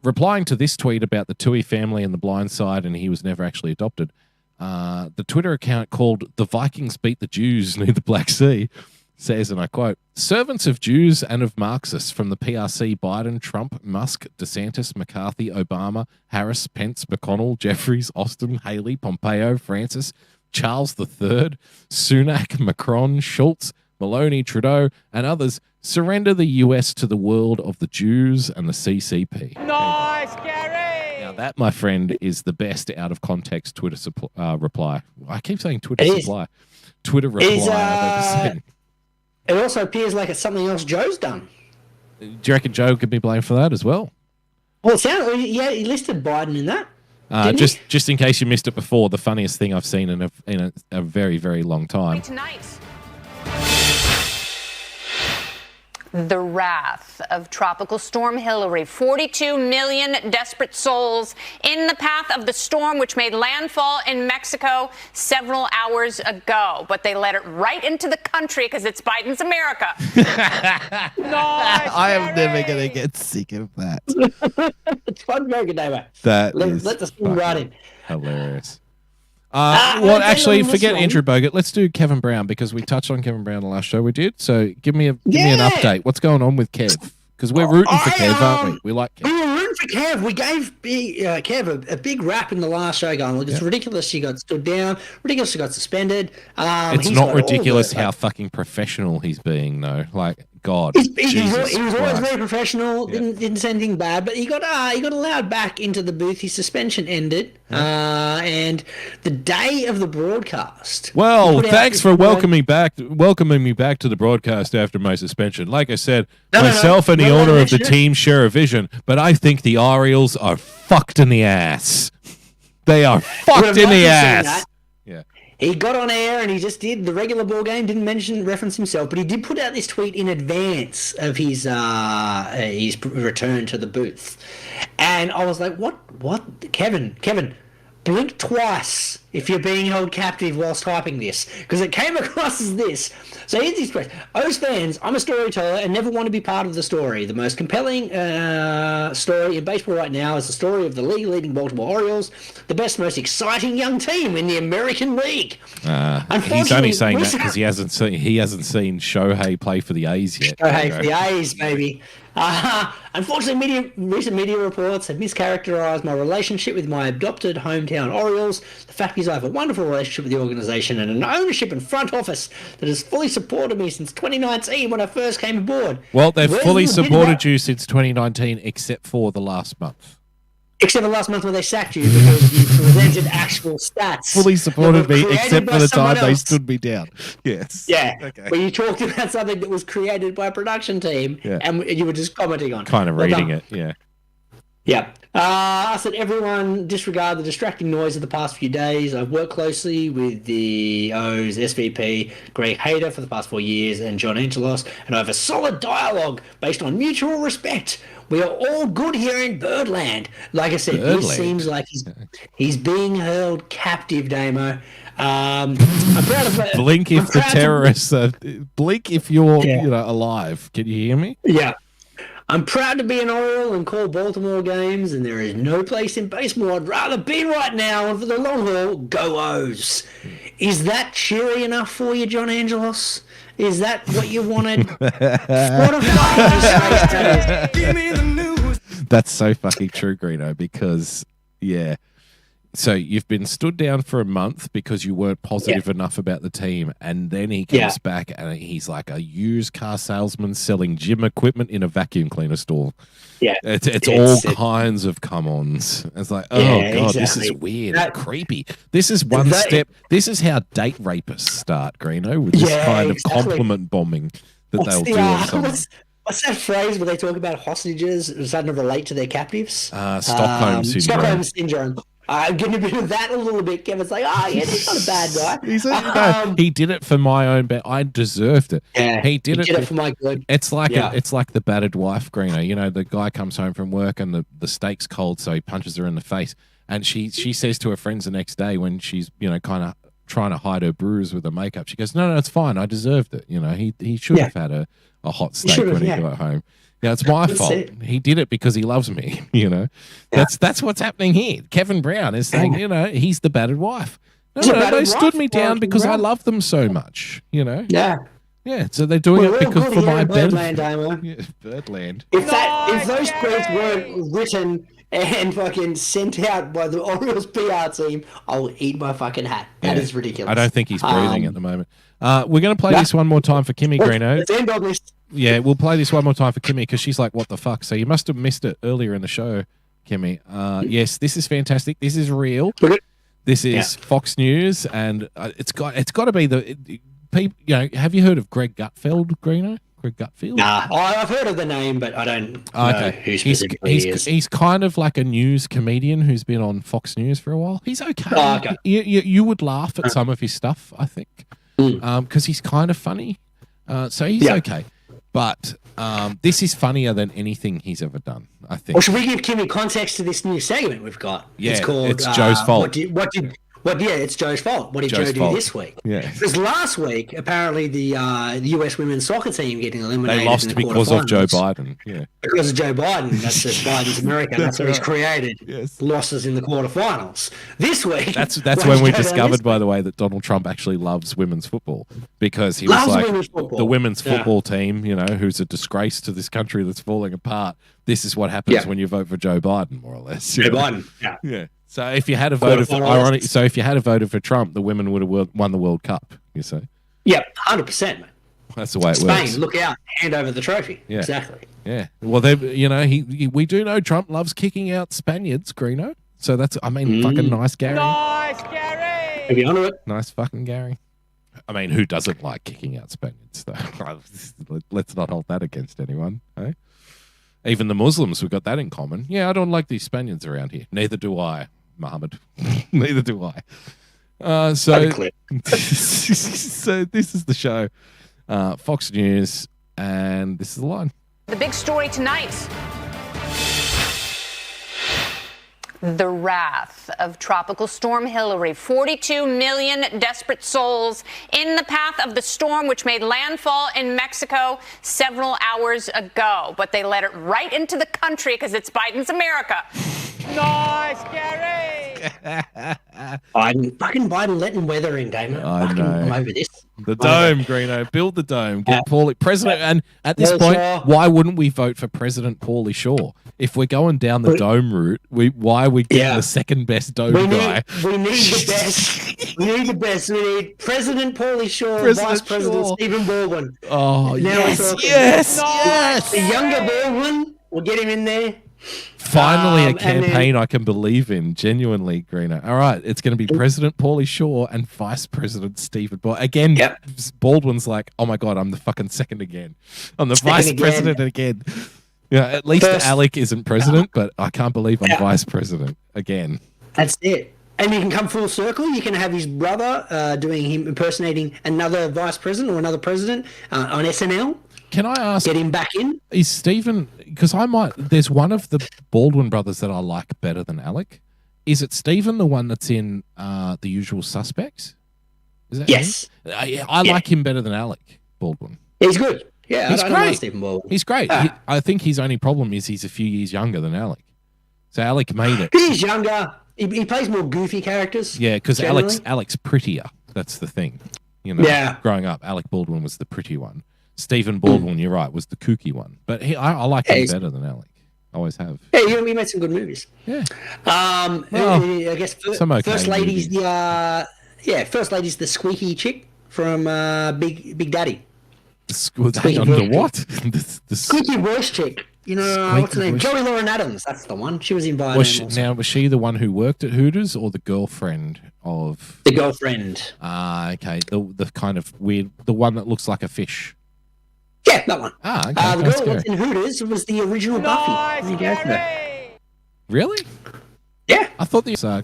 Replying to this tweet about the Tui family and the blind side and he was never actually adopted, the Twitter account called The Vikings Beat the Jews Near the Black Sea says, and I quote, servants of Jews and of Marxists from the PRC, Biden, Trump, Musk, DeSantis, McCarthy, Obama, Harris, Pence, McConnell, Jeffries, Austin, Haley, Pompeo, Francis, Charles III, Sunak, Macron, Schultz, Maloney, Trudeau, and others surrender the US to the world of the Jews and the CCP. Nice, Gary! Now that, my friend, is the best out of context Twitter reply. I keep saying Twitter reply I've ever seen. It also appears like it's something else Joe's done. Do you reckon Joe could be blamed for that as well? Well, he listed Biden in that. Just in case you missed it before, the funniest thing I've seen in a very, very long time. Tonight. The wrath of Tropical Storm Hillary. 42 million desperate souls in the path of the storm, which made landfall in Mexico several hours ago. But they let it right into the country because it's Biden's America. Nice, I am never going to get sick of that. It's fun, American Day, Let the storm right in. Hilarious. Actually, forget Andrew Bogut. Let's do Kevin Brown because we touched on Kevin Brown the last show we did. So give me an update. What's going on with Kev? Because we're rooting for Kev, aren't we? We like Kev. We were rooting for Kev. We gave Kev a big rap in the last show going, look, it's ridiculous he got stood down. Ridiculous he got suspended. It's not ridiculous how fucking professional he's being, though. Like, God, he was always very professional. Didn't say anything bad, but he got allowed back into the booth. His suspension ended, and the day of the broadcast. Well, thanks for welcoming me back to the broadcast after my suspension. Like I said, myself and the owner of the team share a vision, but I think the Orioles are fucked in the ass. They are fucked in the ass. Yeah. He got on air and he just did the regular ball game, didn't reference himself, but he did put out this tweet in advance of his return to the booth. And I was like, what? Kevin, blink twice if you're being held captive whilst typing this, because it came across as this. So here's his question. O's fans, I'm a storyteller and never want to be part of the story. The most compelling story in baseball right now is the story of the league-leading Baltimore Orioles, the best, most exciting young team in the American League. He's only saying that because he hasn't seen Shohei play for the A's yet. Shohei for the A's, baby. Unfortunately, recent media reports have mischaracterized my relationship with my adopted hometown Orioles. The fact is I have a wonderful relationship with the organization and an ownership and front office that has fully supported me since 2019 when I first came aboard. Well, they've fully supported you since 2019 except for the last month. Except for last month when they sacked you because you presented actual stats. Fully supported me except for the time they stood me down. Yes. Yeah. Okay. Where you talked about something that was created by a production team and you were just commenting on it. Kind of reading it, yeah. Yeah. I said, everyone disregard the distracting noise of the past few days. I've worked closely with the O's SVP, Greg Hayter, for the past 4 years, and John Angelos, and I have a solid dialogue based on mutual respect. We are all good here in Birdland. Like I said, this seems like he's being held captive, Damo. I'm proud of it. Blink if the terrorists blink if you're alive. Can you hear me? Yeah. I'm proud to be an Oriole and call Baltimore games, and there is no place in baseball I'd rather be right now. And for the long haul, go O's. Is that cheery enough for you, John Angelos? Is that what you wanted? That's so fucking true, Greeno, because, yeah. So you've been stood down for a month because you weren't positive enough about the team, and then he comes back and he's like a used car salesman selling gym equipment in a vacuum cleaner store. Yeah, it's all kinds of come-ons. It's like, oh god, this is weird, creepy. This is one step. This is how date rapists start, Greeno, with this kind of compliment bombing that they'll do on someone. What's that phrase where they talk about hostages starting to relate to their captives? Stockholm syndrome. Stockholm syndrome. I'm getting a bit of that a little bit. Kevin's like, he's not a bad guy. He did it for my own bet. I deserved it. Yeah, he did it for my good. It's like it's like the battered wife, Greeno. You know, the guy comes home from work and the steak's cold, so he punches her in the face. And she says to her friends the next day when she's kind of trying to hide her bruise with her makeup, she goes, "No, it's fine. I deserved it. You know, he should have had a hot steak when he got home." Yeah, it's my fault. He did it because he loves me, That's what's happening here. Kevin Brown is saying, he's the battered wife. No, they stood me down because I love them so much, Yeah. Yeah, so they're doing it because for my benefit. Yeah, Birdland. If those quotes weren't written and fucking sent out by the Orioles PR team, I'll eat my fucking hat. That is ridiculous. I don't think he's breathing at the moment. We're going to play this one more time for Kimmy, Greeno. Let's end on this. Yeah, we'll play this one more time for Kimmy because she's like, what the fuck? So you must have missed it earlier in the show, Kimmy. Yes, this is fantastic. This is real. This is Fox News, and it's got to be the people. Have you heard of Greg Gutfeld, Greeno? Greg Gutfeld? Nah, I've heard of the name, but I don't know who specifically he is. He's kind of like a news comedian who's been on Fox News for a while. He's okay. Oh, okay. You would laugh at some of his stuff, I think, because he's kind of funny. So he's okay. But this is funnier than anything he's ever done, I think. Well, should we give Kimmy context to this new segment we've got? Yeah, it's called it's Joe's fault. It's Joe's fault. What did Joe do this week? Yeah. Because last week, apparently the US women's soccer team getting eliminated. They lost because of Joe Biden. Yeah. Because of Joe Biden. That's just Biden's America. That's what he's created. Yes. Losses in the quarterfinals. This week. That's when we discovered, by the way, that Donald Trump actually loves women's football because he was like the women's football team, who's a disgrace to this country that's falling apart. This is what happens when you vote for Joe Biden, more or less. Joe Biden. Yeah. So if you had voted for Trump, the women would have won the World Cup. You say? Yeah, 100%, man. That's the way it works. Spain, look out! Hand over the trophy. Yeah. Exactly. Yeah. Well, we do know Trump loves kicking out Spaniards, Greeno. So that's, fucking nice, Gary. Nice, Gary. Have you onto it? Nice, fucking Gary. I mean, who doesn't like kicking out Spaniards, though? Let's not hold that against anyone, eh? Even the Muslims, we've got that in common. Yeah, I don't like these Spaniards around here. Neither do I, Mohammed. Neither do I. So this is the show. Fox News, and this is the line. The big story tonight. The wrath of Tropical Storm Hillary. 42 million desperate souls in the path of the storm, which made landfall in Mexico several hours ago. But they let it right into the country because it's Biden's America. Nice, Gary. Biden letting weather in, Damon. I know. I'm over this. The dome, Greeno. Build the dome. Get Paulie President. And at this point, why wouldn't we vote for President Paulie Shore? If we're going down the dome route, why are we getting the second best dome guy? We need the best. We need the best. We need President Paulie Shore, Vice President Stephen Baldwin. Oh, yes. The younger Baldwin, we'll get him in there. Finally, a campaign I can believe in, genuinely, Greeno. All right, it's going to be President Paulie Shore and Vice President Stephen Baldwin. Again, Baldwin's like, oh my God, I'm the fucking second again. I'm the Vice President again. Yeah, at least Alec isn't president, but I can't believe I'm vice president again. That's it. And you can come full circle. You can have his brother doing him impersonating another vice president or another president on SNL. Can I ask? Get him back in. Is Stephen? Because there's one of the Baldwin brothers that I like better than Alec. Is it Stephen, the one that's in The Usual Suspects? Is that yes. him? I like him better than Alec Baldwin. He's good. Yeah, he's I great. don't like Stephen Baldwin. He's great. I think his only problem is he's a few years younger than Alec. So Alec made it. He's younger. He plays more goofy characters. Yeah, because Alec's prettier. That's the thing. You know, yeah. Growing up, Alec Baldwin was the pretty one. Stephen Baldwin, you're right, was the kooky one. But I like him better than Alec. I always have. Yeah, he made some good movies. Yeah. I guess First Lady's First Lady's the squeaky chick from Big Daddy. Under what? the squeaky voice chick. You know, what's her name? Joey Lauren Adams. That's the one. She was in Bio. Was she the one who worked at Hooters or the girlfriend of? The girlfriend. Okay. The kind of weird, the one that looks like a fish. Yeah, that one. Okay. The girl that was in Hooters was the original Buffy. Really? Yeah. I thought the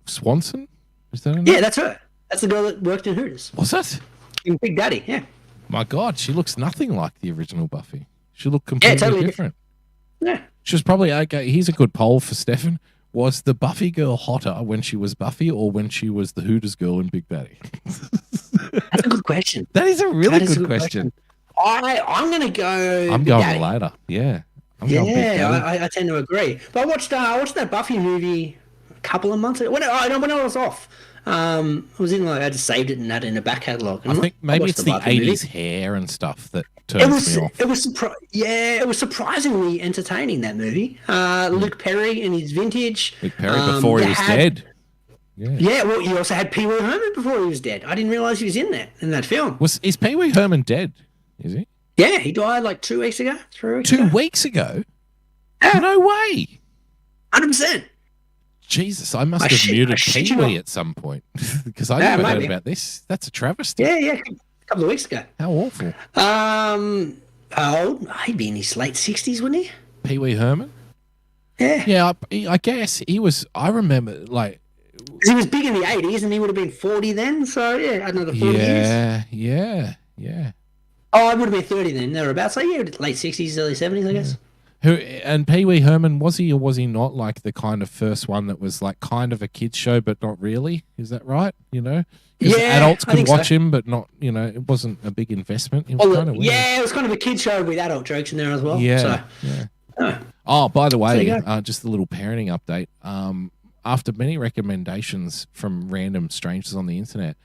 Swanson. Is that her name? Yeah, that's her. That's the girl that worked in Hooters. Was that? In Big Daddy, yeah. My God, she looks nothing like the original Buffy. She looked completely different. Yeah. She was probably, okay, here's a good poll for Stefan. Was the Buffy girl hotter when she was Buffy or when she was the Hooters girl in Big Daddy? That's a good question. That is a really good question. I'm going to go. I'm going later. Yeah. I tend to agree. But I watched that Buffy movie a couple of months ago. When I was off. I was in I just saved it and had it in a back catalogue. I think maybe it's the 80s hair and stuff that turns me off. It was surprisingly entertaining, that movie. Luke Perry and his vintage. Luke Perry before he was dead. Yeah, well, you also had Pee Wee Herman before he was dead. I didn't realise he was in that film. Is Pee Wee Herman dead? Is he? Yeah, he died like 2 weeks ago. 3 weeks 2 weeks ago? No way. 100%. Jesus, I must have muted Pee Wee at some point because I never heard about this. That's a travesty. Yeah, a couple of weeks ago. How awful. How old? He'd be in his late 60s, wouldn't he? Pee Wee Herman? Yeah. Yeah, I guess he was, I remember, he was big in the 80s and he would have been 40 then, so yeah, another 40 years. Yeah. Oh, I would have been 30 then, thereabouts. So yeah, late 60s, early 70s, I guess. And Pee Wee Herman, was he or was he not like the kind of first one that was like kind of a kids show, but not really? Is that right? You know, adults could watch him, but not. You know, it wasn't a big investment. It was kind of weird. Yeah, it was kind of a kids show with adult jokes in there as well. Yeah. Oh, by the way, just a little parenting update. After many recommendations from random strangers on the internet,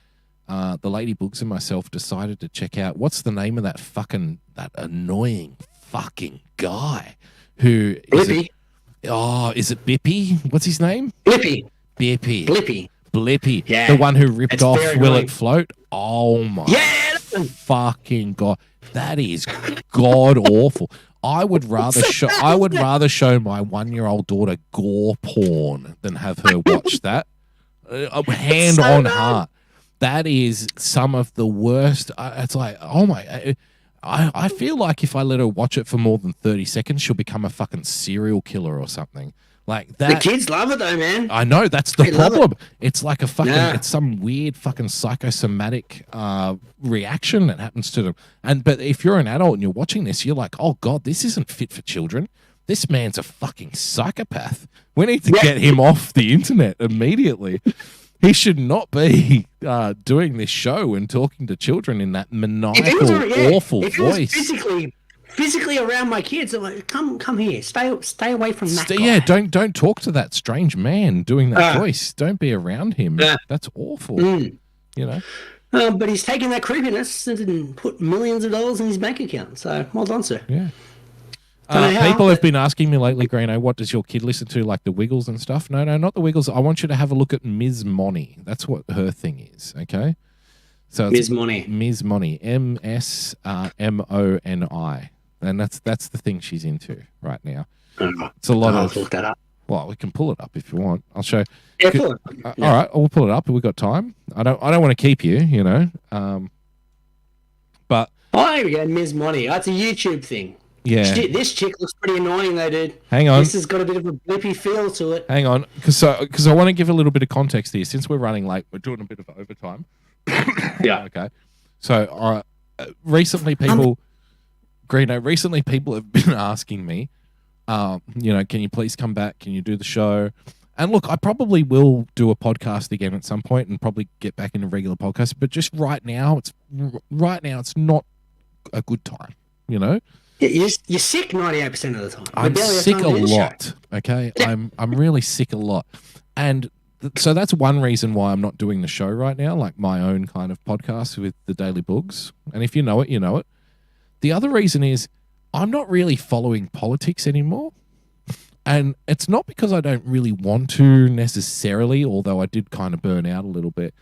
the Lady Boogs and myself decided to check out what's the name of that annoying fucking guy who is Blippy. Is it Bippy? What's his name? Blippy. Blippy. Yeah. The one who ripped off Will annoying. It Float? Oh my fucking God. That is god awful. I would rather show my 1-year-old daughter gore porn than have her watch that. Hand on heart. That is some of the worst. It's like, oh my. I feel like if I let her watch it for more than 30 seconds, she'll become a fucking serial killer or something. Like that. The kids love it though, man. I know, that's the problem. It's like a fucking, it's some weird fucking psychosomatic reaction that happens to them. But if you're an adult and you're watching this, you're like, oh God, this isn't fit for children. This man's a fucking psychopath. We need to get him off the internet immediately. He should not be doing this show and talking to children in that maniacal, awful voice. Physically around my kids, I'm like, come here, stay away from that guy. Yeah, don't talk to that strange man doing that voice. Don't be around him. That's awful. You know. But he's taken that creepiness and put millions of dollars in his bank account. So well done, sir. Yeah. People have been asking me lately, Greeno, what does your kid listen to, like the Wiggles and stuff? No, not the Wiggles. I want you to have a look at Ms. Moni. That's what her thing is, okay? So Ms. Moni. Ms. Moni. MSMONI. And that's the thing she's into right now. It's a lot of... I'll look that up. Well, we can pull it up if you want. I'll show... Yeah, pull it up. All right, we'll pull it up. We've got time. I don't want to keep you, you know. But... Oh, here we go, Ms. Moni. That's a YouTube thing. Yeah. This chick looks pretty annoying though, dude. Hang on. This has got a bit of a blippy feel to it. Hang on, because I want to give a little bit of context here. Since we're running late, we're doing a bit of overtime. Yeah. Okay. So recently, people have been asking me, can you please come back? Can you do the show? And look, I probably will do a podcast again at some point and probably get back into regular podcasts. But just right now, it's not a good time. You know. You're sick 98% of the time. I'm sick a lot. Okay, I'm really sick a lot, and so that's one reason why I'm not doing the show right now, like my own kind of podcast with the Daily Boogs. And if you know it, you know it. The other reason is I'm not really following politics anymore. And it's not because I don't really want to necessarily, although I did kind of burn out a little bit.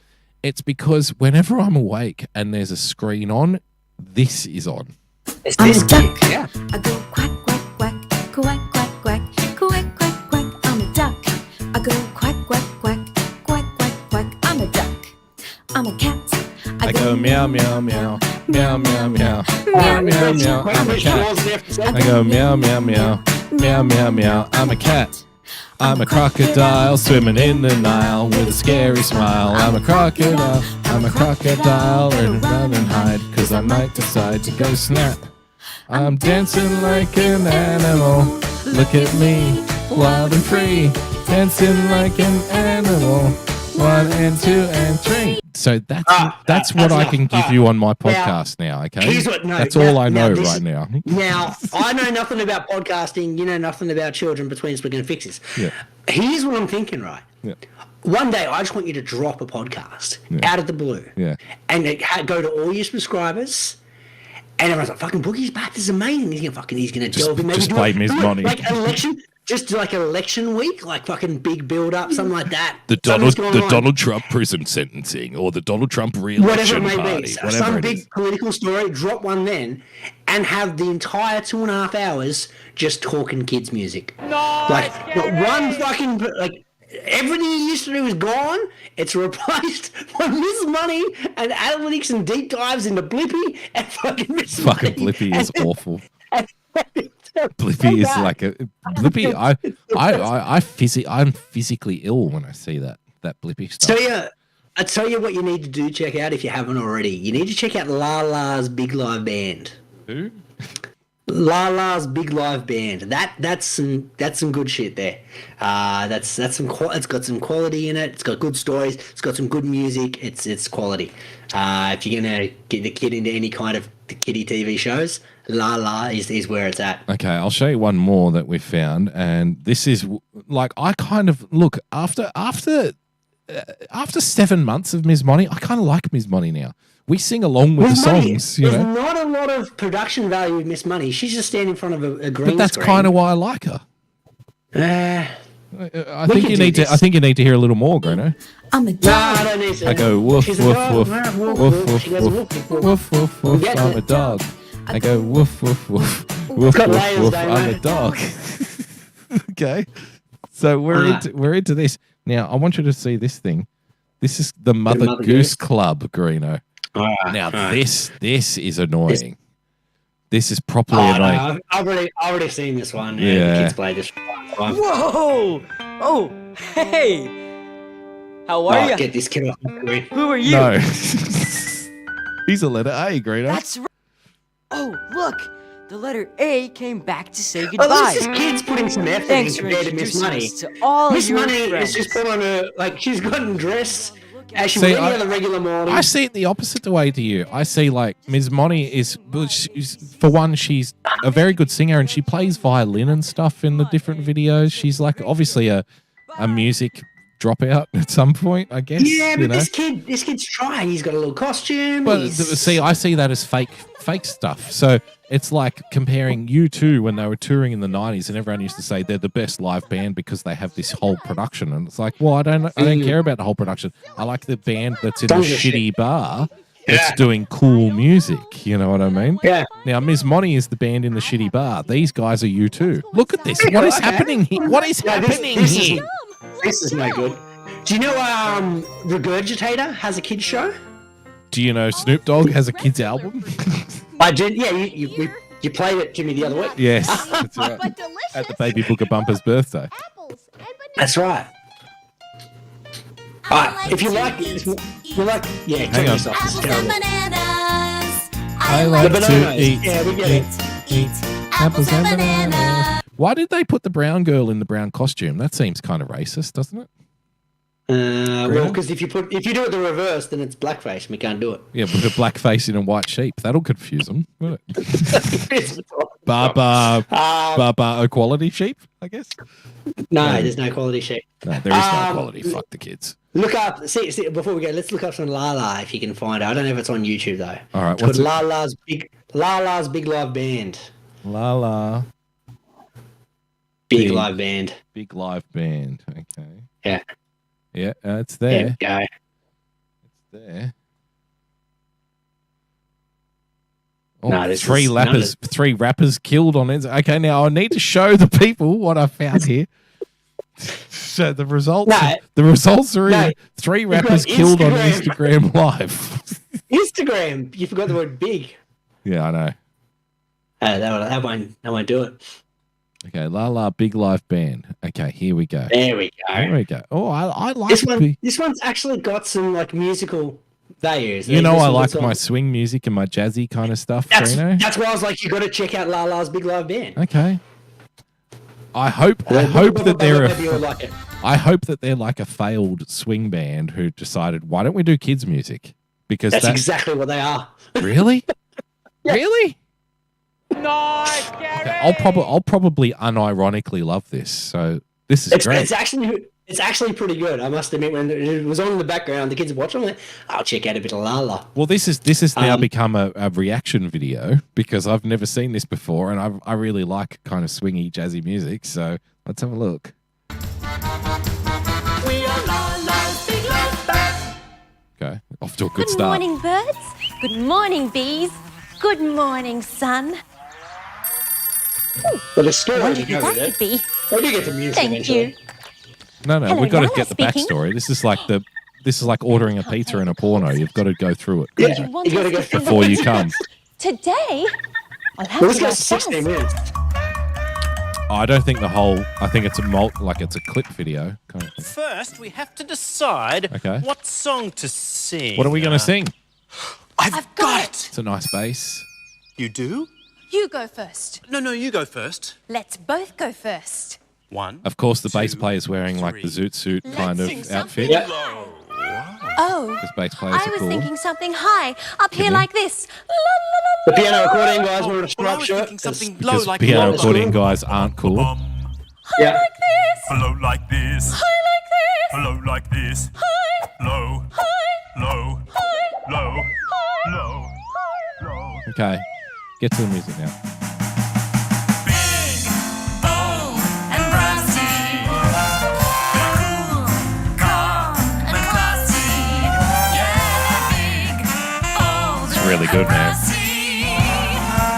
It's because whenever I'm awake and there's a screen on, this is on. It's this duck. Yeah. I go quack, quack, quack, quack, quack, quack, quack, quack, quack, I'm a duck. I go quack, quack, quack, quack, quack, quack, I'm a duck. I'm a cat. I go meow, meow, meow, meow, meow, meow, meow, meow, meow, I'm a cat. I go meow, meow, meow, meow, meow, meow, I'm a cat. I'm a crocodile swimming in the Nile with a scary smile. I'm a crocodile, and run and hide, 'cause I might decide to go snap. I'm dancing like an animal. Look at me, wild and free, dancing like an animal. 1 and 2 and 3. So that's what I can give you on my podcast now. Okay, that's all I know right now. Now I know nothing about podcasting. You know nothing about children between splitting and fixes. Yeah. Here's what I'm thinking. Right. Yeah. One day I just want you to drop a podcast out of the blue. Yeah. And go to all your subscribers. And everyone's like, "Fucking Boogie's back! This is amazing. He's gonna delve in. Maybe just play Ms. Money. Like election." Just like an election week, like fucking big build up, something like that. The Donald Trump prison sentencing, or the Donald Trump re-election whatever it may party, be. whatever Some it big is. political story. Drop one then, and have the entire 2.5 hours just talking kids music. Nice, Like not one fucking like everything you used to do is gone. It's replaced by Miss Money and analytics and deep dives into Blippy and fucking Miss Fucking Money. Blippy is awful. Blippy is like a Blippy. I'm physically ill when I see that Blippy stuff. So yeah, I tell you what you need to do. Check out if you haven't already. You need to check out Lala's Big Live Band. Who? Lala's Big Live Band. That's some good shit there. That's some. It's got some quality in it. It's got good stories. It's got some good music. It's quality. If you're gonna get the kid into any kind of the kiddie TV shows, Lala is where it's at. Okay, I'll show you one more that we found, and this is like I kind of look after 7 months of Ms. Money. I kind of like Ms. Money now. We sing along with the songs, you know. There's not a lot of production value with Miss Money. She's just standing in front of a green But that's screen. kind of why I like her. I think you need to. I think you need to hear a little more, Greeno. I'm a dog. No, I don't need to. I go woof She's woof a dog. woof Woof, woof woof. She goes woof woof woof woof. Get I'm it. a dog. I go woof woof woof woof got woof layers, woof. don't I'm they? a dog. Okay, so we're into this now. I want you to see this thing. This is the Mother Mother Goose Goose. Club, Greeno. Now this is annoying. This is properly Oh, annoying. no, I've already seen this one. Yeah. The kids play this one. Whoa! Oh, hey! How are you? Get this kid off the screen. Who are you? No, he's a letter A, Greeno. That's right. Oh, look! The letter A came back to say Oh, goodbye. this is kids putting some effort Thanks in for compared to Miss introducing Money. us to all Miss your Money friends. is just put on a like she's gotten dressed as she See, would on the regular morning. I see it the opposite way to you. I see like Ms. Money is, for one, she's a very good singer and she plays violin and stuff in the different videos. She's like obviously a music dropout at some point, I guess. Yeah, you but know? this kid's trying. He's got a little costume. But he's- see, I see that as fake stuff. So it's like comparing U2 when they were touring in the 90s and everyone used to say they're the best live band because they have this whole production. And it's like, well, I don't care about the whole production. I like the band that's in a Don't give a shitty bar that's doing cool music. You know what I mean? Yeah. Now, Ms. Money is the band in the shitty bar. These guys are U2. Look at this. What is happening here? What is happening here? This is no good. Do you know Regurgitator has a kids show? Do you know Snoop Dogg has a kids album? I did. Yeah, you You played it to me the other week. Yes, that's right. At the Baby BoogieBumper's birthday. That's right. All right, if you like it, yeah, Hang turn on. this off. It's terrible. I like The to bananas. eat, Yeah, we get it. eat apples and bananas. Why did they put the brown girl in the brown costume? That seems kind of racist, doesn't it? Well, because if you do it the reverse, then it's blackface, and we can't do it. Yeah, put a black face in a white sheep. That'll confuse them, won't it? Barbar equality sheep, I guess. No, there's no quality sheep. No, there is no quality. Fuck the kids. Look up. See, before we go, let's look up some Lala if you can find it. I don't know if it's on YouTube though. All right, It's what's called it? Lala's Big Live Band. Lala. Big Live Band. Big live band. Okay. Yeah. Yeah, it's there. There we go. It's there. Oh, No, this three is- three rappers killed on it. Okay, now I need to show the people what I found here. So the results are in. Three You've got rappers killed on Instagram. Instagram Live. Instagram. You forgot the word big. Yeah, I know. That won't do it. Okay, La Big Live Band. Okay, here we go. There we go. Here we go. Oh, I like This one. This one's actually got some like musical values. You know, This I one like looks my swing music and my jazzy kind of stuff, That's Greeno. why I was like, you got to check out Lala's Big Live Band. Okay. I hope that they're like a failed swing band who decided, why don't we do kids music? Because That's exactly what they are. Really? Really? Nice, Gary. Okay, I'll probably unironically love this. So this is great. It's actually pretty good. I must admit, when it was on in the background, the kids were watching. I'm like, I'll check out a bit of Lala. Well, this has now become a reaction video because I've never seen this before, and I really like kind of swingy, jazzy music. So let's have a look. We are Lala's Big Live Band. Okay, off to a good Good start. morning, birds. Good morning, bees. Good morning, sun. But the story What to did go that with it. be? I do get the music Thank eventually. you. No, Hello, we've got to Lala get the speaking. backstory. This is like ordering a pizza in a porno. You've got to go through it Yeah, You want you got to us go to through before you come. Today, I'll have Well, this to go goes 16 minutes. I don't think I think it's it's a clip video kind of thing. First, we have to decide Okay. what song to sing. What are we going to sing? I've got it. It's a nice bass. You do? You go first. No, you go first. Let's both go first. One. Of course, the bass player's wearing like the zoot suit kind of outfit. Yeah. Oh, Because bass players I are was cool. thinking something high, up here you? like this. The piano accordion guys wanted a Well, I striped was shirt. thinking something low Because like piano low. recording guys aren't cool. Yeah. Like this. Low like this. High like this. Low like this. High. Low. High. Low. High. Low. High. Low. Low. Okay, get to the music now. It's really good, man.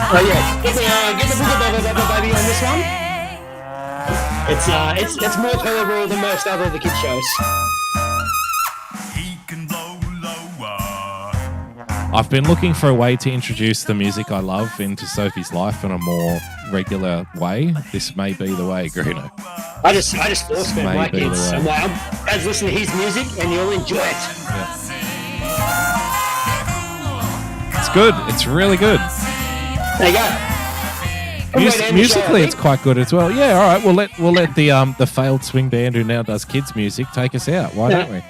Oh yeah. Get the BoogieBumper baby on this one. It's more tolerable than most other of the kids shows. I've been looking for a way to introduce the music I love into Sophie's life in a more regular way. This may be the way, Greeno. I just force feed my Maybe the kids. way. I'm like, guys, listen to his music and you'll enjoy it. It's good. It's really good. There you go. Musically, it's quite good as well. Yeah, all right. We'll let the failed swing band who now does kids music take us out. Why don't we?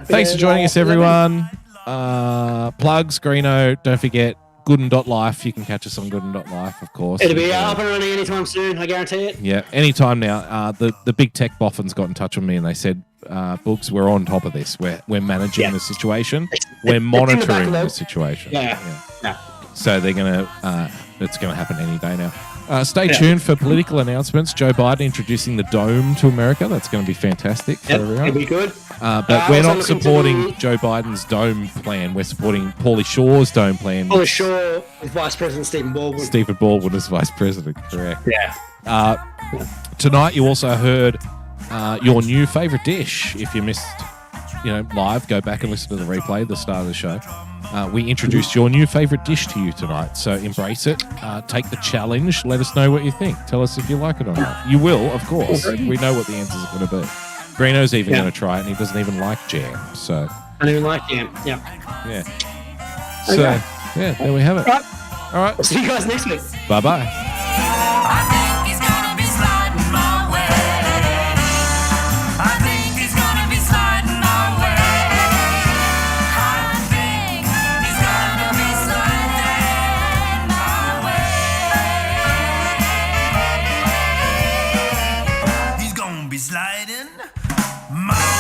Thanks for joining us, everyone. Plugs, Greeno. Don't forget Gooden.life. You can catch us on Gooden.life, of course. It'll be up and running anytime soon. I guarantee it. Yeah, anytime now. The big tech boffins got in touch with me and they said, Boogs, we're on top of this. We're managing the situation. We're monitoring the situation. Yeah. So they're gonna it's gonna happen any day now. Stay tuned for political announcements. Joe Biden introducing the dome to America. That's going to be fantastic for everyone. It'll be good. But we're not supporting Joe Biden's dome plan. We're supporting Pauly Shore's dome plan. Pauly Shore with Vice President Stephen Baldwin. Stephen Baldwin as Vice President, correct. Yeah. Tonight you also heard your new favourite dish. If you missed, live, go back and listen to the replay at the start of the show. we introduced your new favorite dish to you tonight. So embrace it. Take the challenge. Let us know what you think. Tell us if you like it or not. You will, of course. We know what the answers are going to be. Greeno's even going to try it, and he doesn't even like jam. So I don't even like jam. Yeah. Yeah. So, yeah, there we have it. All right. We'll see you guys next week. Bye-bye. He's gonna be sliding my